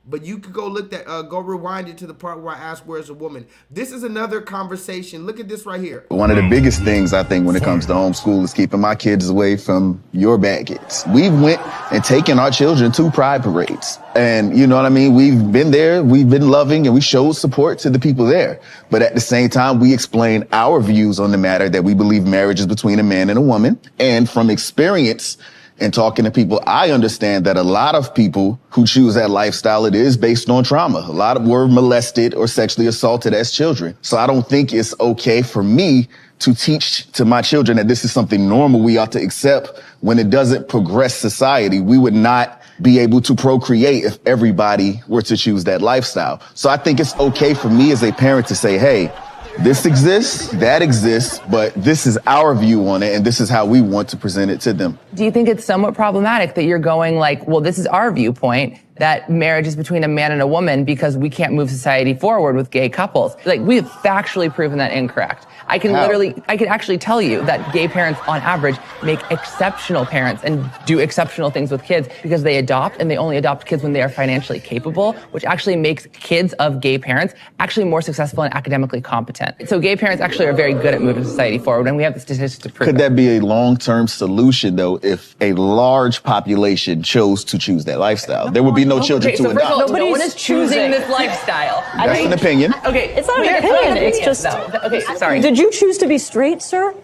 But you could go look that, go rewind it to the part where I asked, where's a woman? This is another conversation. Look at this right here. One of the biggest things I think when it comes to homeschool is keeping my kids away from your bad kids. We've went and taken our children to pride parades. And you know what I mean? We've been there, we've been loving, and we showed support to the people there. But at the same time, we explain our views on the matter that we believe marriage is between a man and a woman. And from experience, and talking to people, I understand that a lot of people who choose that lifestyle, it is based on trauma. A lot of were molested or sexually assaulted as children. So I don't think it's okay for me to teach to my children that this is something normal we ought to accept when it doesn't progress society. We would not be able to procreate if everybody were to choose that lifestyle. So I think it's okay for me as a parent to say, hey, this exists, that exists, but this is our view on it, and this is how we want to present it to them. Do you think it's somewhat problematic that you're going like, well, this is our viewpoint, that marriage is between a man and a woman because we can't move society forward with gay couples? Like, we have factually proven that incorrect. I can actually tell you that gay parents on average make exceptional parents and do exceptional things with kids because they adopt, and they only adopt kids when they are financially capable, which actually makes kids of gay parents actually more successful and academically competent. So gay parents actually are very good at moving society forward, and we have the statistics to prove it. Could that be a long-term solution, though, if a large population chose to choose that lifestyle? There would be no children to adopt. No one is choosing this lifestyle. That's an opinion. Okay, it's not an opinion. It's just. Okay, sorry. Did you choose to be straight, sir?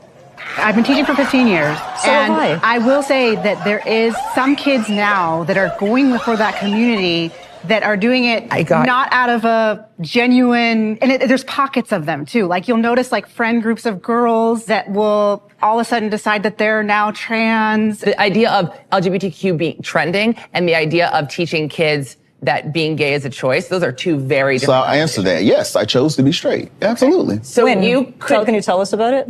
I've been teaching for 15 years. So and have I. I will say that there is some kids now that are going for that community that are doing it not out of a genuine, and there's pockets of them too. Like you'll notice like friend groups of girls that will all of a sudden decide that they're now trans. The idea of LGBTQ being trending and the idea of teaching kids that being gay is a choice, those are two very different. So I'll answer that. Yes, I chose to be straight. Absolutely. So can you tell us about it?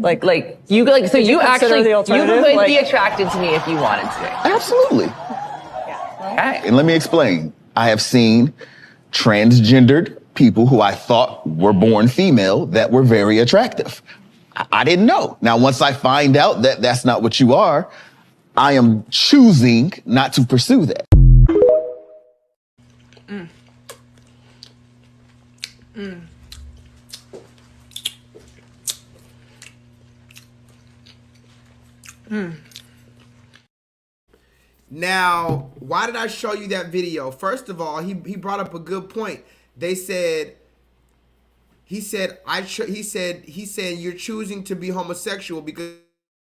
You would be attracted to me if you wanted to. Absolutely. Okay. And let me explain. I have seen transgendered people who I thought were born female that were very attractive. I didn't know. Now, once I find out that that's not what you are, I am choosing not to pursue that. Now, why did I show you that video? First of all, he brought up a good point. He said you're choosing to be homosexual because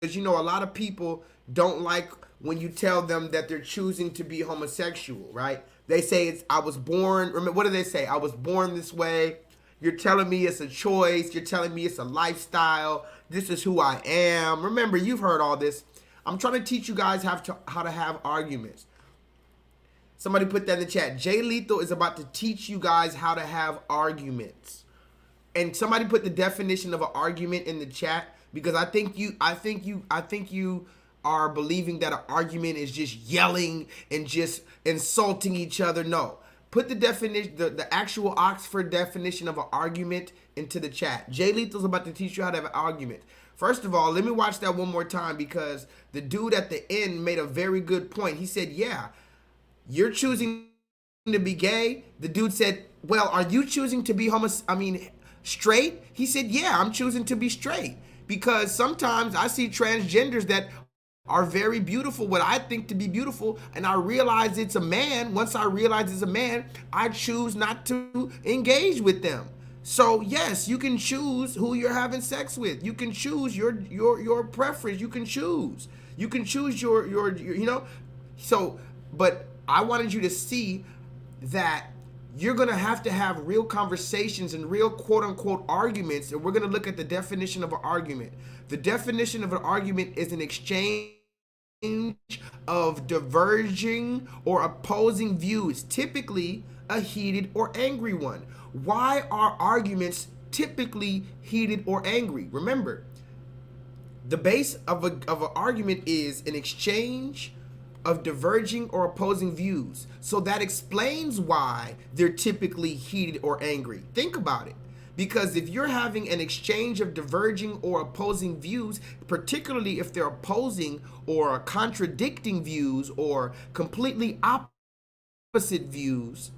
you know a lot of people don't like when you tell them that they're choosing to be homosexual, right? They say I was born. Remember, what do they say? I was born this way. You're telling me it's a choice. You're telling me it's a lifestyle. This is who I am. Remember, you've heard all this. I'm trying to teach you guys how to have arguments. Somebody put that in the chat. J-Lethal is about to teach you guys how to have arguments. And somebody put the definition of an argument in the chat, because I think you are believing that an argument is just yelling and just insulting each other. No. Put the definition, the actual Oxford definition of an argument into the chat. J-Lethal's about to teach you how to have an argument. First of all, let me watch that one more time, because the dude at the end made a very good point. He said, yeah, you're choosing to be gay. The dude said, well, are you choosing to be straight? He said, yeah, I'm choosing to be straight because sometimes I see transgenders that are very beautiful, what I think to be beautiful, and I realize it's a man. Once I realize it's a man, I choose not to engage with them. So yes, you can choose who you're having sex with. You can choose your preference. You can choose. You can choose your you know. So, but I wanted you to see that you're gonna have to have real conversations and real quote unquote arguments, and we're gonna look at the definition of an argument. The definition of an argument is an exchange of diverging or opposing views, typically a heated or angry one. Why are arguments typically heated or angry? Remember, the base of an argument is an exchange of diverging or opposing views. So that explains why they're typically heated or angry. Think about it. Because if you're having an exchange of diverging or opposing views, particularly if they're opposing or contradicting views or completely opposite views,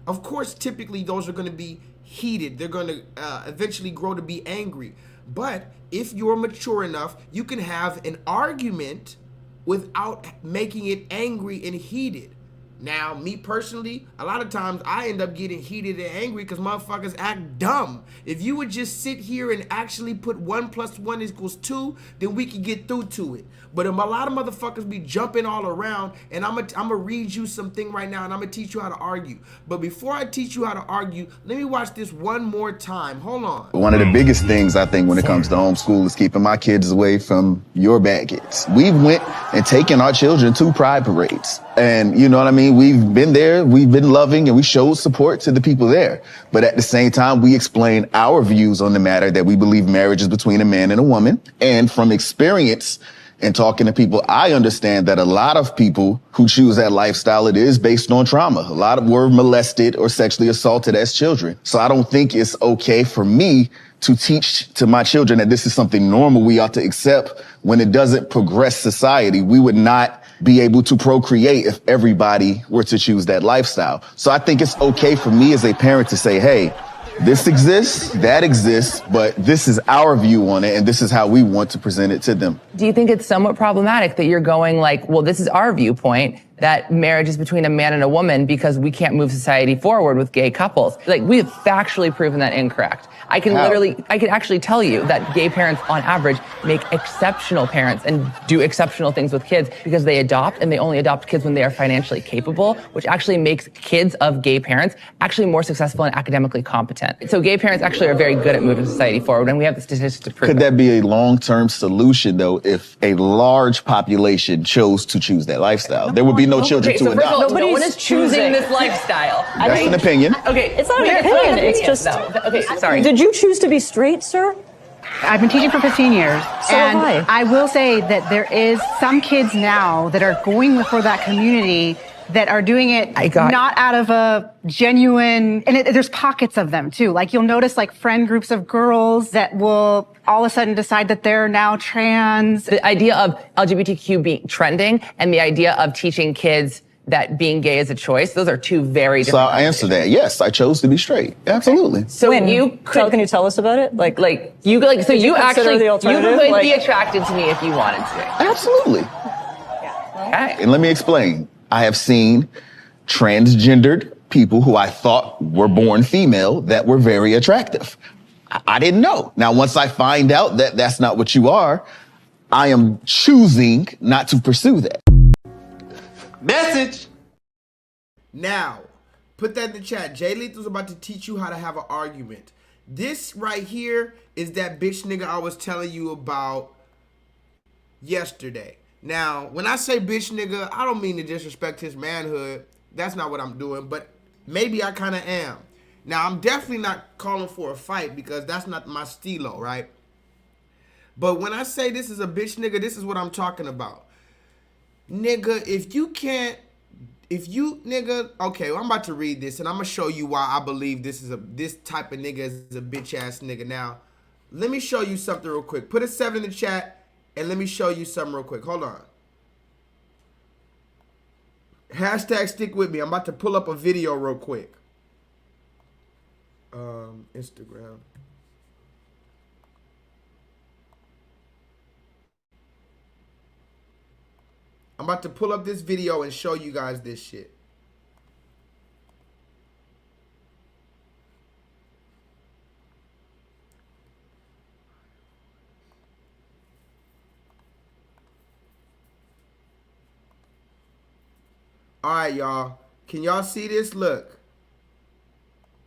of course, typically those are going to be heated. They're going to eventually grow to be angry. But if you're mature enough, you can have an argument without making it angry and heated. Now, me personally, a lot of times I end up getting heated and angry because motherfuckers act dumb. If you would just sit here and actually put 1 + 1 = 2, then we could get through to it. But a lot of motherfuckers be jumping all around, and I'm gonna read you something right now, and I'm gonna teach you how to argue. But before I teach you how to argue, let me watch this one more time. Hold on. One of the biggest things I think when it comes to homeschool is keeping my kids away from your baggage. We've went and taken our children to pride parades. And you know what I mean? We've been there, we've been loving, and we showed support to the people there. But at the same time, we explain our views on the matter that we believe marriage is between a man and a woman. And from experience and talking to people, I understand that a lot of people who choose that lifestyle, it is based on trauma. A lot of were molested or sexually assaulted as children. So I don't think it's okay for me to teach to my children that this is something normal we ought to accept when it doesn't progress society. We would not be able to procreate if everybody were to choose that lifestyle. So I think it's okay for me as a parent to say, hey, this exists, that exists, but this is our view on it, and this is how we want to present it to them. Do you think it's somewhat problematic that you're going like, well, this is our viewpoint, that marriage is between a man and a woman because we can't move society forward with gay couples? Like, we have factually proven that incorrect. I can actually tell you that gay parents on average make exceptional parents and do exceptional things with kids because they adopt, and they only adopt kids when they are financially capable, which actually makes kids of gay parents actually more successful and academically competent. So gay parents actually are very good at moving society forward, and we have the statistics to prove Could that be a long-term solution, though, if a large population chose to choose that lifestyle? There would be no children to adopt. No one is choosing this lifestyle. That's an opinion. Okay, it's not an opinion. It's just. Okay, sorry. Did you choose to be straight, sir? I've been teaching for 15 years. So and have I will say that there is some kids now that are going for that community that are doing it not out of a genuine, and there's pockets of them too. Like you'll notice like friend groups of girls that will all of a sudden decide that they're now trans. The idea of LGBTQ being trending and the idea of teaching kids that being gay is a choice, those are two very different. So I'll answer that. Yes, I chose to be straight. Absolutely. So can you tell us about it? You actually could be Like, attracted to me if you wanted to. Absolutely. Okay. And let me explain. I have seen transgendered people who I thought were born female that were very attractive. I didn't know. Now, once I find out that that's not what you are, I am choosing not to pursue that. Message. Now, put that in the chat. J-Lethal's about to teach you how to have an argument. This right here is that bitch nigga I was telling you about yesterday. Now, when I say bitch nigga, I don't mean to disrespect his manhood. That's not what I'm doing, but maybe I kind of am. Now, I'm definitely not calling for a fight because that's not my stilo, right? But when I say this is a bitch nigga, this is what I'm talking about. Nigga, okay, well, I'm about to read this and I'm gonna show you why I believe this type of nigga is a bitch ass nigga. Now, let me show you something real quick. Put a 7 in the chat and let me show you something real quick. Hold on. Hashtag stick with me. I'm about to pull up a video real quick. Instagram. I'm about to pull up this video and show you guys this shit. All right, y'all. Can y'all see this? Look.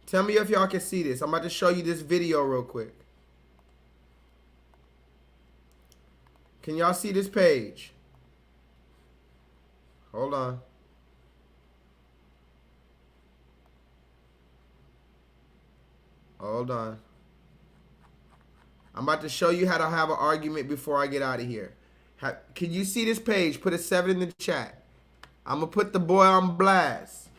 Tell me if y'all can see this. I'm about to show you this video real quick. Can y'all see this page? Hold on. Hold on. I'm about to show you how to have an argument before I get out of here. Can you see this page? Put a 7 in the chat. I'm going to put the boy on blast.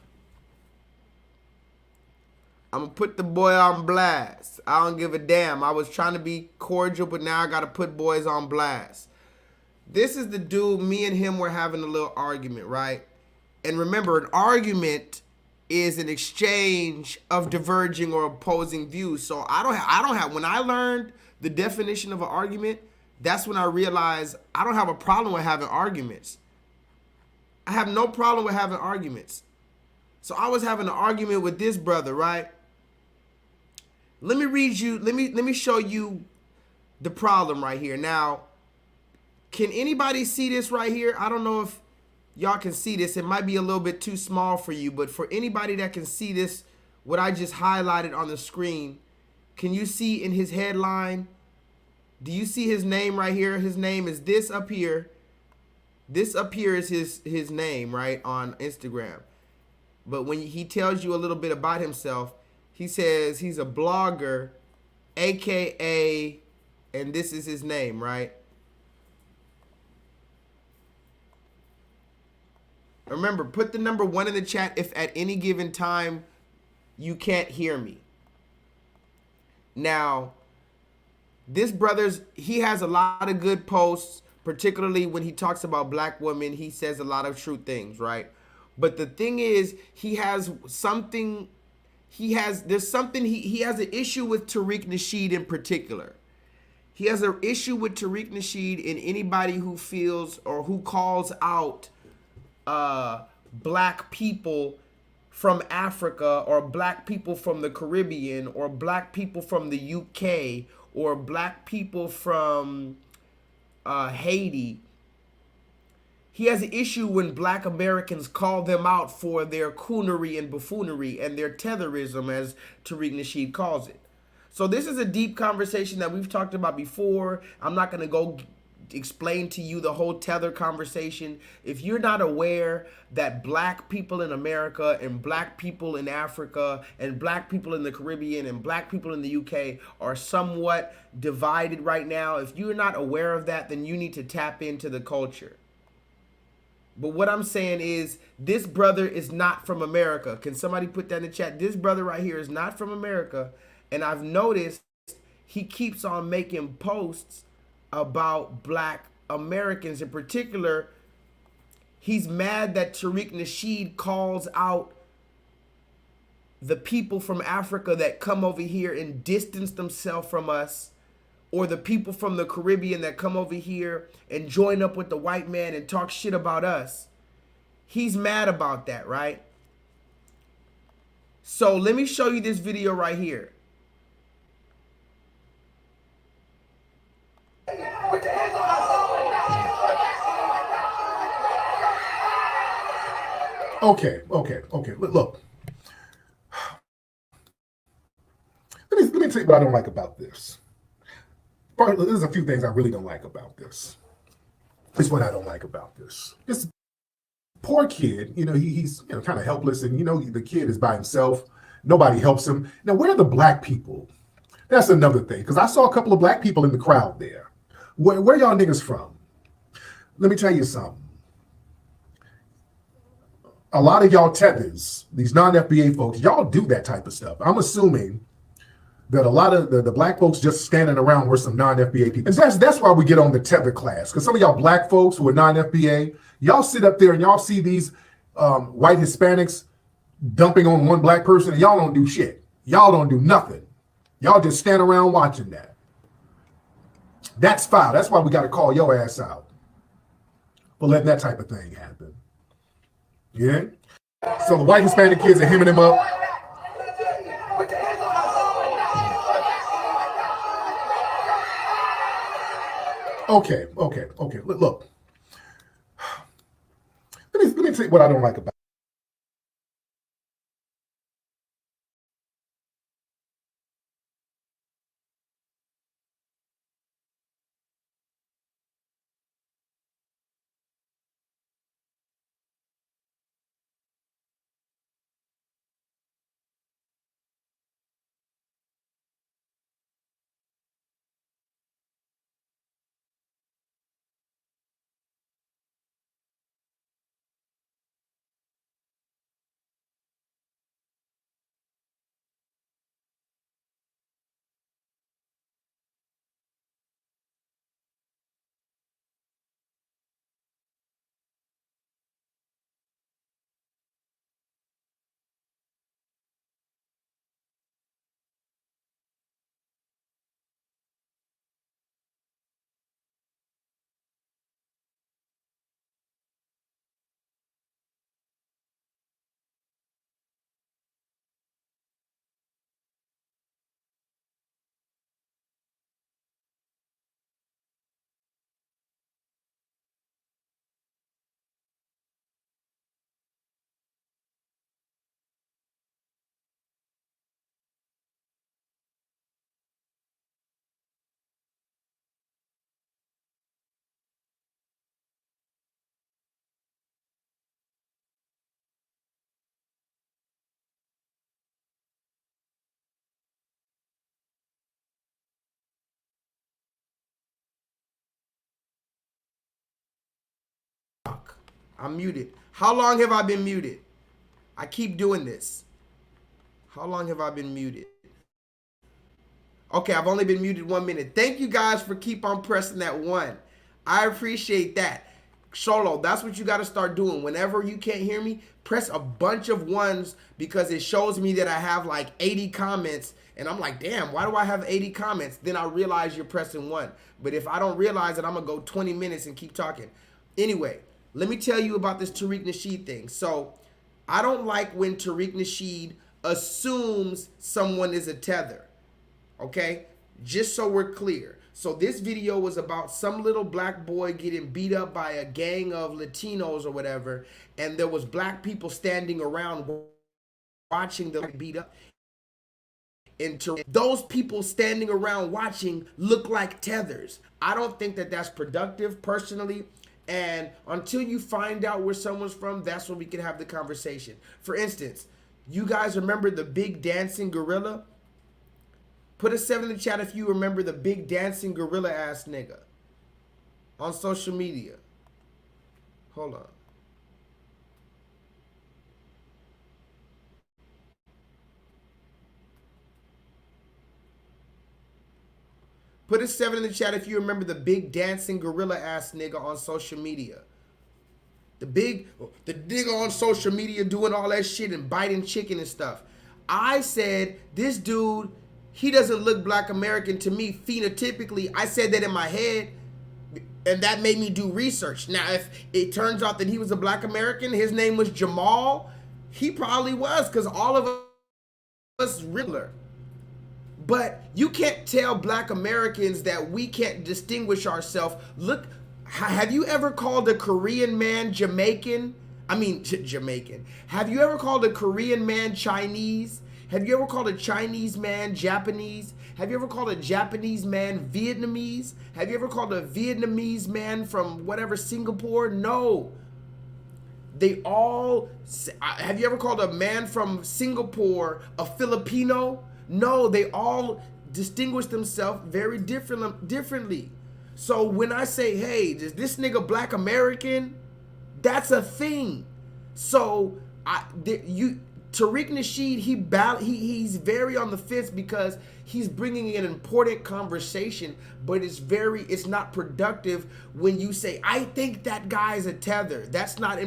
I'm going to put the boy on blast. I don't give a damn. I was trying to be cordial, but now I got to put boys on blast. This is the dude, me and him were having a little argument, right? And remember, an argument is an exchange of diverging or opposing views. So I don't have, when I learned the definition of an argument, that's when I realized I don't have a problem with having arguments. I have no problem with having arguments. So I was having an argument with this brother, right? Let me read you, let me show you the problem right here. Now, can anybody see this right here? I don't know if y'all can see this. It might be a little bit too small for you, but for anybody that can see this, what I just highlighted on the screen, can you see in his headline? Do you see his name right here? His name is this up here. This up here is his name, right, on Instagram. But when he tells you a little bit about himself, he says he's a blogger, AKA, and this is his name, right? Remember, put the number 1 in the chat if at any given time you can't hear me. Now, this he has a lot of good posts, particularly when he talks about black women. He says a lot of true things, right? But the thing is, he has an issue with Tariq Nasheed in particular. He has an issue with Tariq Nasheed and anybody who feels or who calls out black people from Africa or black people from the Caribbean or black people from the UK or black people from Haiti. He has an issue when black Americans call them out for their coonery and buffoonery and their tetherism, as Tariq Nasheed calls it. So this is a deep conversation that we've talked about before. I'm not going to go explain to you the whole tether conversation. If you're not aware that black people in America and black people in Africa and black people in the Caribbean and black people in the UK are somewhat divided right now, if you're not aware of that, then you need to tap into the culture. But what I'm saying is, this brother is not from America. Can somebody put that in the chat? This brother right here is not from America. And I've noticed he keeps on making posts about black Americans. In particular, he's mad that Tariq Nasheed calls out the people from Africa that come over here and distance themselves from us, or the people from the Caribbean that come over here and join up with the white man and talk shit about us. He's mad about that, right? So let me show you this video right here. Okay. Look. Let me tell you what I don't like about this. There's a few things I really don't like about this. This is what I don't like about this. This poor kid, he's kind of helpless, and the kid is by himself. Nobody helps him. Now, where are the black people? That's another thing, because I saw a couple of black people in the crowd there. Where y'all niggas from? Let me tell you something. A lot of y'all tethers, these non-FBA folks, y'all do that type of stuff. I'm assuming that a lot of the black folks just standing around were some non-FBA people. And that's why we get on the tether class. Because some of y'all black folks who are non-FBA, y'all sit up there and y'all see these white Hispanics dumping on one black person, and y'all don't do shit. Y'all don't do nothing. Y'all just stand around watching that. That's foul. That's why we got to call your ass out. for letting that type of thing happen. Yeah? So the white Hispanic kids are hemming him up. Okay. Look. Let me tell you what I don't like about it. I'm muted. How long have I been muted? I keep doing this. How long have I been muted? Okay, I've only been muted 1 minute. Thank you guys for keep on pressing that one. I appreciate that. Solo, that's what you got to start doing. Whenever you can't hear me, press a bunch of ones because it shows me that I have like 80 comments. And I'm like, damn, why do I have 80 comments? Then I realize you're pressing one. But if I don't realize it, I'm going to go 20 minutes and keep talking. Anyway, let me tell you about this Tariq Nasheed thing. So I don't like when Tariq Nasheed assumes someone is a tether. Okay? Just so we're clear. So this video was about some little black boy getting beat up by a gang of Latinos or whatever. And there was black people standing around watching the beat up. And those people standing around watching look like tethers. I don't think that that's productive personally. And until you find out where someone's from, that's when we can have the conversation. For instance, you guys remember the big dancing gorilla? Put a 7 in the chat if you remember the big dancing gorilla ass nigga on social media. Hold on. Put a 7 in the chat if you remember the big dancing gorilla ass nigga on social media. The nigga on social media doing all that shit and biting chicken and stuff. I said, this dude, he doesn't look black American to me phenotypically. I said that in my head, and that made me do research. Now, if it turns out that he was a black American, his name was Jamal, he probably was, because all of us Riddler. But you can't tell black Americans that we can't distinguish ourselves. Look, have you ever called a Korean man Jamaican? I mean, Jamaican. Have you ever called a Korean man Chinese? Have you ever called a Chinese man Japanese? Have you ever called a Japanese man Vietnamese? Have you ever called a Vietnamese man from whatever, Singapore? No. They all, have you ever called a man from Singapore a Filipino? No, they all distinguish themselves very differently. So when I say, hey, is this nigga black American? That's a thing. So Tariq Nasheed, he's very on the fence because he's bringing an important conversation, but it's not productive when you say, I think that guy's a tether. That's not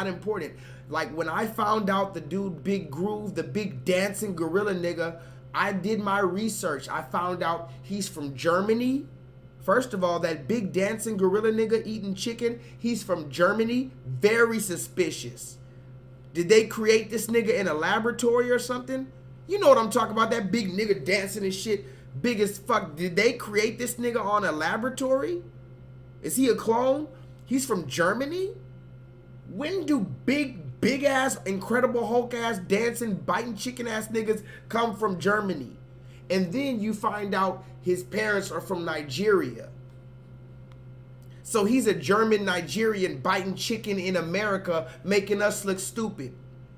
important. Like when I found out the dude Big Groove, the big dancing gorilla nigga, I did my research. I found out he's from Germany, First of all, that big dancing gorilla nigga eating chicken, he's from Germany. Very suspicious. Did they create this nigga in a laboratory or something? You know what I'm talking about, that big nigga dancing and shit, big as fuck. Did they create this nigga on a laboratory? Is he a clone? He's from Germany? When do big ass, incredible Hulk ass, dancing, biting chicken ass niggas come from Germany? And then you find out his parents are from Nigeria. So he's a German Nigerian biting chicken in America, making us look stupid.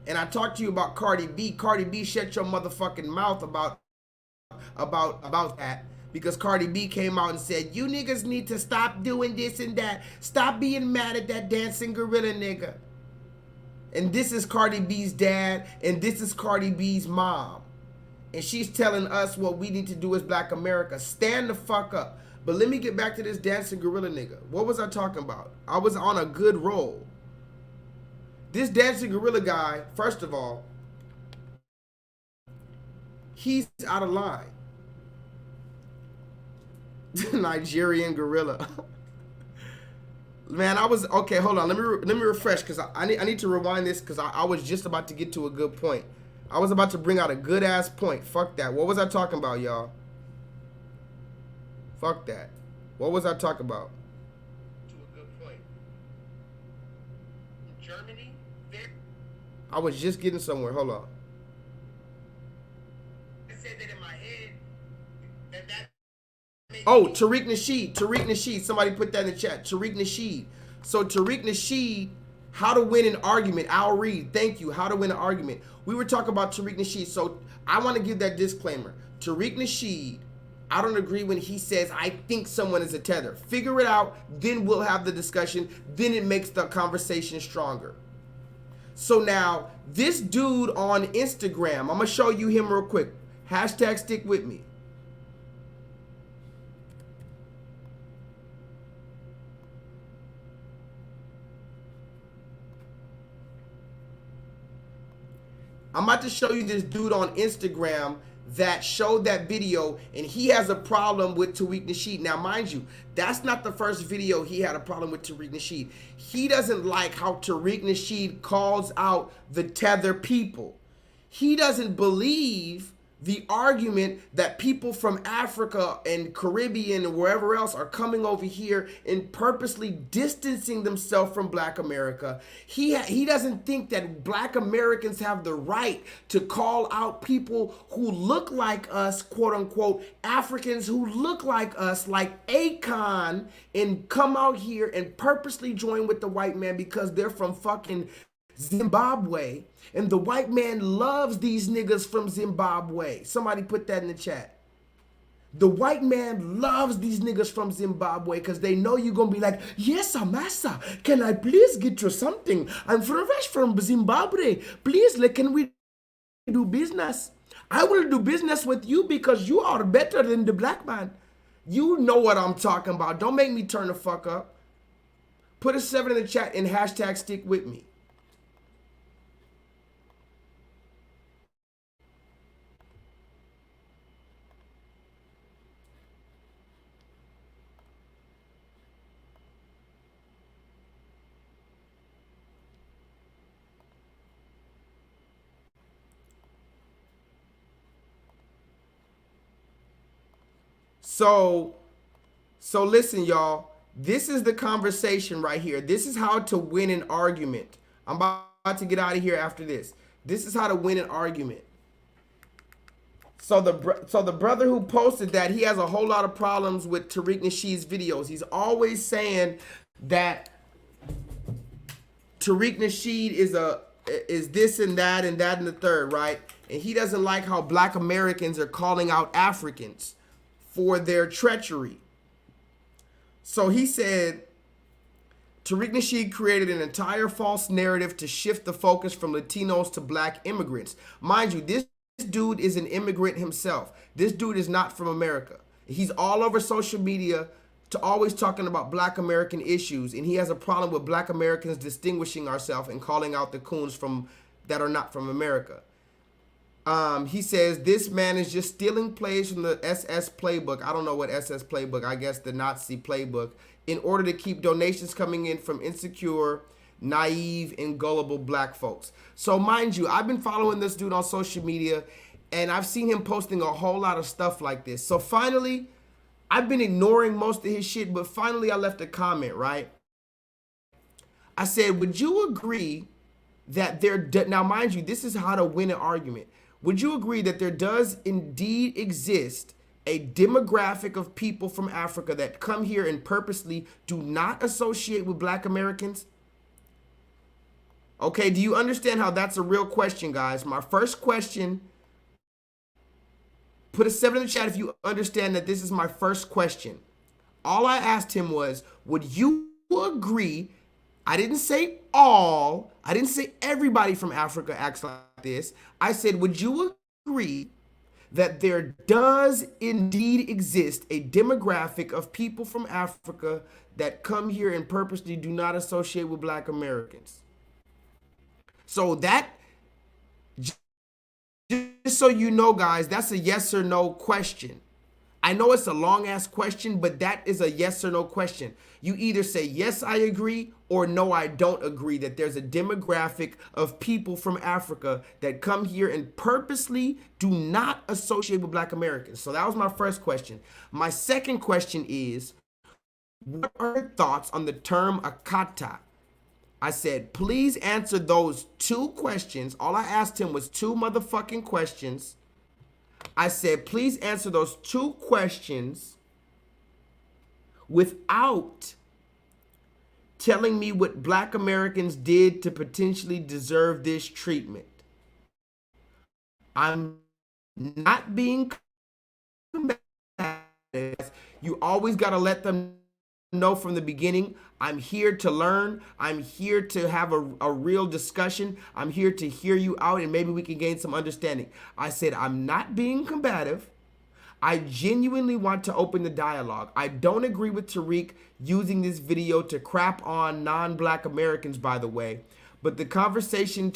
And I talked to you about Cardi B. Cardi B, shut your motherfucking mouth about that. Because Cardi B came out and said, you niggas need to stop doing this and that. Stop being mad at that dancing gorilla nigga. And this is Cardi B's dad, and this is Cardi B's mom. And she's telling us what we need to do as Black America. Stand the fuck up. But let me get back to this dancing gorilla nigga. What was I talking about? I was on a good roll. This dancing gorilla guy, first of all, he's out of line. Nigerian gorilla. Man, okay, hold on. Let me refresh, because I need to rewind this, because I was just about to get to a good point. I was about to bring out a good ass point. Fuck that. What was I talking about, y'all? Fuck that. What was I talking about? To a good point. Germany? I was just getting somewhere. Hold on. I said that in my head. Oh, Tariq Nasheed. Tariq Nasheed. Somebody put that in the chat. Tariq Nasheed. So Tariq Nasheed, how to win an argument. I'll read. Thank you. How to win an argument. We were talking about Tariq Nasheed. So I want to give that disclaimer. Tariq Nasheed, I don't agree when he says, I think someone is a tether. Figure it out, then we'll have the discussion. Then it makes the conversation stronger. So now, this dude on Instagram, I'm going to show you him real quick. Hashtag stick with me. I'm about to show you this dude on Instagram that showed that video, and he has a problem with Tariq Nasheed. Now, mind you, that's not the first video he had a problem with Tariq Nasheed. He doesn't like how Tariq Nasheed calls out the tether people. He doesn't believe the argument that people from Africa and Caribbean and wherever else are coming over here and purposely distancing themselves from Black America. He doesn't think that Black Americans have the right to call out people who look like us, quote unquote, Africans who look like us, like Akon, and come out here and purposely join with the white man because they're from fucking Zimbabwe, and the white man loves these niggas from Zimbabwe. Somebody put that in the chat. The white man loves these niggas from Zimbabwe because they know you're going to be like, yes, sir, massa, can I please get you something? I'm fresh from Zimbabwe. Please, can we do business? I will do business with you because you are better than the black man. You know what I'm talking about. Don't make me turn the fuck up. Put a 7 in the chat and hashtag stick with me. So listen, y'all. This is the conversation right here. This is how to win an argument. I'm about to get out of here after this. This is how to win an argument. So the brother who posted that, he has a whole lot of problems with Tariq Nasheed's videos. He's always saying that Tariq Nasheed is this and that and the third, right? And he doesn't like how Black Americans are calling out Africans for their treachery. So he said, Tariq Nasheed created an entire false narrative to shift the focus from Latinos to Black immigrants. Mind you, this dude is an immigrant himself. This dude is not from America. He's all over social media always talking about Black American issues, and he has a problem with Black Americans distinguishing ourselves and calling out the coons that are not from America. He says this man is just stealing plays from the SS playbook. I don't know what SS playbook. I guess the Nazi playbook, in order to keep donations coming in from insecure, naive, and gullible black folks. So mind you, I've been following this dude on social media, and I've seen him posting a whole lot of stuff like this. So finally, I've been ignoring most of his shit, but finally I left a comment, right? I said, would you agree that now mind you, this is how to win an argument. Would you agree that there does indeed exist a demographic of people from Africa that come here and purposely do not associate with black Americans? Okay, do you understand how that's a real question, guys? My first question, put a 7 in the chat if you understand that this is my first question. All I asked him was, would you agree? I didn't say all. I didn't say everybody from Africa acts like this. I said, would you agree that there does indeed exist a demographic of people from Africa that come here and purposely do not associate with black Americans? So that, just so you know, guys, that's a yes or no question. I know it's a long ass question, but that is a yes or no question. You either say, yes, I agree, or no, I don't agree that there's a demographic of people from Africa that come here and purposely do not associate with black Americans. So that was my first question. My second question is, what are your thoughts on the term akata? I said, please answer those 2 questions. All I asked him was 2 motherfucking questions. I said, please answer those 2 questions without telling me what black Americans did to potentially deserve this treatment. I'm not being combative. You always got to let them know from the beginning, I'm here to learn. I'm here to have a real discussion. I'm here to hear you out and maybe we can gain some understanding. I said, I'm not being combative. I genuinely want to open the dialogue. I don't agree with Tariq using this video to crap on non-black Americans, by the way, but the conversation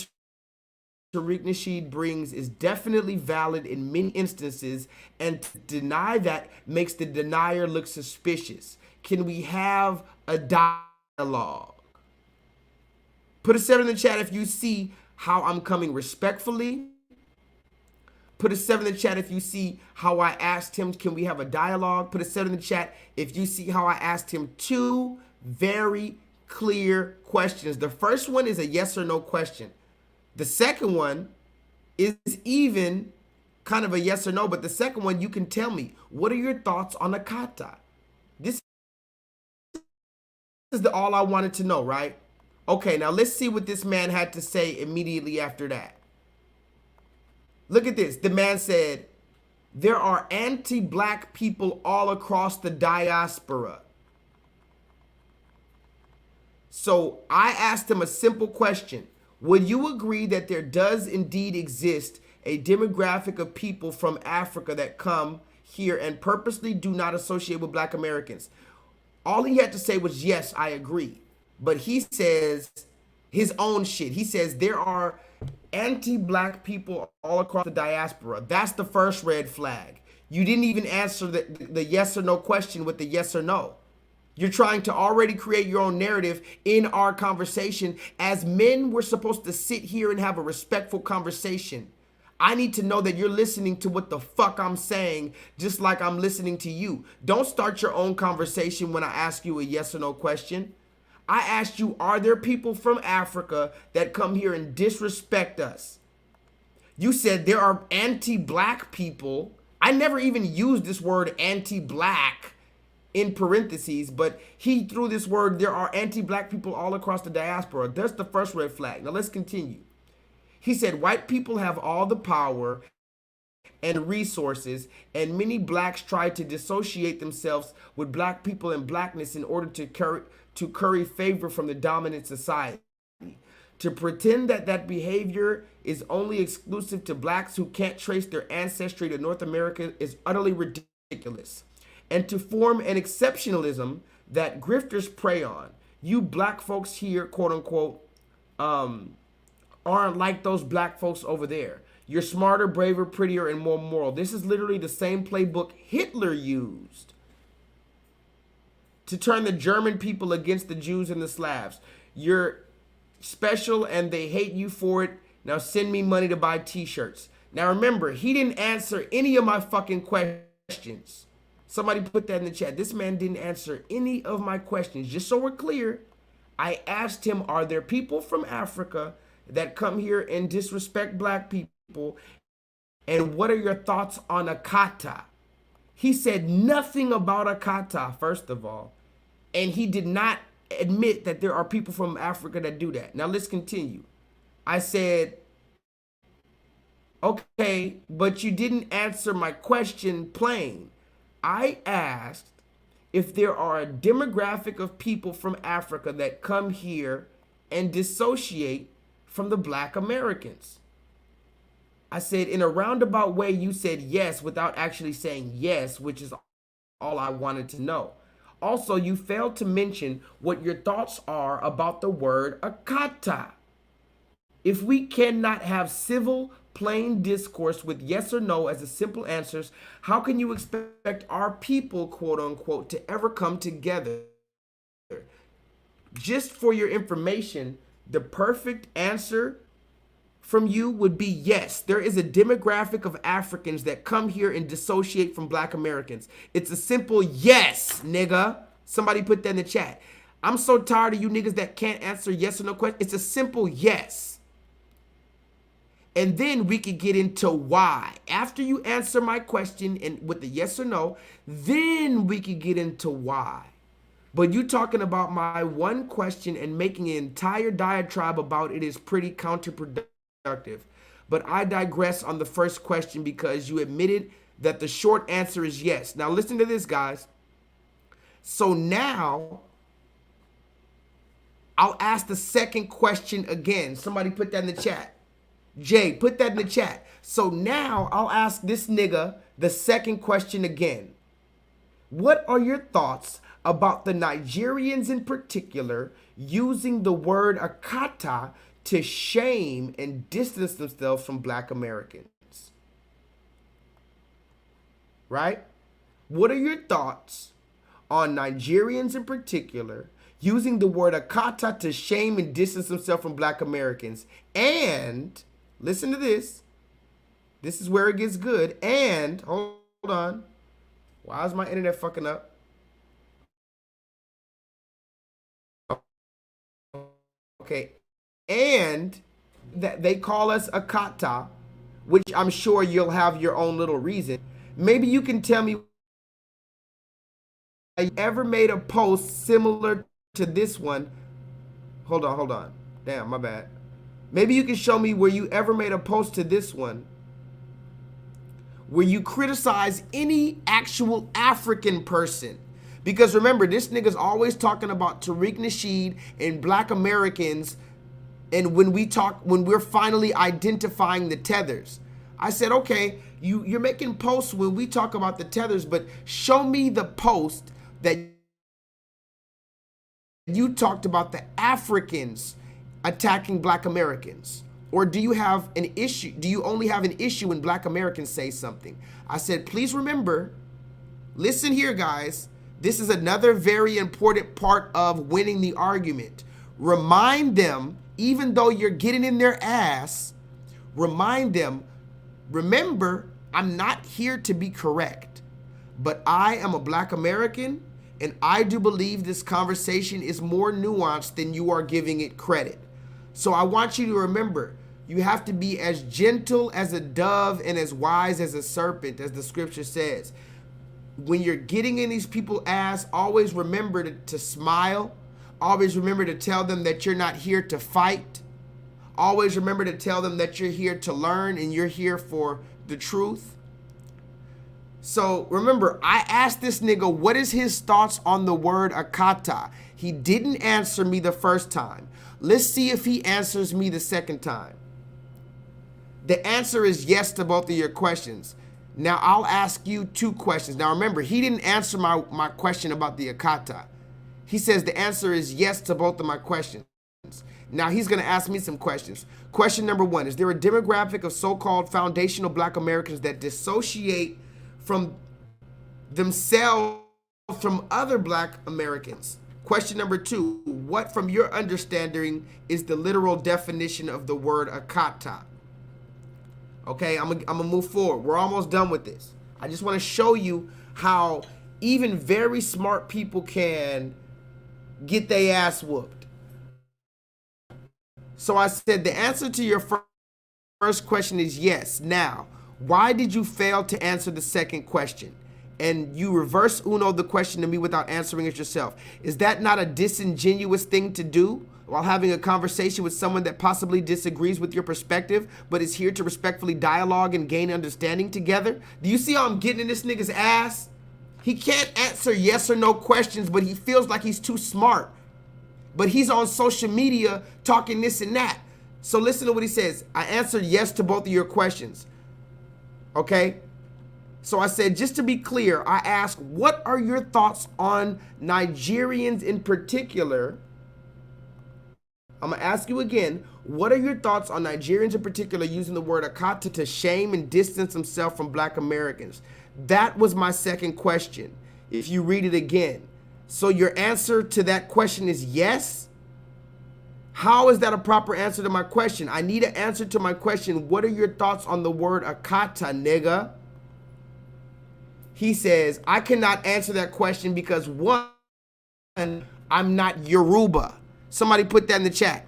Tariq Nasheed brings is definitely valid in many instances, and to deny that makes the denier look suspicious. Can we have a dialogue? Put a 7 in the chat if you see how I'm coming respectfully. Put a 7 in the chat if you see how I asked him, can we have a dialogue? Put a 7 in the chat if you see how I asked him 2 very clear questions. The first one is a yes or no question. The second one is even kind of a yes or no, but the second one, you can tell me, what are your thoughts on akata? This is all I wanted to know, right? Okay, now let's see what this man had to say immediately after that. Look at this. The man said, there are anti-black people all across the diaspora. So I asked him a simple question. Would you agree that there does indeed exist a demographic of people from Africa that come here and purposely do not associate with black Americans? All he had to say was, yes, I agree. But he says his own shit. He says there are anti-black people all across the diaspora. That's the first red flag. You didn't even answer the yes or no question with the yes or no. You're trying to already create your own narrative in our conversation. As men, we're supposed to sit here and have a respectful conversation. I need to know that you're listening to what the fuck I'm saying, just like I'm listening to you. Don't start your own conversation when I ask you a yes or no question. I asked you, are there people from Africa that come here and disrespect us? You said there are anti-black people. I never even used this word anti-black in parentheses, but he threw this word, there are anti-black people all across the diaspora. That's the first red flag. Now let's continue. He said, white people have all the power and resources, and many blacks try to dissociate themselves with black people and blackness in order to curry favor from the dominant society. To pretend that that behavior is only exclusive to blacks who can't trace their ancestry to North America is utterly ridiculous. And to form an exceptionalism that grifters prey on. You black folks here, quote unquote, aren't like those black folks over there. You're smarter, braver, prettier, and more moral. This is literally the same playbook Hitler used to turn the German people against the Jews and the Slavs. You're special and they hate you for it. Now send me money to buy t-shirts. Now remember, he didn't answer any of my fucking questions. Somebody put that in the chat. This man didn't answer any of my questions. Just so we're clear, I asked him, are there people from Africa that come here and disrespect black people? And what are your thoughts on a kata? He said nothing about a kata, first of all. And he did not admit that there are people from Africa that do that. Now let's continue. I said, okay, but you didn't answer my question plain. I asked if there are a demographic of people from Africa that come here and dissociate from the black Americans. I said in a roundabout way, you said yes without actually saying yes, which is all I wanted to know. Also, you failed to mention what your thoughts are about the word akata. If we cannot have civil, plain discourse with yes or no as the simple answers, how can you expect our people, quote unquote, to ever come together? Just for your information, the perfect answer from you would be yes. There is a demographic of Africans that come here and dissociate from black Americans. It's a simple yes, nigga. Somebody put that in the chat. I'm so tired of you niggas that can't answer yes or no question. It's a simple yes. And then we could get into why. After you answer my question and with the yes or no, then we could get into why. But you talking about my one question and making an entire diatribe about it is pretty counterproductive. But I digress on the first question because you admitted that the short answer is yes. Now listen to this, guys. So now I'll ask the second question again. Somebody put that in the chat. Jay, put that in the chat. So now I'll ask this nigga the second question again. What are your thoughts about the Nigerians in particular using the word akata to shame and distance themselves from black Americans? Right? What are your thoughts on Nigerians in particular using the word akata to shame and distance themselves from black Americans? And listen to this. This is where it gets good. And hold on. Why is my internet fucking up? Okay. And that they call us a kata, which I'm sure you'll have your own little reason. Maybe you can tell me, have you ever made a post similar to this one? Hold on. Damn, my bad. Maybe you can show me where you ever made a post to this one where you criticize any actual African person. Because remember, this nigga's always talking about Tariq Nasheed and black Americans. And when we're finally identifying the tethers, I said, okay, you're making posts when we talk about the tethers, but show me the post that you talked about the Africans attacking black Americans. Or do you have an issue? Do you only have an issue when black Americans say something? I said, please remember, listen here, guys. This is another very important part of winning the argument. Remind them, even though you're getting in their ass, remind them, remember, I'm not here to be correct, but I am a black American, and I do believe this conversation is more nuanced than you are giving it credit. So I want you to remember, you have to be as gentle as a dove and as wise as a serpent, as the scripture says. When you're getting in these people's ass, always remember to smile. Always remember to tell them that you're not here to fight. Always remember to tell them that you're here to learn and you're here for the truth. So remember, I asked this nigga, what is his thoughts on the word akata? He didn't answer me the first time. Let's see if he answers me the second time. The answer is yes to both of your questions. Now I'll ask you two questions. Now remember, he didn't answer my question about the akata. He says the answer is yes to both of my questions. Now he's going to ask me some questions. Question number 1, is there a demographic of so-called foundational black Americans that dissociate from themselves from other black Americans? Question number 2, what from your understanding is the literal definition of the word akata? Okay, I'm gonna move forward. We're almost done with this. I just want to show you how even very smart people can get their ass whooped. So I said the answer to your first question is yes. Now, why did you fail to answer the second question? And you reverse uno the question to me without answering it yourself. Is that not a disingenuous thing to do while having a conversation with someone that possibly disagrees with your perspective, but is here to respectfully dialogue and gain understanding together? Do you see how I'm getting in this nigga's ass? He can't answer yes or no questions, but he feels like he's too smart. But he's on social media talking this and that. So listen to what he says. I answered yes to both of your questions. Okay? So I said, just to be clear, I asked, what are your thoughts on Nigerians in particular? I'm going to ask you again, what are your thoughts on Nigerians in particular using the word akata to shame and distance themselves from black Americans? That was my second question, if you read it again. So your answer to that question is yes? How is that a proper answer to my question? I need an answer to my question. What are your thoughts on the word akata, nigga? He says, I cannot answer that question because one, I'm not Yoruba. Somebody put that in the chat.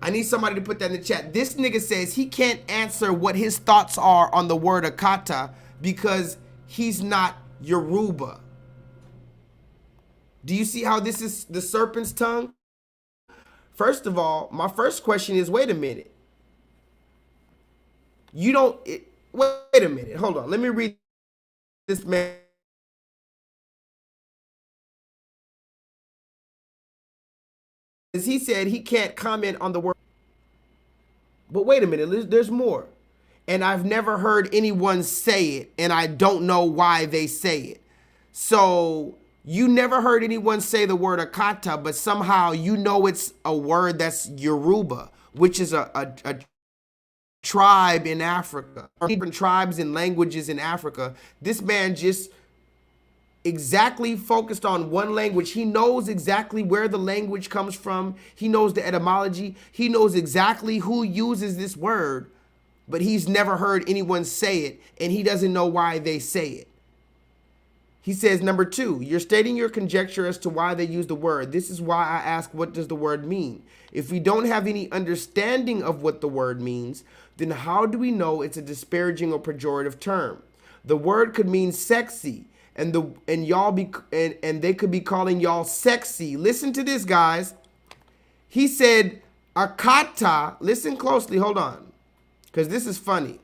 I need somebody to put that in the chat. This nigga says he can't answer what his thoughts are on the word akata because he's not Yoruba. Do you see how this is the serpent's tongue? First of all, my first question is, wait a minute. You don't, wait a minute, hold on. Let me read this man. He said he can't comment on the word. But wait a minute, there's more. And I've never heard anyone say it, and I don't know why they say it. So you never heard anyone say the word akata, but somehow you know it's a word that's Yoruba, which is a tribe in Africa, or different tribes and languages in Africa. This man just exactly focused on one language. He knows exactly where the language comes from. He knows the etymology. He knows exactly who uses this word, but he's never heard anyone say it, and he doesn't know why they say it. He says, number 2, you're stating your conjecture as to why they use the word. This is why I ask, what does the word mean? If we don't have any understanding of what the word means, then how do we know it's a disparaging or pejorative term? The word could mean sexy, and they could be calling y'all sexy. Listen to this, guys. He said akata, listen closely, hold on, because this is funny.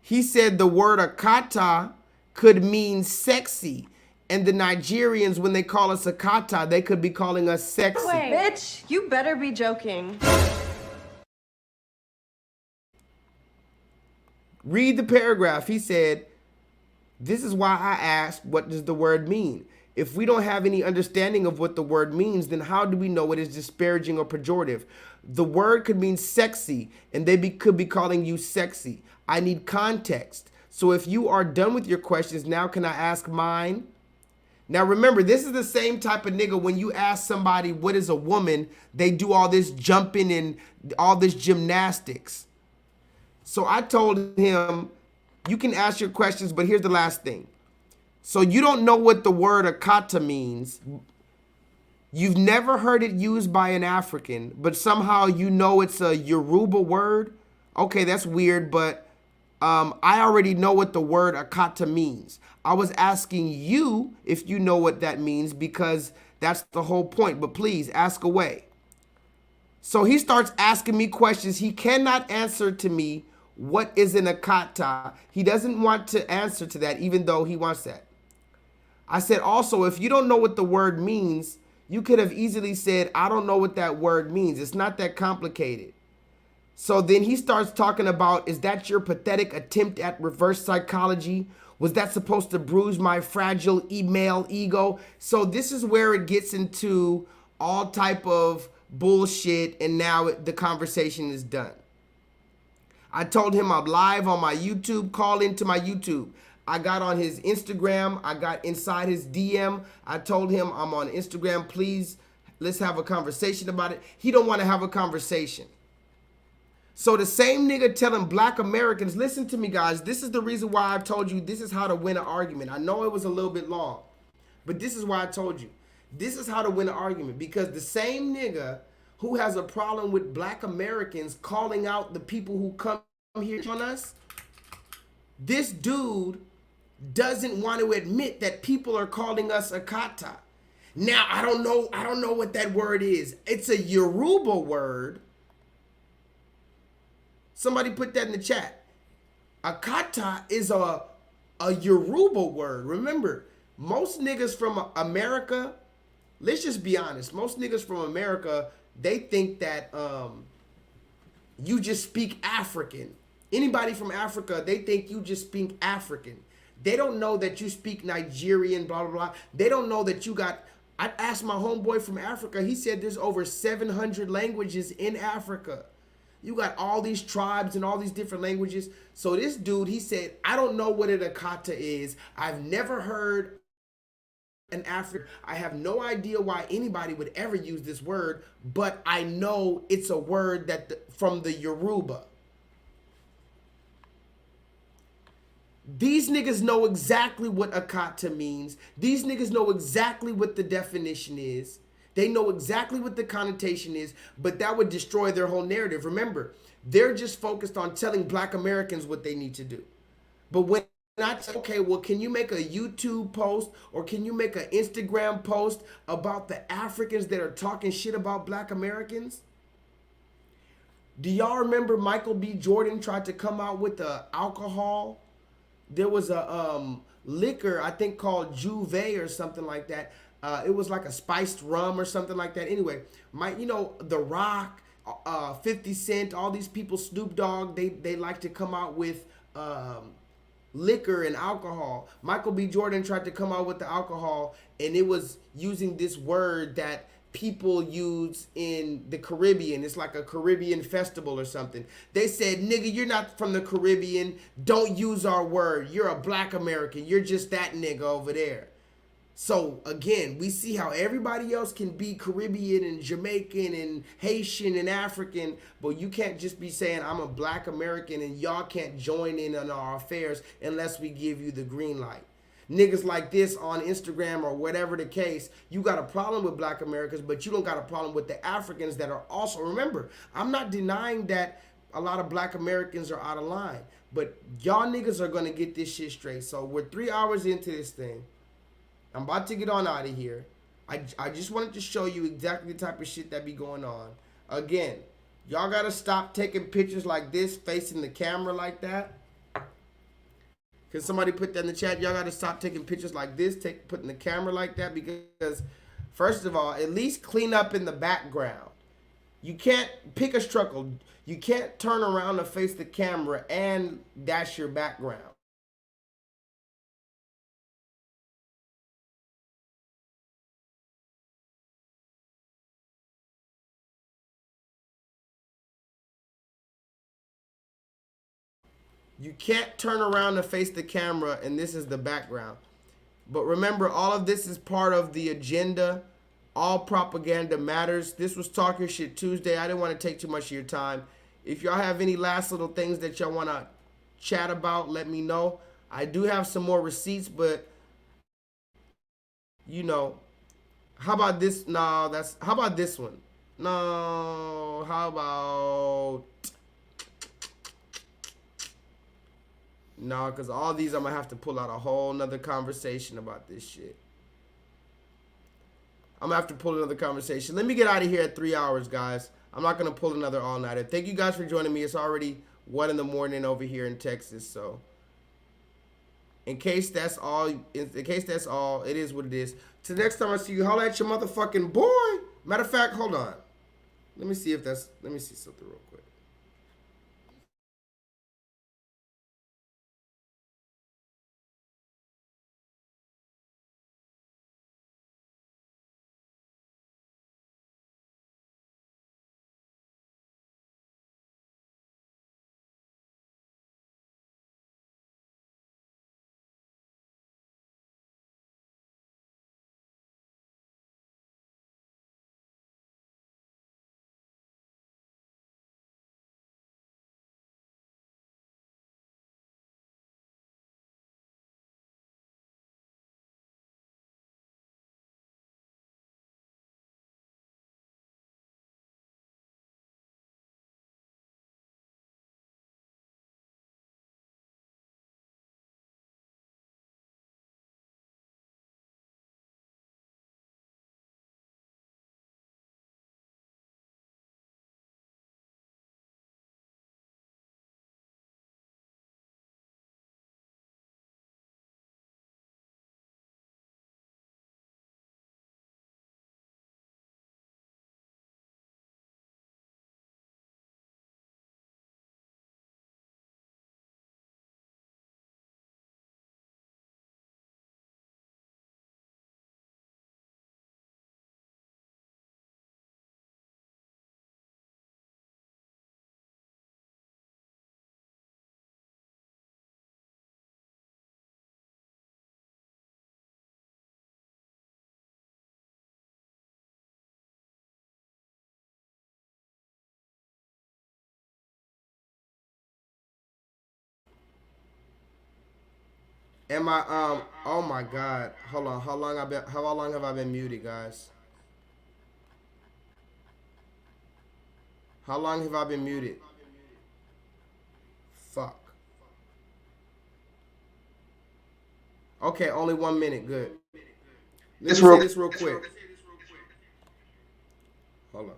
He said the word akata could mean sexy, and the Nigerians, when they call us akata, they could be calling us sexy. Wait, bitch, you better be joking. Read the paragraph. He said, this is why I asked, what does the word mean? If we don't have any understanding of what the word means, then how do we know it is disparaging or pejorative? The word could mean sexy, and they could be calling you sexy. I need context. So if you are done with your questions, now can I ask mine? Now remember, this is the same type of nigga when you ask somebody what is a woman, they do all this jumping and all this gymnastics. So I told him, you can ask your questions, but here's the last thing. So you don't know what the word akata means. You've never heard it used by an African, but somehow you know it's a Yoruba word. Okay, that's weird, but I already know what the word akata means. I was asking you if you know what that means because that's the whole point, but please ask away. So he starts asking me questions. He cannot answer to me what is an akata. He doesn't want to answer to that, even though he wants that. I said, also, if you don't know what the word means, you could have easily said, I don't know what that word means. It's not that complicated. So then he starts talking about, is that your pathetic attempt at reverse psychology Was that supposed to bruise my fragile male ego? So this is where it gets into all type of bullshit, and now the conversation is done. I told him I'm live on my YouTube. Call into my YouTube. I got on his Instagram. I got inside his DM. I told him I'm on Instagram. Please, let's have a conversation about it. He don't want to have a conversation. So the same nigga telling black Americans, listen to me guys, this is the reason why I've told you this is how to win an argument. I know it was a little bit long, but this is why I told you. This is how to win an argument, because the same nigga who has a problem with black Americans calling out the people who come here on us, this dude doesn't want to admit that people are calling us a kata. Now, I don't know what that word is. It's a Yoruba word. Somebody put that in the chat. Akata is a Yoruba word. Remember, most niggas from America, let's just be honest, most niggas from America, they think that you just speak African. Anybody from Africa, they think you just speak African. They don't know that you speak Nigerian, blah, blah, blah. They don't know that you got, I asked my homeboy from Africa, he said there's over 700 languages in Africa. You got all these tribes and all these different languages. So this dude, he said, I don't know what an akata is. I've never heard an African. I have no idea why anybody would ever use this word, but I know it's a word that from the Yoruba. These niggas know exactly what akata means. These niggas know exactly what the definition is. They know exactly what the connotation is, but that would destroy their whole narrative. Remember, they're just focused on telling black Americans what they need to do. But when I say, okay, well, can you make a YouTube post or can you make an Instagram post about the Africans that are talking shit about black Americans? Do y'all remember Michael B. Jordan tried to come out with the alcohol? There was a liquor, I think called Juve or something like that. It was like a spiced rum or something like that. Anyway, The Rock, 50 Cent, all these people, Snoop Dogg, they like to come out with liquor and alcohol. Michael B. Jordan tried to come out with the alcohol, and it was using this word that people use in the Caribbean. It's like a Caribbean festival or something. They said, nigga, you're not from the Caribbean. Don't use our word. You're a black American. You're just that nigga over there. So again, we see how everybody else can be Caribbean and Jamaican and Haitian and African, but you can't just be saying I'm a black American and y'all can't join in on our affairs unless we give you the green light. Niggas like this on Instagram or whatever the case, you got a problem with black Americans, but you don't got a problem with the Africans that are also, remember, I'm not denying that a lot of black Americans are out of line, but y'all niggas are gonna get this shit straight. So we're 3 hours into this thing. I'm about to get on out of here. I just wanted to show you exactly the type of shit that be going on. Again, y'all gotta stop taking pictures like this, facing the camera like that. Can somebody put that in the chat? Y'all gotta stop taking pictures like this, putting the camera like that, because first of all, at least clean up in the background. You can't pick a struggle. You can't turn around and face the camera and that's your background. You can't turn around and face the camera and this is the background. But remember, all of this is part of the agenda. All propaganda matters. This was Talking Shit Tuesday. I didn't want to take too much of your time. If y'all have any last little things that y'all want to chat about, let me know. I do have some more receipts, but how about this? No, how about this one? No, how about... No, because all these I'm going to have to pull out a whole nother conversation about this shit. I'm going to have to pull another conversation. Let me get out of here at 3 hours, guys. I'm not going to pull another all-nighter. Thank you guys for joining me. It's already 1 in the morning over here in Texas, so... In case that's all, it is what it is. Till next time I see you, holla at your motherfucking boy. Matter of fact, hold on. Let me see something real quick. Am I oh my god. Hold on. How long have I been muted, guys? How long have I been muted? Fuck. Okay, only 1 minute. Good. Let me say this real quick. Hold on.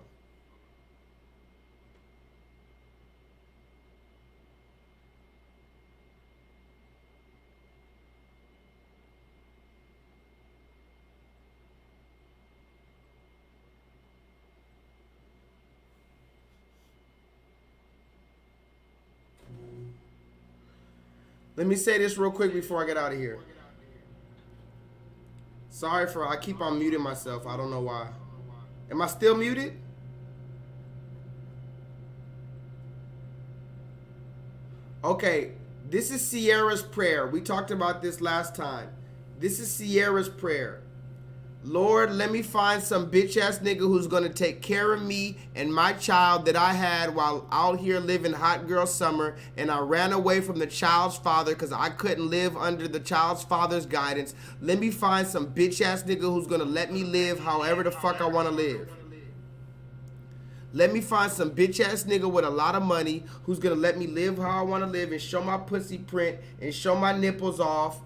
Let me say this real quick before I get out of here. Sorry for, I keep on muting myself. I don't know why. Am I still muted? Okay, this is Sierra's prayer. We talked about this last time. This is Sierra's prayer. Lord, let me find some bitch ass nigga who's gonna take care of me and my child that I had while out here living hot girl summer, and I ran away from the child's father because I couldn't live under the child's father's guidance. Let me find some bitch ass nigga who's gonna let me live however the fuck I wanna live. Let me find some bitch ass nigga with a lot of money who's gonna let me live how I wanna live and show my pussy print and show my nipples off.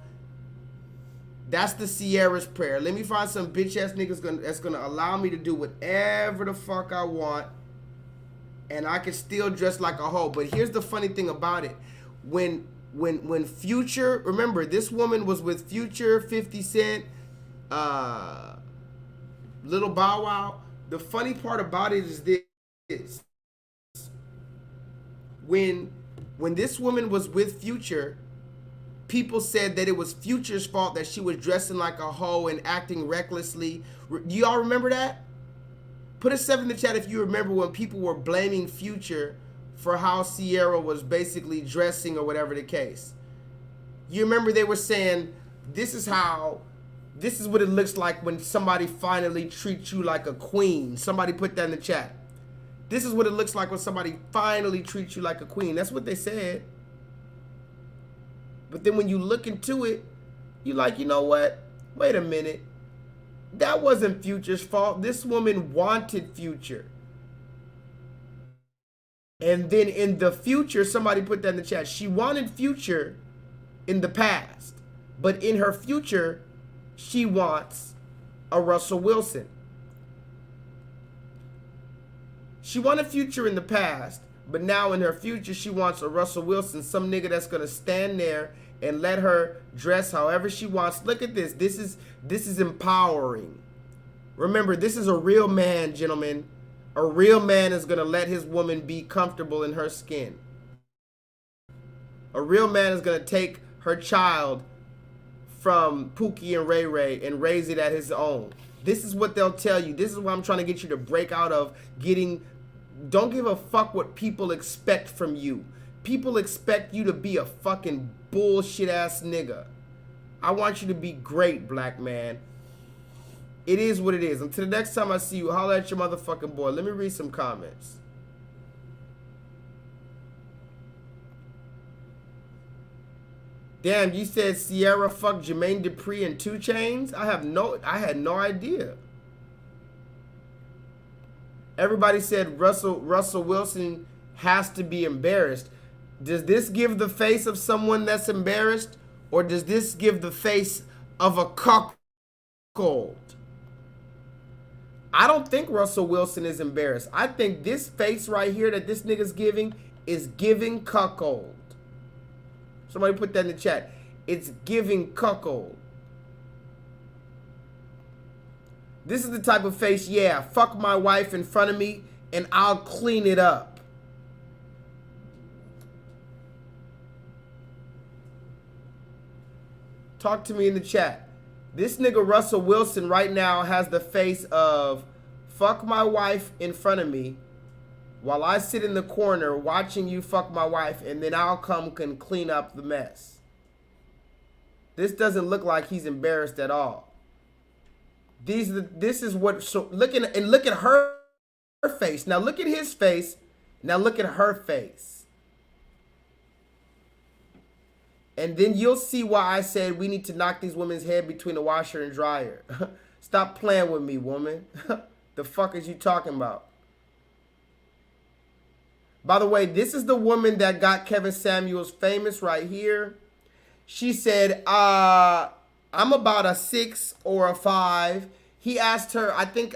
That's the Sierra's prayer. Let me find some bitch ass niggas that's gonna allow me to do whatever the fuck I want, and I can still dress like a hoe. But here's the funny thing about it: when Future, remember this woman was with Future, 50 Cent, Little Bow Wow. The funny part about it is this: when this woman was with Future, people said that it was Future's fault that she was dressing like a hoe and acting recklessly. Do y'all remember that? Put a 7 in the chat if you remember when people were blaming Future for how Sierra was basically dressing or whatever the case. You remember they were saying, this is what it looks like when somebody finally treats you like a queen. Somebody put that in the chat. This is what it looks like when somebody finally treats you like a queen. That's what they said. But then when you look into it, you're like, you know what? Wait a minute. That wasn't Future's fault. This woman wanted Future. And then in the future, somebody put that in the chat. She wanted Future in the past. But in her future, she wants a Russell Wilson. She wanted Future in the past. But now in her future, she wants a Russell Wilson, some nigga that's gonna stand there and let her dress however she wants. Look at this. This is empowering. Remember, this is a real man, gentlemen. A real man is gonna let his woman be comfortable in her skin. A real man is gonna take her child from Pookie and Ray Ray and raise it at his own. This is what they'll tell you. This is what I'm trying to get you to break out of getting. Don't give a fuck what people expect from you. People expect you to be a fucking bullshit ass nigga. I want you to be great, black man. It is what it is. Until the next time I see you, holla at your motherfucking boy. Let me read some comments. Damn, you said Sierra fucked Jermaine Dupri and 2 Chainz? I had no idea. Everybody said Russell Wilson has to be embarrassed. Does this give the face of someone that's embarrassed, or does this give the face of a cuckold? I don't think Russell Wilson is embarrassed. I think this face right here that this nigga's giving is giving cuckold. Somebody put that in the chat. It's giving cuckold. This is the type of face, yeah, fuck my wife in front of me and I'll clean it up. Talk to me in the chat. This nigga Russell Wilson right now has the face of fuck my wife in front of me while I sit in the corner watching you fuck my wife, and then I'll come and clean up the mess. This doesn't look like he's embarrassed at all. This is what, so look at her face. Now look at his face. Now look at her face. And then you'll see why I said we need to knock these women's head between the washer and dryer. Stop playing with me, woman. The fuck is you talking about? By the way, this is the woman that got Kevin Samuels famous right here. She said, I'm about a 6 or a 5. He asked her, I think,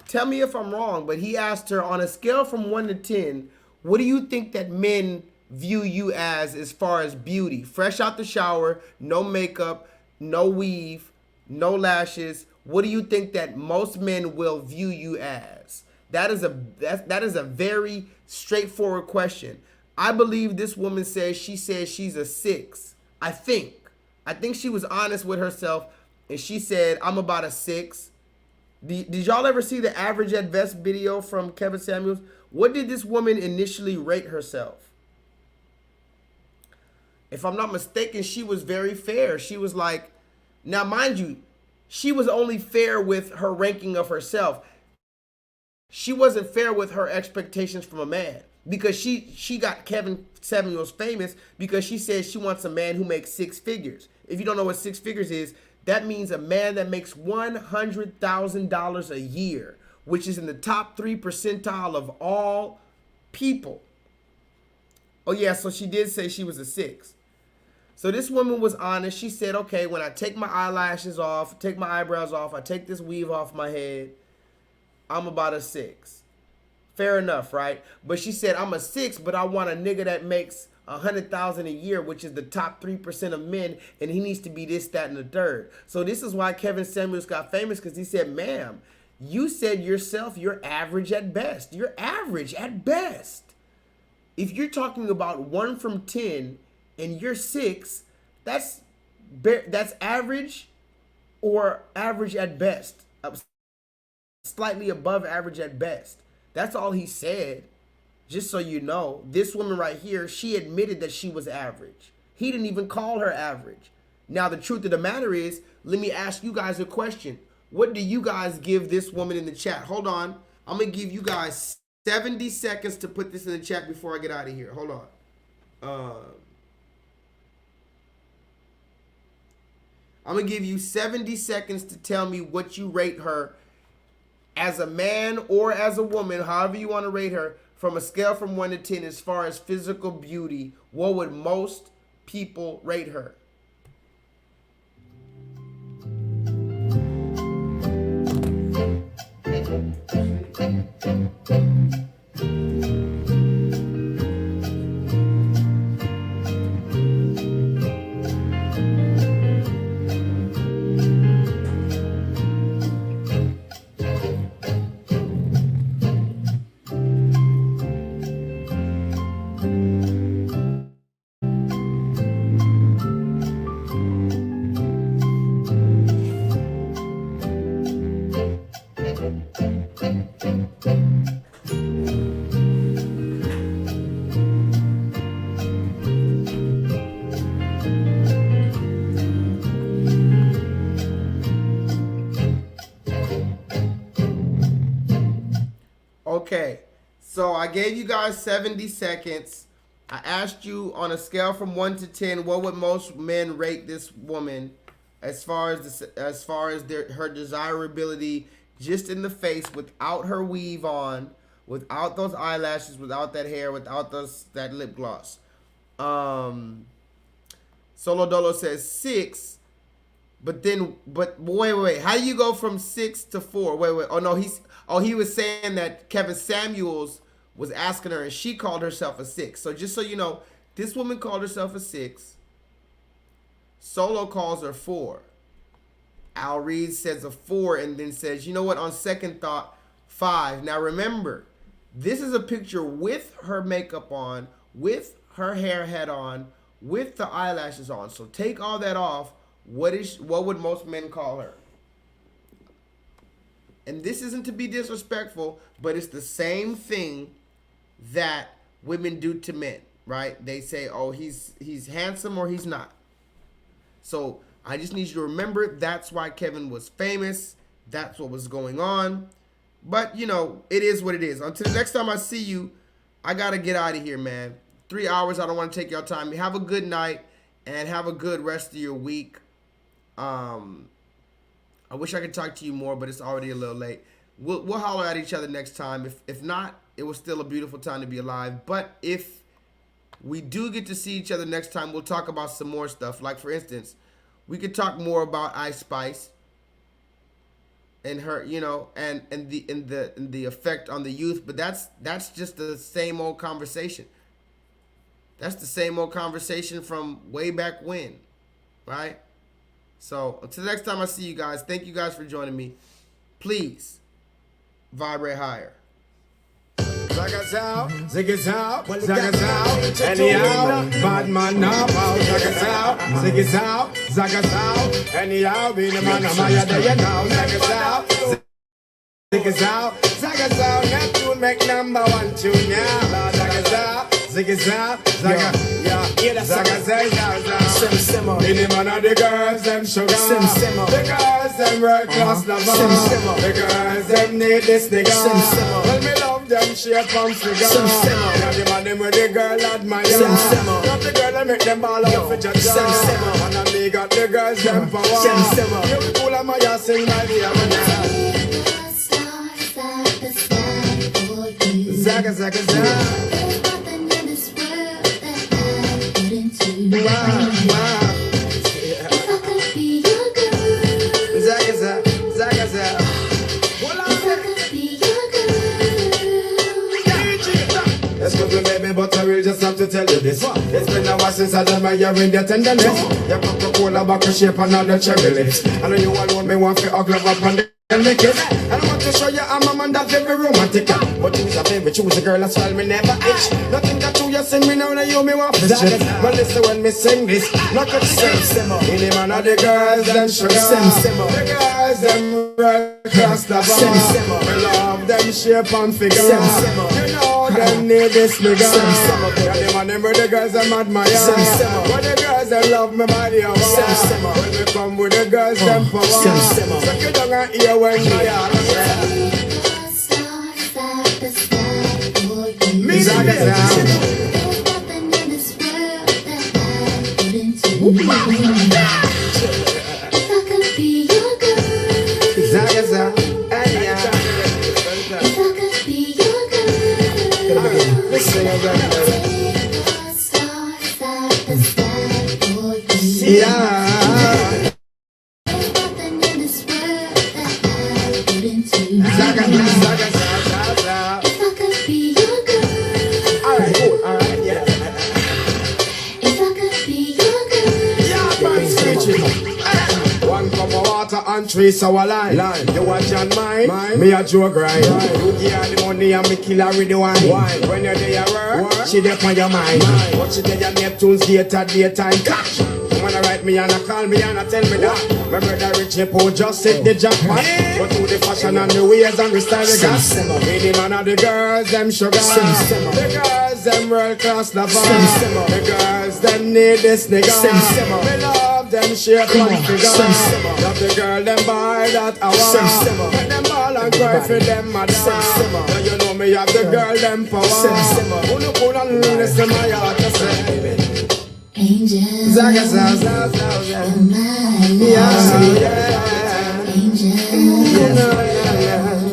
tell me if I'm wrong, but he asked her on a scale from 1 to 10, what do you think that men view you as far as beauty? Fresh out the shower, no makeup, no weave, no lashes. What do you think that most men will view you as? That is a very straightforward question. I believe this woman says she's a 6. I think she was honest with herself, and she said, I'm about a 6. Did y'all ever see the average at best video from Kevin Samuels? What did this woman initially rate herself? If I'm not mistaken, she was very fair. She was like, now mind you, she was only fair with her ranking of herself. She wasn't fair with her expectations from a man, because she got Kevin Samuels famous because she says she wants a man who makes 6 figures. If you don't know what 6 figures is, that means a man that makes $100,000 a year, which is in the top 3 percentile of all people. Oh yeah, so she did say she was a 6. So this woman was honest. She said, okay, when I take my eyelashes off, take my eyebrows off, I take this weave off my head, I'm about a 6. Fair enough, right? But she said, I'm a 6, but I want a nigga that makes $100,000 a year, which is the top 3% of men, and he needs to be this, that, and the third. So this is why Kevin Samuels got famous, because he said, ma'am, you said yourself you're average at best. You're average at best. If you're talking about 1 from 10 and you're 6, that's average or average at best. Slightly above average at best. That's all he said. Just so you know, this woman right here, she admitted that she was average. He didn't even call her average. Now, the truth of the matter is, let me ask you guys a question. What do you guys give this woman in the chat? Hold on. I'm going to give you guys 70 seconds to put this in the chat before I get out of here. Hold on. I'm going to give you 70 seconds to tell me what you rate her as a man or as a woman, however you want to rate her, from a scale from 1 to 10 as far as physical beauty. What would most people rate her? Okay, so I gave you guys 70 seconds. I asked you on a scale from 1 to 10, what would most men rate this woman as far as her desirability, just in the face, without her weave on, without those eyelashes, without that hair, without that lip gloss. Solo Dolo says 6. But wait. How do you go from 6 to 4? Wait. Oh no, he was saying that Kevin Samuels was asking her and she called herself a 6. So just so you know, this woman called herself a 6. Solo calls her 4. Al Reed says a 4 and then says, you know what, on second thought, 5. Now remember, this is a picture with her makeup on, with her hair head on, with the eyelashes on. So take all that off. What would most men call her? And this isn't to be disrespectful, but it's the same thing that women do to men, right? They say, oh, he's handsome or he's not. So I just need you to remember that's why Kevin was famous. That's what was going on. But, you know, it is what it is. Until the next time I see you, I got to get out of here, man. 3 hours. I don't want to take your time. Have a good night. and have a good rest of your week. I wish I could talk to you more, but it's already a little late. We'll holler at each other next time. If not, it was still a beautiful time to be alive. But if we do get to see each other next time, we'll talk about some more stuff. Like, for instance, we could talk more about Ice Spice and her, you know, and the effect on the youth. But that's just the same old conversation. That's the same old conversation from way back when, right? So until the next time I see you guys, thank you guys for joining me. Please vibrate higher. Zagazow, ziggazow, zagazow, anyhow, bad man now, zagazow, ziggazow, zagazow, anyhow, be the man of my day now, zagazow, ziggazow, zagazow, Neptune make #1 tune now, zagazow, ziggazow, zaga, yeah, zagazow, sim simmer, be the man of the girls, them sugar, sim simmer, the girls, them world class lover, sim simmer, the girls, them need this nigga, sim simmer, well me love them shape and figure, sim simmer, yeah, the man them with the girl admire, sim simmer, love the girl that make them ball out for jaja, sim simmer, and me got the girls, them power, sim simmer, you be cool and my ass sing my dear man. Zaga, zaga, zaga. Wow, wow. If I could be your girl. Zaga, zaga, zaga, zaga. If I could be your girl. Excuse me, baby, but I will just have to tell you this. It's been a while since I done my in your tenderness. Your Coca-Cola bottle shape and all the cherry lips. I know you alone, me want to hug love up on the make it. I want to show you I'm a man that's very romantic. But choose a favorite, choose a girl as well, me never itch. Nothing that you sing me now, now you me want to shit. But listen when me sing this, not a sim. In the man of the girls, them sugar. The girls, them red class the bar. We love them shape and figure. You know them need this nigga. Yeah, the man them with the girls, them admire. But the girls, them love me body. When we come with the girls, them power. Suck it down and hear when you are. Me Zaga if I could be your girl. Zaga Zaga. If I could be your girl. Let's sing yeah. Zaga, zaga, zaga. If I could be your girl. Alright, cool. Alright, yeah. If I could be your girl. Yeah, man, screeching. One cup of water and 3 sour lime. You watch on mine, me a joke grind. You give her the money and me kill her with the wine. When you're there work, she there on your mind. But she there your Neptune's daytime catch. When I write me and I call me and I tell me that my brother Richie Poe just hit the jackpot. But to the fashion and the ways and the style they got. Me the man of the girls, them sugar. The girls, them world class lover. The girls, them need this nigga. Me love them shape and figure. Love the girl, them buy that hour. Make them ball and cry for them mother. Now you know me have the girl, them power. Who look cool and listen my heart to say. Angel, Zaga, Zaga, Zaga, Zaga. Yeah, Angel,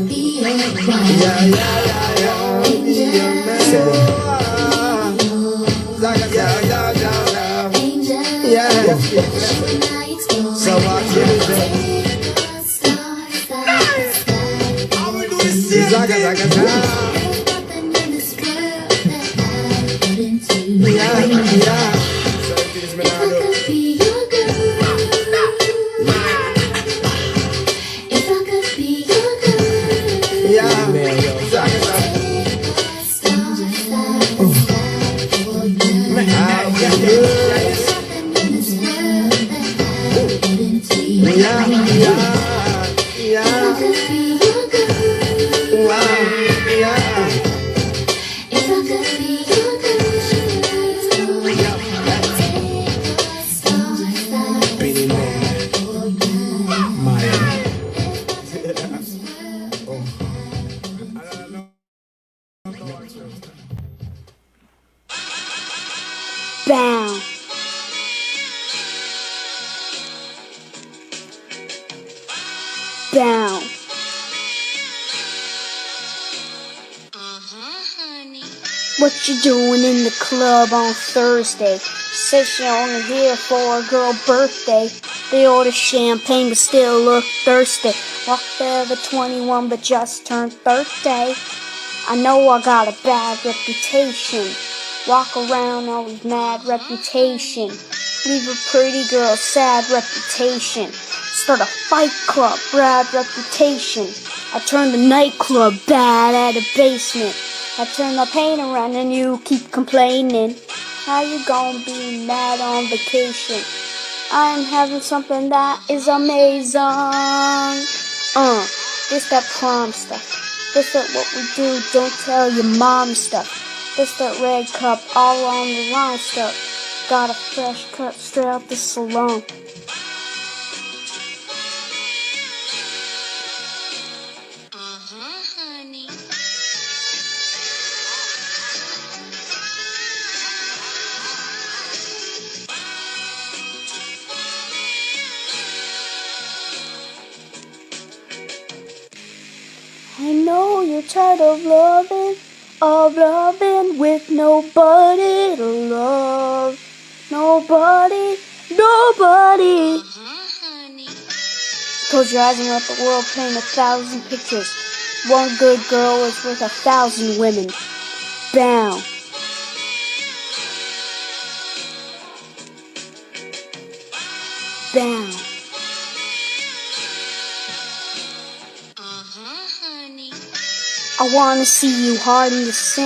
be Zaga, Zaga, Zaga. Angel, yeah. So what you say? I will do this. Zaga, Zaga, Zaga. Yeah. If I could be your girl. If I could be your girl. Yeah, man, yo. Bow. Bow. What you doing in the club on Thursday? Says you're only here for a girl birthday. They order champagne but still look thirsty. Walk forever 21 but just turned 30. I know I got a bad reputation. Walk around always mad reputation. Leave a pretty girl sad reputation. Start a fight club, bad reputation. I turn the nightclub bad at a basement. I turn the paint around and you keep complaining. How you gonna be mad on vacation? I'm having something that is amazing. This that prom stuff. This that what we do, don't tell your mom stuff. This that red cup, all on the line stuff. Got a fresh cut straight out the salon. Honey. I know you're tired of loving with nobody to love. Nobody. Close your eyes and let the world paint 1,000 pictures. One good girl is worth 1,000 women. Bow. Bow. I wanna see you hard in the sand.